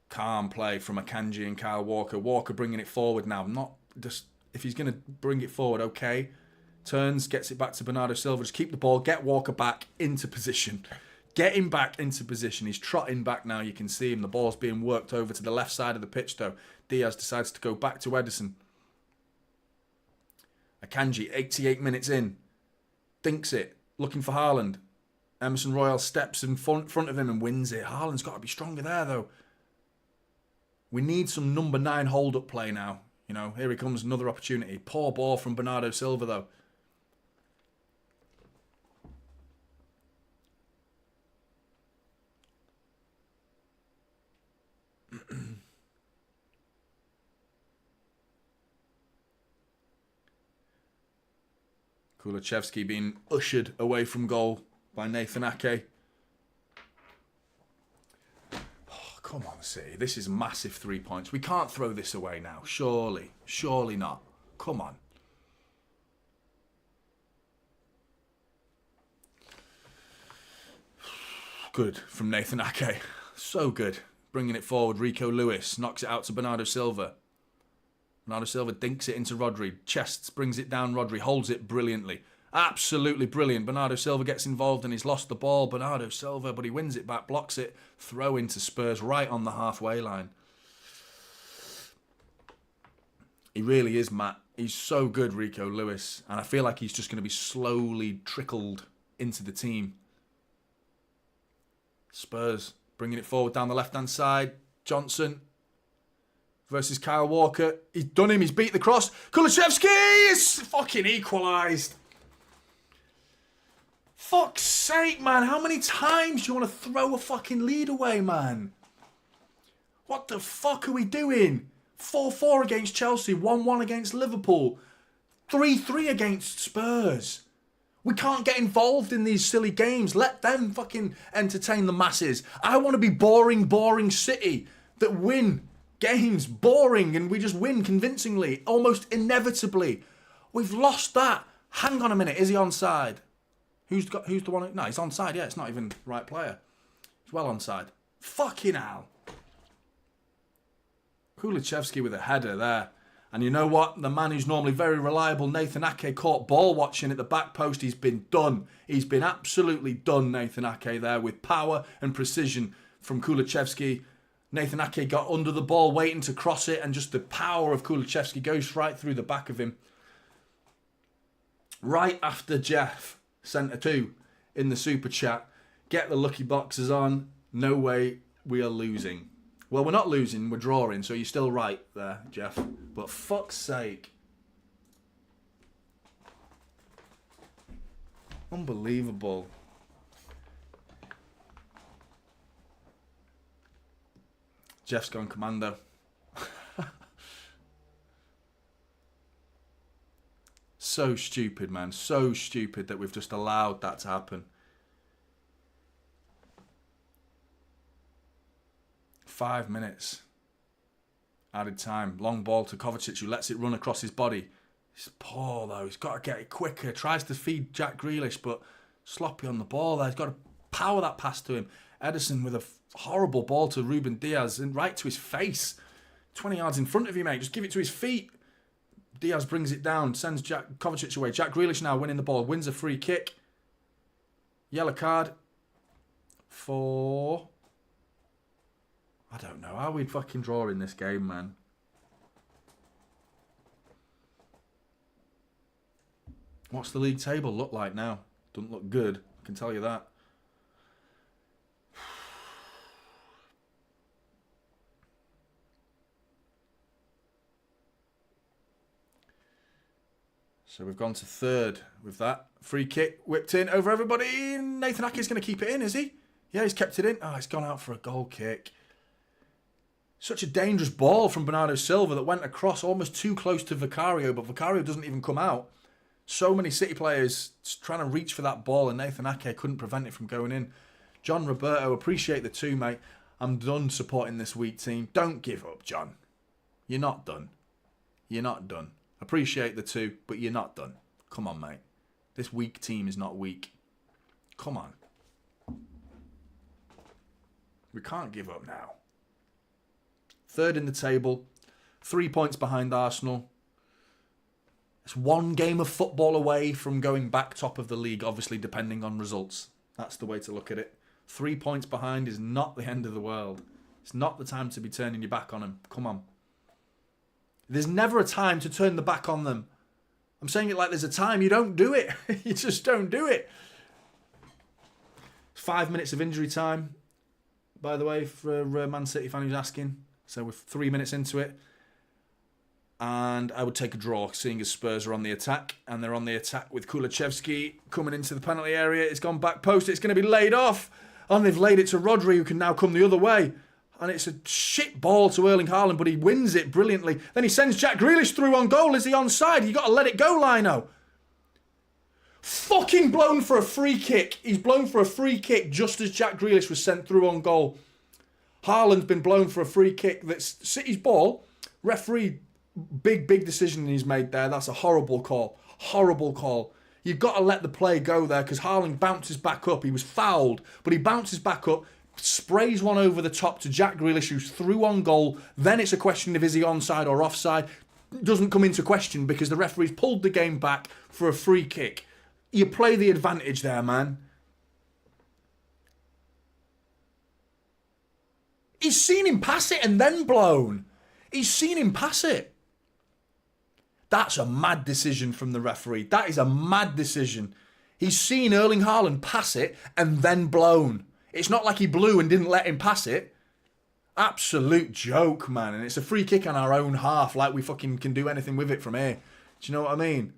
Calm play from Akanji and Kyle Walker. Walker bringing it forward now. Not just, if he's going to bring it forward, okay. Turns, gets it back to Bernardo Silva. Just keep the ball, get Walker back into position. Get him back into position. He's trotting back now. You can see him. The ball's being worked over to the left side of the pitch though. Diaz decides to go back to Ederson. Akanji, 88 minutes in. Thinks it. Looking for Haaland. Emerson Royale steps in front of him and wins it. Haaland's got to be stronger there though. We need some number 9 hold-up play now. You know, here he comes, another opportunity. Poor ball from Bernardo Silva though. Kulusevski being ushered away from goal by Nathan Ake. Oh, come on, City. This is massive 3 points. We can't throw this away now. Surely. Surely not. Come on. Good from Nathan Ake. So good. Bringing it forward. Rico Lewis knocks it out to Bernardo Silva. Bernardo Silva dinks it into Rodri. Chests, brings it down Rodri. Holds it brilliantly. Absolutely brilliant. Bernardo Silva gets involved and he's lost the ball. Bernardo Silva, but he wins it back. Blocks it. Throw into Spurs right on the halfway line. He really is, Matt. He's so good, Rico Lewis. And I feel like he's just going to be slowly trickled into the team. Spurs bringing it forward down the left-hand side. Johnson versus Kyle Walker. He's done him. He's beat the cross. Kulusevski is fucking equalised. Fuck's sake, man. How many times do you want to throw a fucking lead away, man? What the fuck are we doing? 4-4 against Chelsea. 1-1 against Liverpool. 3-3 against Spurs. We can't get involved in these silly games. Let them fucking entertain the masses. I want to be boring City that win games. Boring, and we just win convincingly, almost inevitably. We've lost that. Hang on a minute. Is he onside? Who's the one? No, he's onside. Yeah, it's not even the right player. He's well onside. Fucking hell. Kulusevski with a header there. And you know what? The man who's normally very reliable, Nathan Ake, caught ball watching at the back post. He's been done. He's been absolutely done, Nathan Ake, there with power and precision from Kulusevski. Nathan Ake got under the ball waiting to cross it, and just the power of Kulusevski goes right through the back of him. Right after Jeff sent a 2 in the super chat. Get the lucky boxes on. No way we are losing. Well, we're not losing, we're drawing, so you're still right there, Jeff. But fuck's sake. Unbelievable. Jeff's gone commando. So stupid, man. So stupid that we've just allowed that to happen. 5 minutes. Added time. Long ball to Kovacic, who lets it run across his body. He's poor, though. He's got to get it quicker. Tries to feed Jack Grealish, but sloppy on the ball there. He's got to power that pass to him. Edison with a horrible ball to Ruben Diaz and right to his face. 20 yards in front of you, mate. Just give it to his feet. Diaz brings it down, sends Kovacic away. Jack Grealish now winning the ball, wins a free kick. Yellow card for... I don't know how we'd fucking draw in this game, man. What's the league table look like now? Doesn't look good, I can tell you that. So we've gone to third with that. Free kick whipped in over everybody. Nathan Ake's going to keep it in, is he? Yeah, he's kept it in. Oh, he's gone out for a goal kick. Such a dangerous ball from Bernardo Silva that went across almost too close to Vicario, but Vicario doesn't even come out. So many City players trying to reach for that ball, and Nathan Ake couldn't prevent it from going in. John Roberto, appreciate the two, mate. I'm done supporting this weak team. Don't give up, John. You're not done. You're not done. Appreciate the two, but you're not done. Come on, mate. This weak team is not weak. Come on. We can't give up now. Third in the table. 3 points behind Arsenal. It's one game of football away from going back top of the league, obviously depending on results. That's the way to look at it. 3 points behind is not the end of the world. It's not the time to be turning your back on them. Come on. There's never a time to turn the back on them. I'm saying it like there's a time. You don't do it. You just don't do it. 5 minutes of injury time, by the way, for a Man City fan who's asking. So we're 3 minutes into it. And I would take a draw, seeing as Spurs are on the attack. And they're on the attack with Kulusevski coming into the penalty area. It's gone back post. It's going to be laid off. And they've laid it to Rodri, who can now come the other way. And it's a shit ball to Erling Haaland, but he wins it brilliantly. Then he sends Jack Grealish through on goal. Is he onside? You got to let it go, Lino. Fucking blown for a free kick. He's blown for a free kick just as Jack Grealish was sent through on goal. Haaland's been blown for a free kick. That's City's ball. Referee, big decision he's made there. That's a horrible call. Horrible call. You've got to let the play go there because Haaland bounces back up. He was fouled, but he bounces back up. Sprays one over the top to Jack Grealish, who's through on goal. Then it's a question of is he onside or offside. Doesn't come into question because the referee's pulled the game back for a free kick. You play the advantage there, man. He's seen him pass it and then blown. He's seen him pass it. That's a mad decision from the referee. That is a mad decision. He's seen Erling Haaland pass it and then blown. It's not like he blew and didn't let him pass it. Absolute joke, man. And it's a free kick on our own half, like we fucking can do anything with it from here. Do you know what I mean?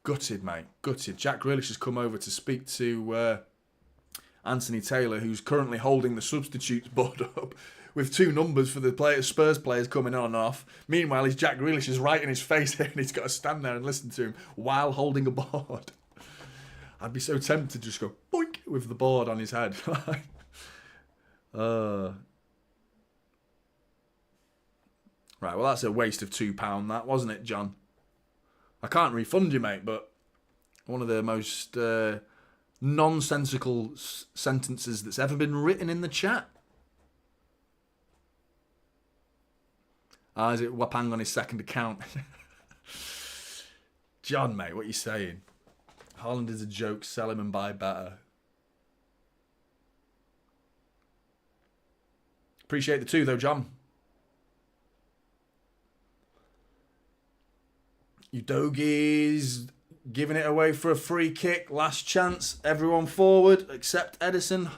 Gutted, mate. Gutted. Jack Grealish has come over to speak to Anthony Taylor, who's currently holding the substitutes board up with two numbers for the Spurs players coming on and off. Meanwhile, his Jack Grealish is right in his face here and he's got to stand there and listen to him while holding a board. I'd be so tempted to just go boink with the board on his head. Right, well, that's a waste of £2, that, wasn't it, John? I can't refund you, mate, but one of the most nonsensical sentences that's ever been written in the chat. Is it Wapang on his second account? John, mate, what are you saying? Haaland is a joke. Sell him and buy better. Appreciate the two, though, John. Udogi's giving it away for a free kick. Last chance. Everyone forward except Edison.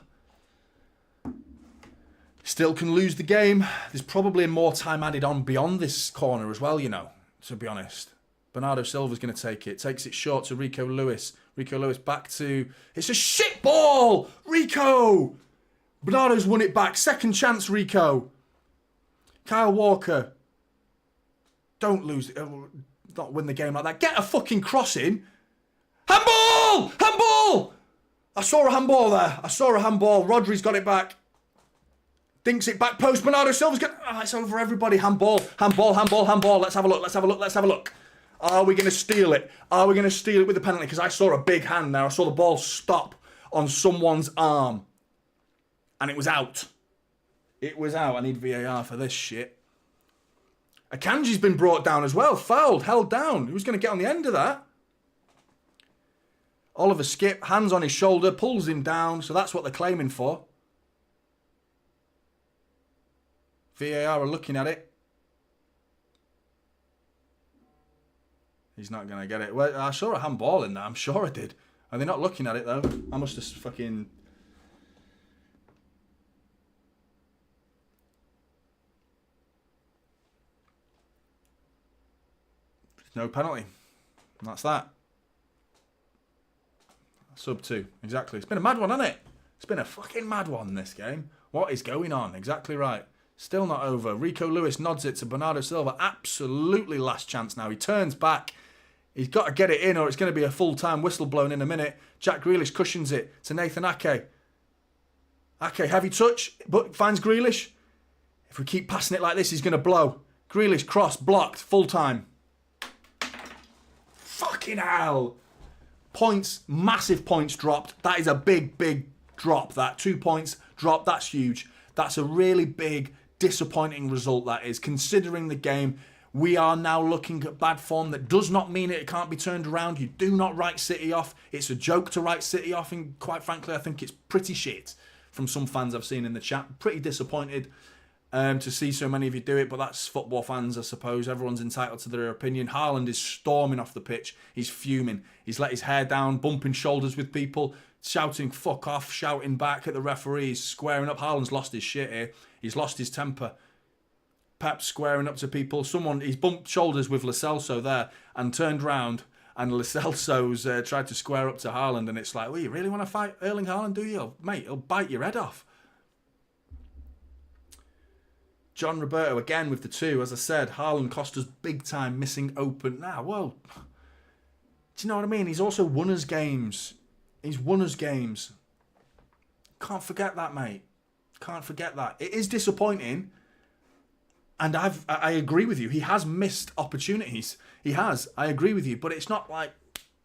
Still can lose the game. There's probably more time added on beyond this corner as well, you know, to be honest. Bernardo Silva's going to take it. Takes it short to Rico Lewis. Rico Lewis back to... It's a shit ball! Rico! Bernardo's won it back. Second chance, Rico. Kyle Walker. Don't lose it. Not win the game like that. Get a fucking cross in. Handball! Handball! I saw a handball there. I saw a handball. Rodri's got it back. Dinks it back post. Bernardo Silva's got... Oh, it's over everybody. Handball. Handball, handball, handball. Let's have a look. Let's have a look. Let's have a look. Are we going to steal it? Are we going to steal it with the penalty? Because I saw a big hand there. I saw the ball stop on someone's arm. And it was out. It was out. I need VAR for this shit. Akanji's been brought down as well. Fouled. Held down. Who's going to get on the end of that? Oliver Skip. Hands on his shoulder. Pulls him down. So that's what they're claiming for. VAR are looking at it. He's not going to get it. Well, I saw a handball in there. I'm sure I did. Are they not looking at it, though? I must have fucking... No penalty. And that's that. Sub 2. Exactly. It's been a mad one, hasn't it? It's been a fucking mad one, this game. What is going on? Exactly right. Still not over. Rico Lewis nods it to Bernardo Silva. Absolutely last chance now. He turns back. He's got to get it in or it's going to be a full-time whistle blown in a minute. Jack Grealish cushions it to Nathan Ake. Ake, heavy touch, but finds Grealish. If we keep passing it like this, he's going to blow. Grealish, cross, blocked, full-time. Fucking hell. Points, massive points dropped. That is a big, big drop, that. 2 points dropped, that's huge. That's a really big, disappointing result, that is. Considering the game, we are now looking at bad form. That does not mean it can't be turned around. You do not write City off. It's a joke to write City off, and quite frankly, I think it's pretty shit from some fans I've seen in the chat. Pretty disappointed to see so many of you do it, but that's football fans, I suppose. Everyone's entitled to their opinion. Haaland is storming off the pitch. He's fuming. He's let his hair down, bumping shoulders with people, shouting fuck off, shouting back at the referees, squaring up. Haaland's lost his shit here. He's lost his temper. Pep's squaring up to people. He's bumped shoulders with Lo Celso there and turned round, and Lo Celso's tried to square up to Haaland, and it's like, well, you really want to fight Erling Haaland, do you? Mate, he'll bite your head off. John Roberto again with the 2. As I said, Haaland cost us big time, missing open. Well, do you know what I mean? He's also won us games. He's won us games. Can't forget that, mate. Can't forget that. It is disappointing. And I agree with you. He has missed opportunities. He has. I agree with you. But it's not like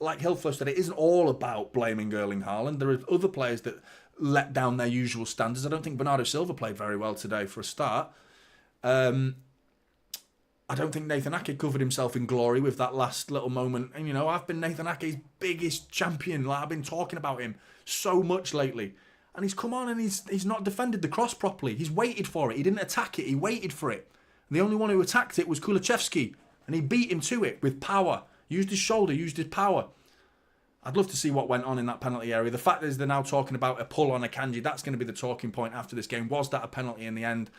Hilflow said, it isn't all about blaming Erling Haaland. There are other players that let down their usual standards. I don't think Bernardo Silva played very well today for a start. I don't think Nathan Ake covered himself in glory with that last little moment. And, I've been Nathan Ake's biggest champion. I've been talking about him so much lately. And he's come on and he's not defended the cross properly. He's waited for it. He didn't attack it. He waited for it. And the only one who attacked it was Kulusevski. And he beat him to it with power. Used his shoulder, used his power. I'd love to see what went on in that penalty area. The fact is they're now talking about a pull on Akanji. That's going to be the talking point after this game. Was that a penalty in the end?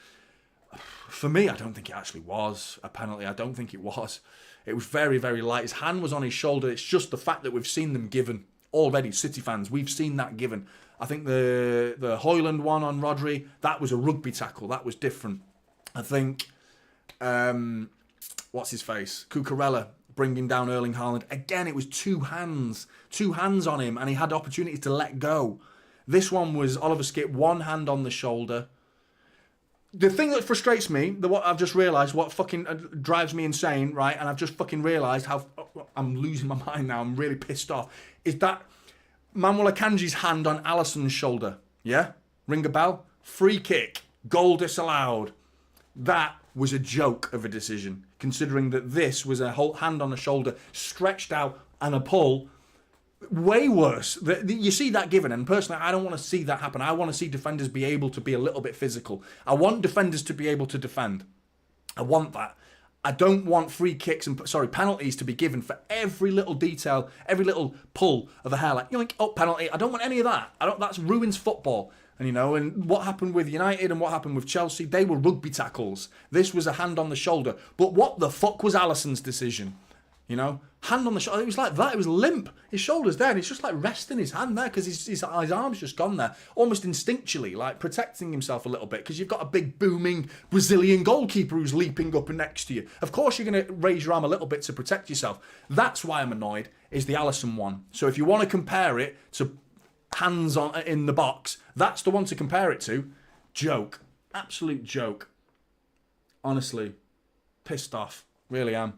For me, I don't think it actually was a penalty. I don't think it was. It was very, very light. His hand was on his shoulder. It's just the fact that we've seen them given already. City fans, we've seen that given. I think the Haaland one on Rodri, that was a rugby tackle. That was different. I think, what's his face? Cucurella bringing down Erling Haaland. Again, it was two hands on him, and he had opportunities to let go. This one was Oliver Skip, one hand on the shoulder. The thing that frustrates me, what I've just realised, what fucking drives me insane, right, and I've just fucking realised how I'm losing my mind now, I'm really pissed off, is that Manuel Akanji's hand on Alisson's shoulder. Yeah? Ring a bell? Free kick. Goal disallowed. That was a joke of a decision, considering that this was a whole hand on the shoulder, stretched out, and a pull. Way worse. You see that given, and personally, I don't want to see that happen. I want to see defenders be able to be a little bit physical. I want defenders to be able to defend. I want that. I don't want free kicks and penalties to be given for every little detail, every little pull of a hair. Like, penalty. I don't want any of that. That ruins football. And what happened with United and what happened with Chelsea, they were rugby tackles. This was a hand on the shoulder. But what the fuck was Alisson's decision? You know, hand on the shoulder. It was like that. It was limp. His shoulder's there, and it's just like resting his hand there because his arm's just gone there, almost instinctually, like protecting himself a little bit because you've got a big booming Brazilian goalkeeper who's leaping up next to you. Of course, you're going to raise your arm a little bit to protect yourself. That's why I'm annoyed. Is the Alisson one? So if you want to compare it to hands on in the box, that's the one to compare it to. Joke, absolute joke. Honestly, pissed off. Really am.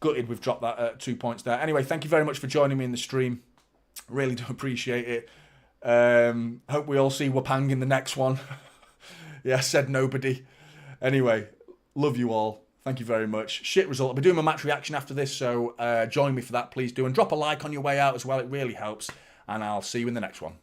Gutted we've dropped that 2 points there. Anyway, thank you very much for joining me in the stream. Really do appreciate it. Hope we all see Wapang in the next one. Yeah, said nobody. Anyway, love you all. Thank you very much. Shit result. I'll be doing my match reaction after this, so join me for that, please do. And drop a like on your way out as well. It really helps. And I'll see you in the next one.